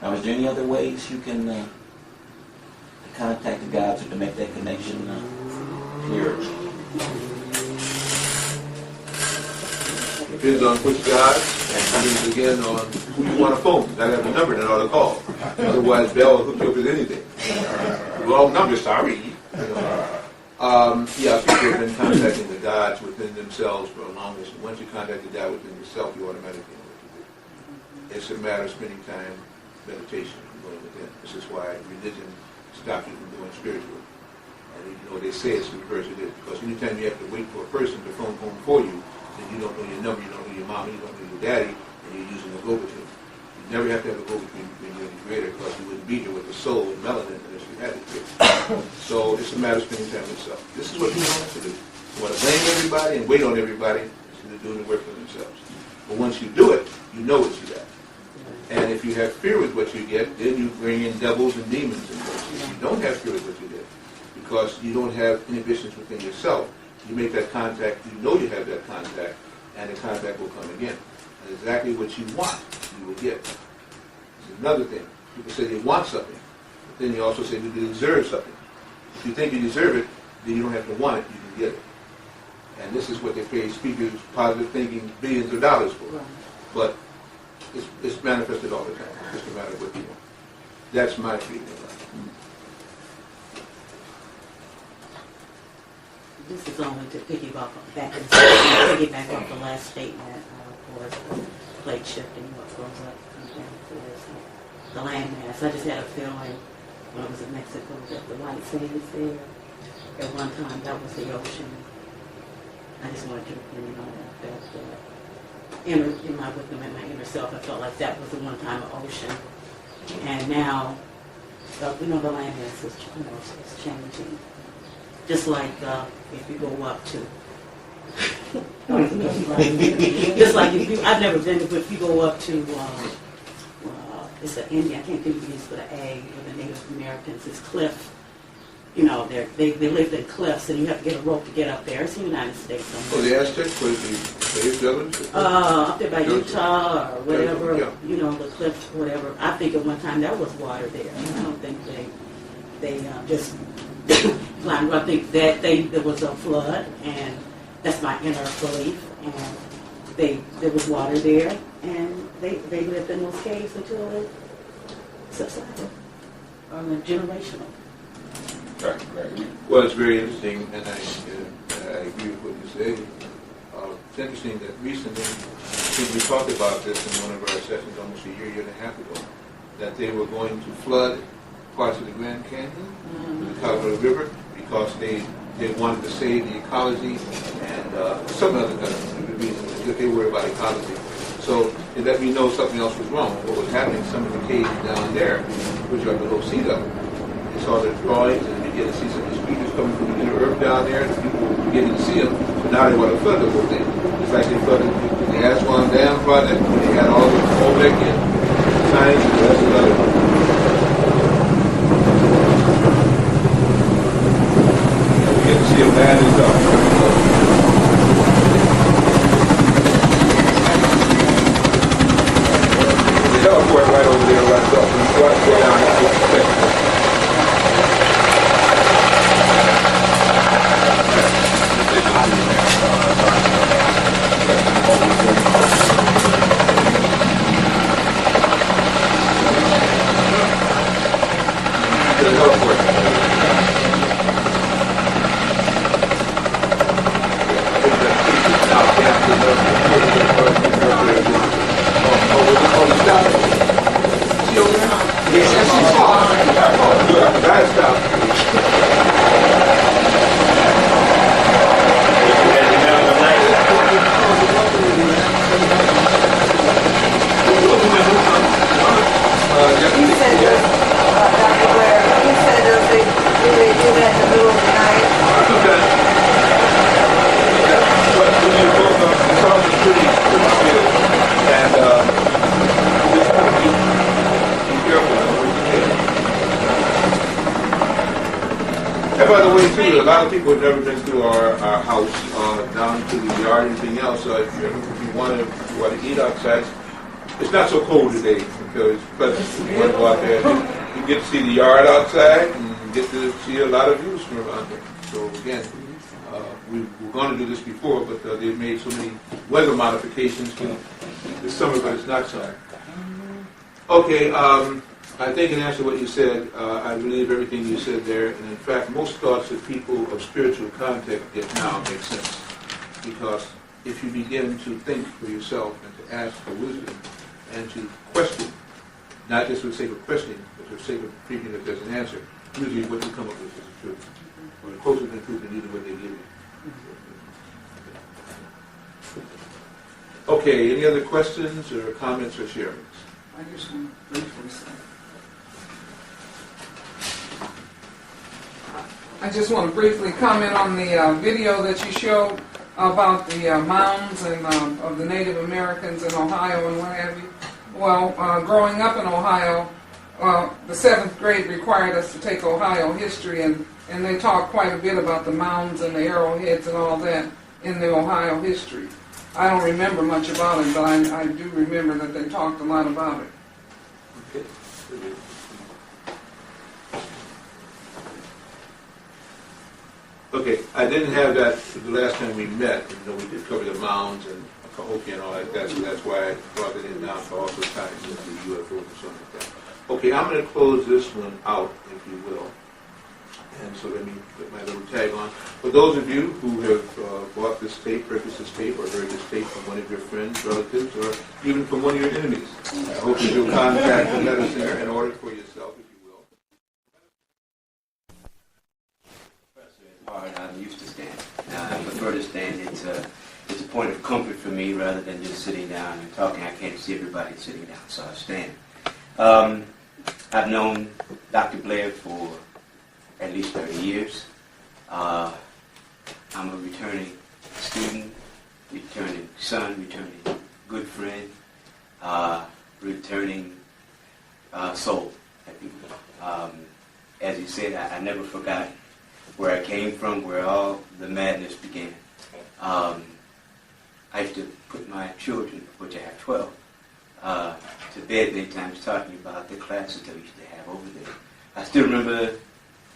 Now, is there any other ways you can contact the gods or to make that connection clear? Depends on which God, and depends again on who you want to phone. You gotta have a number that ought to call. Otherwise, Bell will hook you up with anything. Wrong number, sorry. People have been contacting the gods within themselves for the longest. And once you contact the God within yourself, you automatically know what to do. It's a matter of spending time, meditation, and going within. This is why religion stops you from doing spiritual. And they say it's reverse it is. Because anytime you have to wait for a person to phone home for you, then you don't know your number, you don't know your mama, you don't know your daddy, and you're using a go-between. You never have to have a go-between between you and the creator, because you wouldn't be here with the soul and melanin unless you had it here. So it's a matter of spending time with yourself. This is what you want to do. You want to blame everybody and wait on everybody instead of doing the work for themselves. But once you do it, you know what you got. And if you have fear with what you get, then you bring in devils and demons and things. If you don't have fear with what you get, because you don't have inhibitions within yourself, you make that contact, you know you have that contact, and the contact will come again. And exactly what you want, you will get. It's another thing. People say they want something, but then you also say you deserve something. If you think you deserve it, then you don't have to want it, you can get it. And this is what they pay speakers, positive thinking, billions of dollars for. But it's manifested all the time. It's just a matter of what you want. That's my feeling about it. This is only to piggyback off the last statement, of course, plate shifting, what goes up comes down towards the landmass. I just had a feeling when I was in Mexico that the white sand is there. at one time that was the ocean. I just wanted to, within my inner self, I felt like that was the one time ocean. And now, the land is changing. Just like if you go up to, just like I've never been, but if you go up to, it's an Indian, I can't think of these, but an A, with the Native Americans, it's cliff. They lived in cliffs, and you have to get a rope to get up there. It's in the United States somewhere. Oh, the Aztecs, was the Slaves? Up there by Utah or whatever, Yeah. The cliffs, whatever. I think at one time there was water there. I don't think they just climbed. I think that there was a flood, and that's my inner belief. And there was water there, and they lived in those caves until it subsided. Generational. Right. Well, it's very interesting, and I agree with what you say. It's interesting that recently, I think we talked about this in one of our sessions almost a year and a half ago, that they were going to flood parts of the Grand Canyon, the Colorado River, because they wanted to save the ecology and some other kind of reason that they were about ecology. So it let me know something else was wrong. What was happening, some of the caves down there, which are below sea level, they saw the drawings and began to see some of these creatures coming from the inner earth down there, and people were beginning to see them. So now they want to flood the whole thing. It's like they flooded the Aswan Dam project when they had all the Olmec and science and the rest of the other. And we get to see them bad and stuff. The teleport right over there runs up. You go down that section. A lot of people have never been to our house, down to the yard and everything else. So if you want to eat outside, it's not so cold today because it's pleasant. If you want to go out there, you get to see the yard outside and you get to see a lot of views from around there. So again, we were going to do this before, but they've made so many weather modifications to this summer, but it's not summer. Okay. I think in answer to what you said, I believe everything you said there, and in fact, most thoughts that people of spiritual contact get now make sense. Because if you begin to think for yourself and to ask for wisdom and to question, not just for the sake of questioning, but for the sake of thinking that there's an answer, usually what you come up with is the truth, or closer to the truth than either what they give you. Okay, any other questions or comments or sharings? I just want to briefly say. I just want to briefly comment on the video that you showed about the mounds and of the Native Americans in Ohio and what have you. Well, growing up in Ohio, the 7th grade required us to take Ohio history, and they talked quite a bit about the mounds and the arrowheads and all that in the Ohio history. I don't remember much about it, but I do remember that they talked a lot about it. Okay. Okay, I didn't have that the last time we met. We did cover the mounds and Cahokia and all like that, so that's why I brought it in now for also tying with the UFOs and something like that. Okay, I'm going to close this one out, if you will. And so let me put my little tag on. For those of you who have bought this tape, purchased this tape, or heard this tape from one of your friends, relatives, or even from one of your enemies, I hope that you'll contact the Metacenter and order it for yourself, if you will. hard. I'm used to standing. I prefer to stand. It's a point of comfort for me rather than just sitting down and talking. I can't see everybody sitting down, so I stand. I've known Dr. Blair for at least 30 years. I'm a returning student, returning son, returning good friend, returning soul. As he said, I never forgot where I came from, where all the madness began. I used to put my children, which I have 12, to bed many times talking about the classes that we used to have over there. I still remember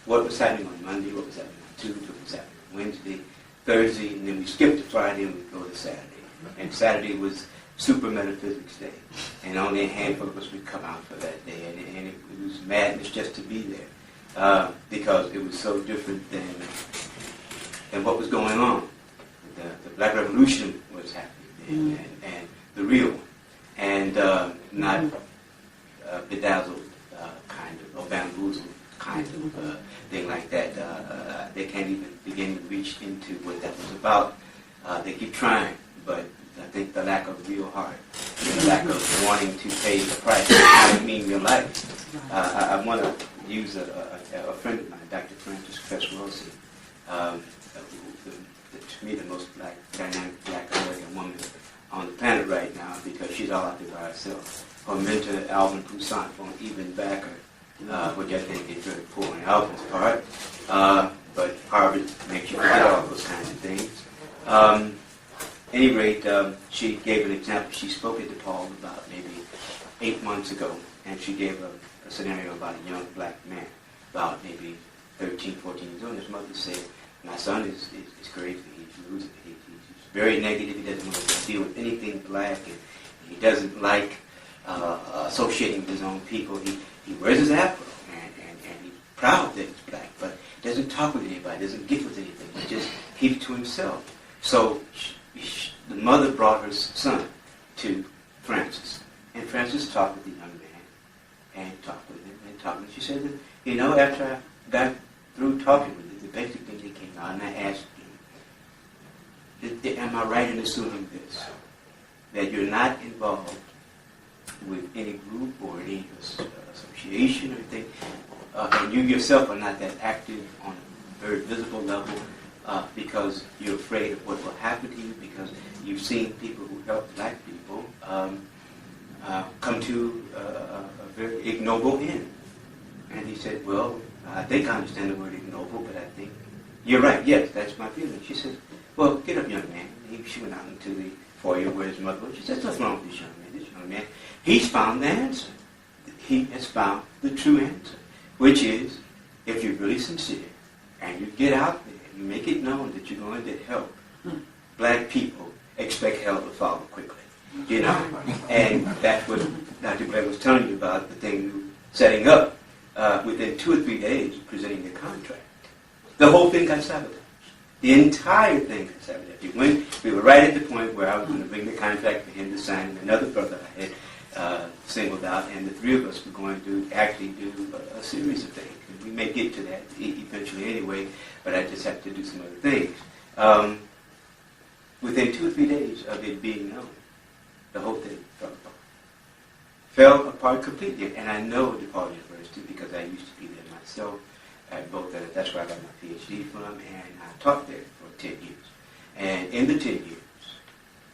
what was happening on Monday, what was happening on Tuesday, what was happening on Wednesday, Thursday, and then we skipped to Friday and we'd go to Saturday. And Saturday was Super Metaphysics Day, and only a handful of us would come out for that day, and it was madness just to be there, because it was so different than what was going on. The Black Revolution was happening then, and the real one, and not bedazzled kind of, or bamboozled kind of thing like that. They can't even begin to reach into what that was about. They keep trying, but I think the lack of real heart, the lack of wanting to pay the price that might mean your life. I want to use a friend of mine, Dr. Francis Cress Wilson, to me the most dynamic Black American woman on the planet right now, because she's all out there by herself. Her mentor, Alvin Poussaint, won't even back her, which I think is very poor on Alvin's part. But Harvard makes you forget all those kinds of things. Any rate, she gave an example. She spoke at DePaul about maybe 8 months ago, and she gave a scenario about a young black man, about maybe 13, 14 years old. And his mother said, my son is crazy. He's losing it. He's very negative. He doesn't want to deal with anything black, and he doesn't like associating with his own people. He wears his afro, and he's proud that he's black, but doesn't talk with anybody, doesn't get with anything. He just keeps to himself. So the mother brought her son to Francis, and Francis talked with the young man, and talked with him, and talked with him. She said that, after I got through talking with him, the basic thing that came out, and I asked him, am I right in assuming this, that you're not involved with any group or any association or anything, and you yourself are not that active on a very visible level, because you're afraid of what will happen to you, because you've seen people who help black people come to a very ignoble end. And he said, well, I think I understand the word ignoble, but I think you're right. Yes, that's my feeling. She said, well, get up, young man. She went out into the foyer where his mother was. She said, what's wrong with this young man? This young man, he's found the answer. He has found the true answer, which is, if you're really sincere and you get out there, you make it known that you're going to help black people, expect help to follow quickly. And that's what Dr. Blair was telling you about, the thing setting up. Within 2 or 3 days of presenting the contract, the whole thing got sabotaged. The entire thing got sabotaged. We were right at the point where I was going to bring the contract for him to sign, and another brother I had singled out, and the three of us were going to actually do a series of things. And we may get to that eventually anyway, but I just have to do some other things. Within 2 or 3 days of it being known, the whole thing fell apart. Fell apart completely, and I know DePaul University because I used to be there myself. That's where I got my PhD from, and I taught there for 10 years. And in the 10 years,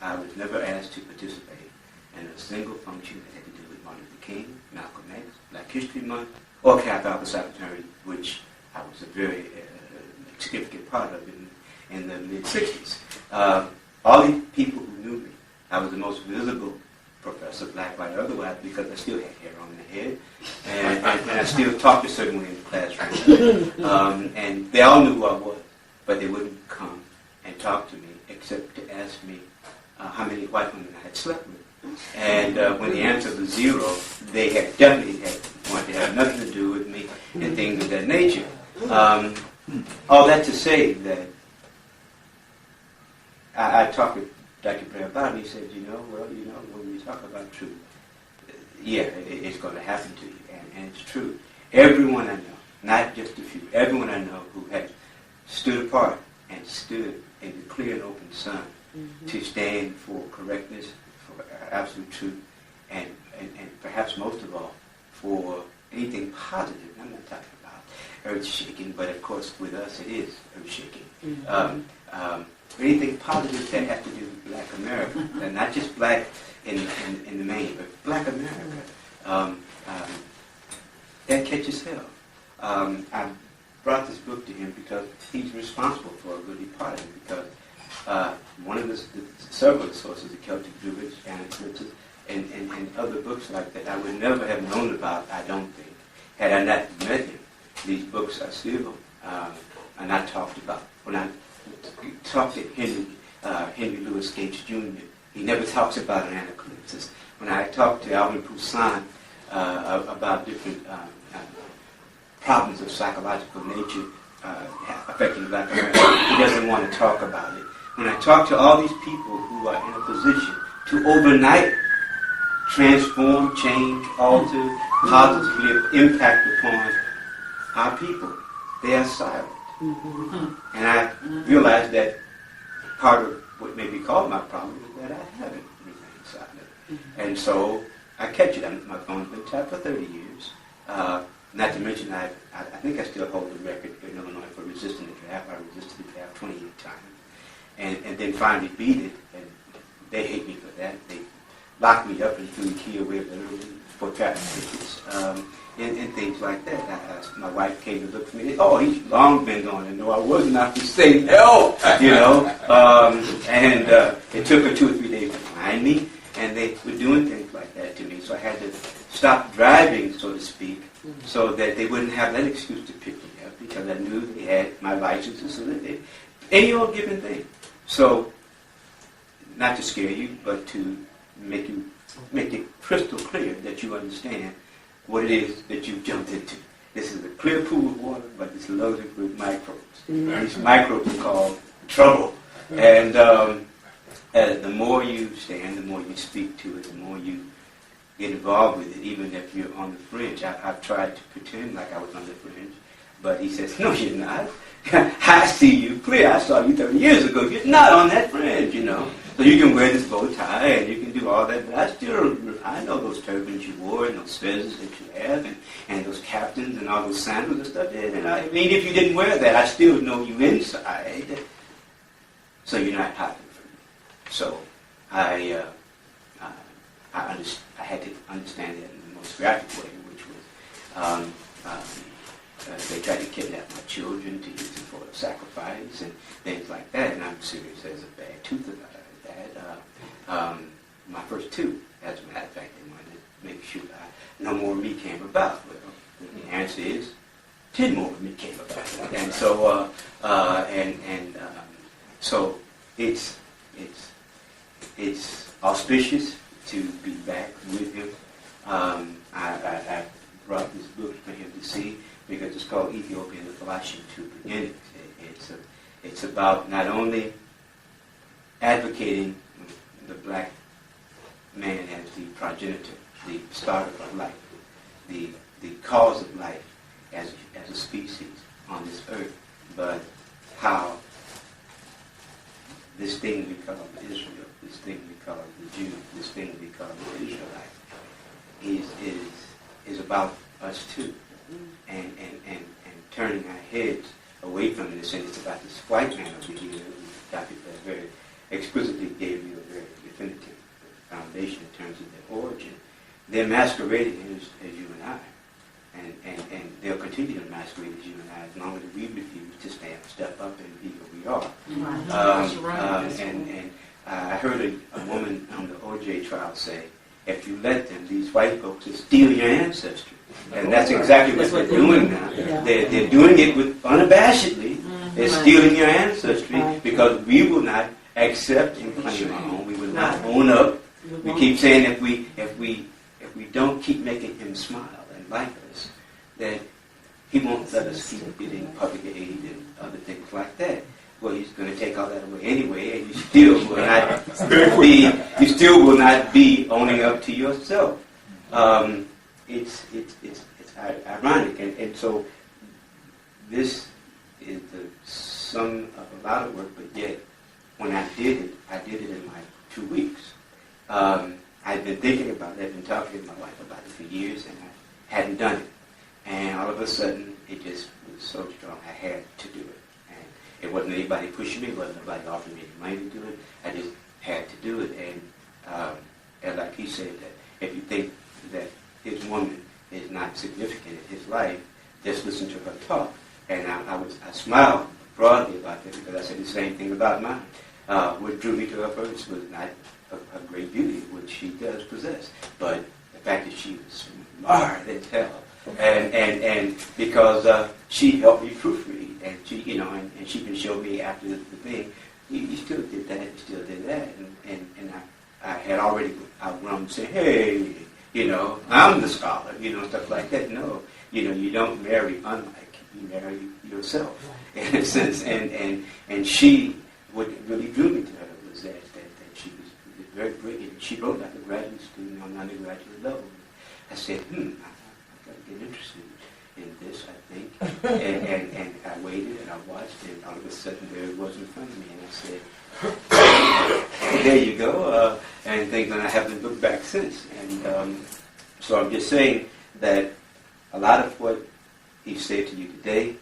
I was never asked to participate in a single function that had to do with Martin Luther King, Malcolm X, Black History Month, or Kappa Alpha Sagittarius, which I was a very significant part of in the mid-60s. All the people who knew me, I was the most visible professor, black, white, or otherwise, because I still had hair on my head, and I still talked a certain way in the classroom. And they all knew who I was, but they wouldn't come and talk to me except to ask me how many white women I had slept with. And when the answer was 0, they had definitely wanted to have nothing to do with me and things of that nature. All that to say that I talked with Dr. Blair about it. He said, when we talk about truth, it's going to happen to you, and it's true. Everyone I know, not just a few, everyone I know who has stood apart and stood in the clear and open sun to stand for correctness, for absolute truth, and perhaps most of all, for anything positive. I'm not talking about earth-shaking, but of course with us it is earth-shaking. Anything positive that has to do with Black America, and not just Black in the main, but Black America, that catches hell. I brought this book to him because he's responsible for a really part of it, because one of the several sources, the Celtic Druids, Anecdotes, and other books like that, I would never have known about, I don't think, had I not met him. These books are still are not talked about. When I talked to Henry Louis Gates Jr., he never talks about an anaclypsis. When I talked to Alvin Poussin about different problems of psychological nature affecting Black America, he doesn't want to talk about it. When I talk to all these people who are in a position to overnight transform, change, alter, positively impact upon our people, they are silent. And I realize that part of what may be called my problem is that I haven't remained silent. And so I catch it. My phone's been tapped for 30 years. Not to mention, I think I still hold the record in Illinois for resisting the draft. I resisted the draft 28 times. And then finally beat it, and they hate me for that. They locked me up and threw the key away literally for traffic tickets and things like that. My wife came to look for me. Oh, he's long been gone, and no, I was not to say no, you know. And it took her 2 or 3 days to find me, and they were doing things like that to me. So I had to stop driving, so to speak, so that they wouldn't have that excuse to pick me up, because I knew they had my licenses, so that they, any old given thing. So, not to scare you, but to make it crystal clear that you understand what it is that you've jumped into. This is a clear pool of water, but it's loaded with microbes. These microbes are called trouble. And the more you stand, the more you speak to it, the more you get involved with it, even if you're on the fringe. I've tried to pretend like I was on the fringe, but he says, no, you're not. I see you clear. I saw you 30 years ago. You're not on that fringe, you know. So you can wear this bow tie and you can do all that, but I know those turbans you wore and those feathers that you have and those captains and all those sandals and stuff. And I mean, if you didn't wear that, I still know you inside. So you're not hiding from me. So I had to understand that in the most graphic way, which was they tried to kidnap my children to use them for sacrifice and things like that, and I'm serious as a bad tooth about that. My first two, as a matter of fact, they wanted to make sure no more of me came about. Well, the answer is 10 more of me came about, and so so it's auspicious to be back with him. I brought this book for him to see, because it's called Ethiopia and the Flashing Two Beginnings. It's about not only advocating the black man as the progenitor, the starter of life, the cause of life as a species on this earth, but how this thing we call Israel, this thing we call the Jew, this thing we call the Israelite, is about us too. And turning our heads away from this, and it's about this white man over here who Dr. Blair very explicitly gave you a very definitive foundation in terms of their origin. They're masquerading as you and I. And they'll continue to masquerade as you and I as long as we refuse to step up and be who we are. And I heard a woman on the OJ trial say, if you let them, these white folks will steal your ancestry. And that's exactly what they're doing now. They're doing it with unabashedly. They're stealing your ancestry because we will not accept and claim our own. We will not own up. We keep saying if we don't keep making him smile and like us, then he won't let us keep getting public aid and other things like that. Well, he's going to take all that away anyway, and you still will not be owning up to yourself. It's ironic, and so this is the a lot of work, but yet when I did it in like 2 weeks. I'd been thinking about it, I'd been talking to my wife about it for years, and I hadn't done it. And all of a sudden, it just was so strong, I had to do it. And it wasn't anybody pushing me, it wasn't nobody offering me any money to do it. I just had to do it. And like he said, that if you think that his woman is not significant in his life, just listen to her talk. And I smiled broadly about that because I said the same thing about mine. What drew me to her first was not her great beauty, which she does possess, but the fact that she was smart as hell, and because she helped me proofread, and she, and she can show me after the thing, you still did that, you still did that, and I had already outgrown saying, hey, I'm the scholar, stuff like that. No, you don't marry unlike, you marry yourself, in a sense, and she, what really drew me to her was that she was very brilliant. She wrote like a graduate student on undergraduate level. I said, I've got to get interested in this, I think. And I waited and I watched, and all of a sudden there it was in front of me, and I said, there you go, and things, and I haven't looked back since. And so I'm just saying that a lot of what he said to you today,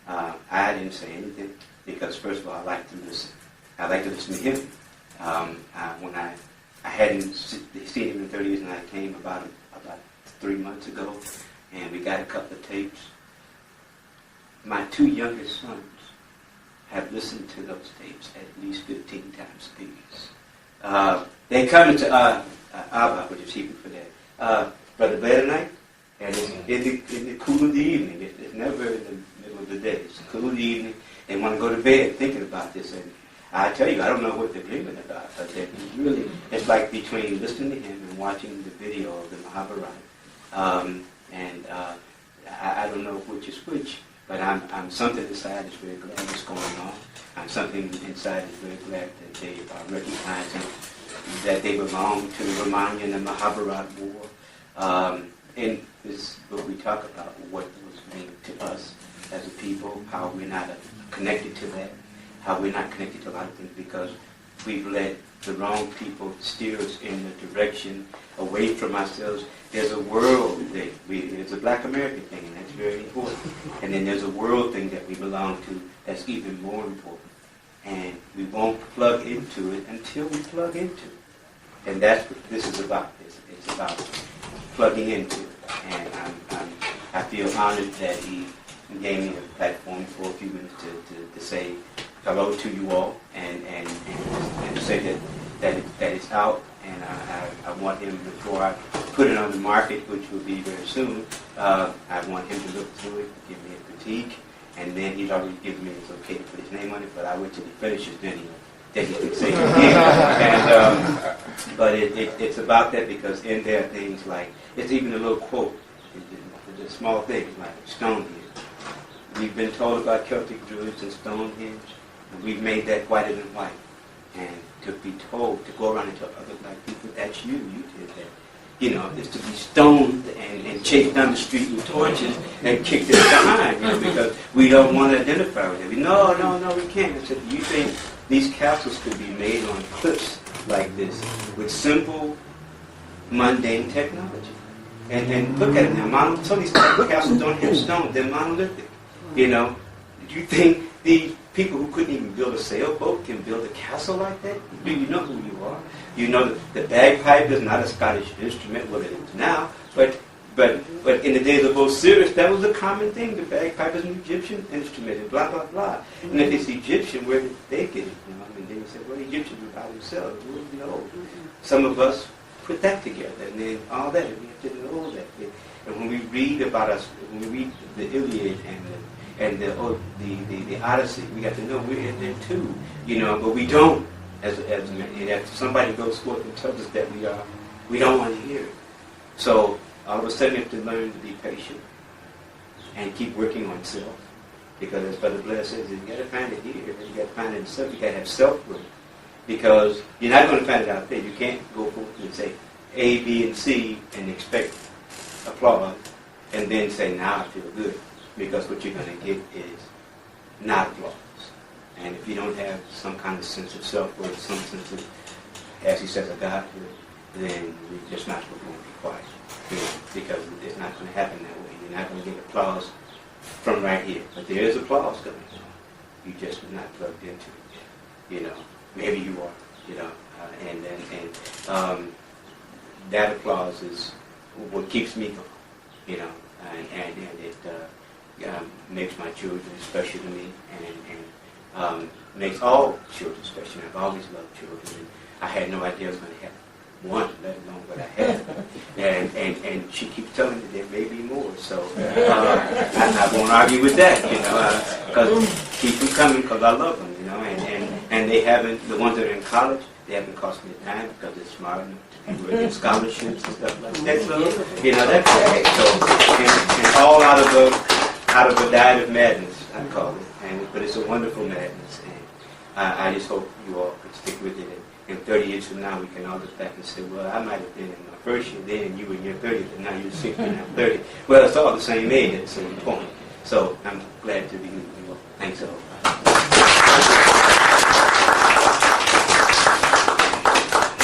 I didn't say anything, because first of all, I like to listen. I like to listen to him. When I hadn't seen him in 30 years, and I came about 3 months ago, and we got a couple of tapes. My 2 youngest sons have listened to those tapes at least 15 times apiece. They come to Abba, which is Hebrew for that, Brother Blair tonight, and it's in the cool of the evening. It's never in the middle of the day. It's the cool of the evening. They want to go to bed thinking about this, and I tell you, I don't know what they're dreaming about, but it's like between listening to him and watching the video of the Mahabharata. I don't know which is which, but I'm something inside is very glad it's going on. I'm something inside is very glad that they are recognizing that they belong to the Ramayana and the Mahabharata war. In this book we talk about what was mean to us as a people, how we're not connected to that, how we're not connected to a lot of things because we've let the wrong people steer us in the direction away from ourselves. There's a world thing. There's a Black American thing, and that's very important. And then there's a world thing that we belong to that's even more important. And we won't plug into it until we plug into it. And that's what this is about. It's about plugging into it. And I feel honored that he gave me a platform for a few minutes to say hello to you all and to say that it's out, and I want him, before I put it on the market, which will be very soon, I want him to look through it, give me a critique, and then he's already given me his okay to put his name on it, but I wait till he finishes, then he can say it again. But it's about that, because in there are things like, it's even a little quote, the small things like Stonehenge. We've been told about Celtic Druids and Stonehenge, and we've made that whiter than white. And to be told, to go around and tell other black people, that's you did that. It's to be stoned and chased down the street with torches and kicked it behind, because we don't want to identify with it. No, we can't. I said, you think these castles could be made on cliffs like this with simple, mundane technology? And look at it now. Some of these castles don't have stone. They're monolithic. Do you think the people who couldn't even build a sailboat can build a castle like that? Do you know who you are? You know that the bagpipe is not a Scottish instrument, what it is now, but in the days of Osiris, that was a common thing. The bagpipe is an Egyptian instrument, and blah, blah, blah. And if it's Egyptian, where did they get it? And they would say, well, Egyptians were by themselves. No. Some of us put that together, and then all that, and we have to know that. And when we read about us, when we read the Iliad and the Odyssey, we got to know we're in there too, but we don't. As if somebody goes forth and tells us that we don't want to hear it. So all of a sudden, you have to learn to be patient and keep working on self, because as Brother Blair says, you got to find it here. You got to find it in self. You got to have self-work, because you're not going to find it out there. You can't go forth and say A, B, and C and expect applause, and then say, now I feel good. Because what you're going to get is not applause. And if you don't have some kind of sense of self-worth, some sense of, as he says, a Godhood, then you're just not going to be quiet. You know, because it's not going to happen that way. You're not going to get applause from right here. But there is applause coming. You just are not plugged into it. You know, maybe you are. You know, and that applause is what keeps me going. You know, and it makes my children special to me, and makes all children special. I've always loved children, and I had no idea I was going to have one, let alone what I had. And she keeps telling me there may be more. So I won't argue with that, you know, because keep them coming because I love them, you know. And they haven't, the ones that are in college, they haven't cost me a dime because they're smart enough to be working scholarships and stuff like that. So, you know, that's great. So, and all out of a diet of madness, I call it. But it's a wonderful madness. And I just hope you all could stick with it. And 30 years from now, we can all look back and say, well, I might have been in my first year then, and you were in your 30th, and now you're 60 and I'm 30. Well, it's all the same age at the same point. So I'm glad to be with you all. Thanks all.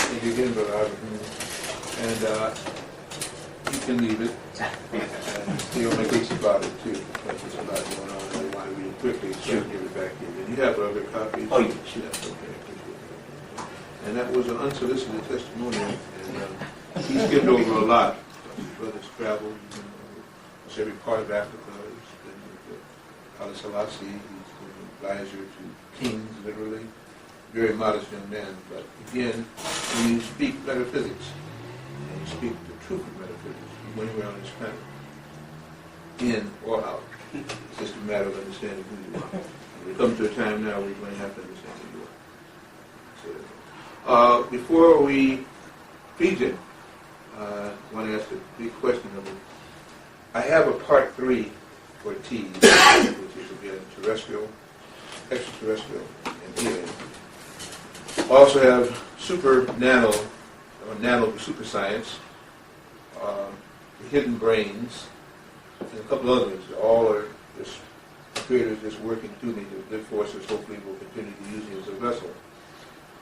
Thank you again, Brother Albert. And you can leave it. And still make us about it, too. Because there's a lot going on, and I want to read it quickly, so give it back to you. And you have other copies? Oh, yeah. That's okay. And that was an unsolicited testimonial, and he skipped over a lot. His brother's traveled, almost every part of Africa. He's been with Haile Selassie. He's been an advisor to kings, literally. Very modest young man. But again, when you speak metaphysics, and you speak the truth of metaphysics, you go anywhere on this planet, in or out. It's just a matter of understanding who you are. And we come to a time now where you're going to have to understand who you are. Before we begin, I want to ask a big question of you. I have a part 3 for T, which is again terrestrial, extraterrestrial, and alien. I also have super nano, or nano super science, hidden brains, and a couple others. All are just creators just working through me. The good forces hopefully will continue to use me as a vessel.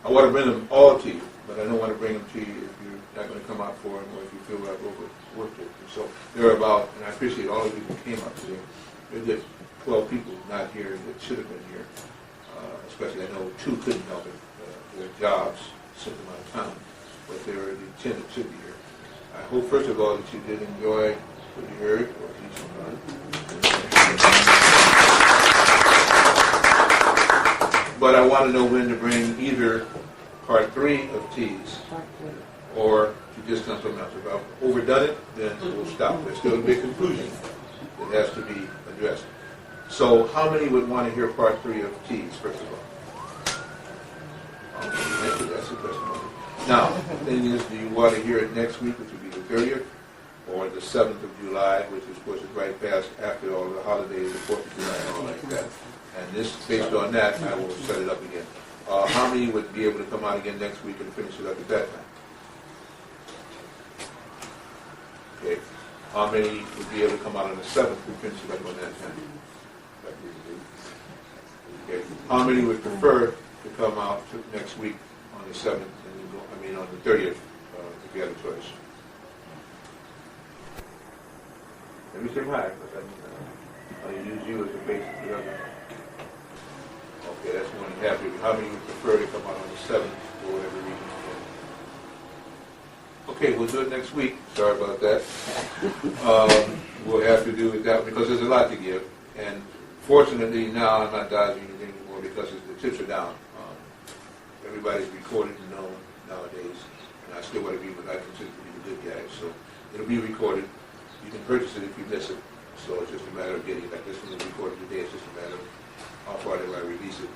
I want to bring them all to you, but I don't want to bring them to you if you're not going to come out for them or if you feel I've overworked it. And so there are about, and I appreciate all of you who came out today. There are good 12 people not here that should have been here, especially I know 2 couldn't help it. Their jobs sent them out of town, but there are the 10 that should be here. I hope, first of all, that you did enjoy what you heard, or at least but I want to know when to bring either part 3 of T's or to just come something else. If I've overdone it, then we'll stop. There's still a big conclusion that has to be addressed. So how many would want to hear part 3 of T's, first of all? Okay, thank you. That's the testimony. Now, the thing is, do you want to hear it next week, which would be the 30th, or the 7th of July, which of course is right past after all the holidays, the 4th of July, and all like that? And this, based on that, I will set it up again. How many would be able to come out again next week and finish it up at that time? Okay. How many would be able to come out on the 7th and finish it up on that time? Okay. How many would prefer to come out next week on the 7th, and on the 30th, if you had a choice? Let me survive, but I'll use you as a basis for the other. Okay, that's 1.5 people. How many would prefer to come out on the 7th for whatever reason? Okay, we'll do it next week. Sorry about that. We'll have to do it that because there's a lot to give. And fortunately now I'm not dodging anything anymore because the chips are down. Everybody's recorded and known nowadays. And I still want to be what I consider to be the good guys. So it'll be recorded. You can purchase it if you miss it. So it's just a matter of getting it. Like this one was recorded today. It's just a matter of how far do I release it.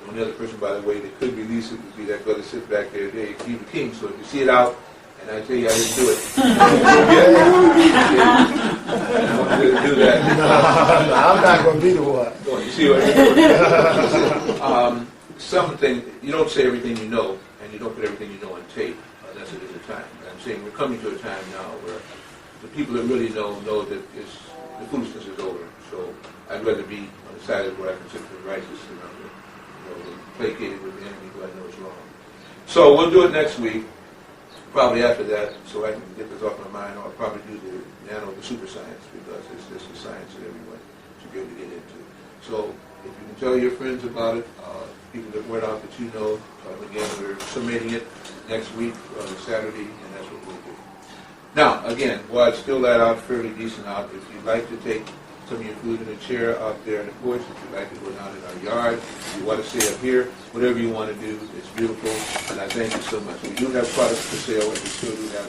The only other person, by the way, that could release it would be that brother sitting back there today, Stephen King. So if you see it out, and I tell you I didn't do it, I want you to do that. No, I'm not going to be the one. You see what I mean? Some things, you don't say everything you know, and you don't put everything you know on tape. That's a different time. And I'm saying we're coming to a time now where the people that really know that the foolishness is over. So I'd rather be on the side of what I consider the righteous and placated with the enemy who I know is wrong. So we'll do it next week, probably after that, so I can get this off my mind. I'll probably do the super science, because it's just a science that everyone should be able to get into. So if you can tell your friends about it, people that word out that you know, again, we're summating it next week, Saturday, and that's what we'll do. Now, again, while it's still let out fairly decent out, if you'd like to take some of your food in a chair out there in the porch, if you'd like to go down in our yard, if you want to stay up here, whatever you want to do, it's beautiful, and I thank you so much. We do have products for sale, and we still do have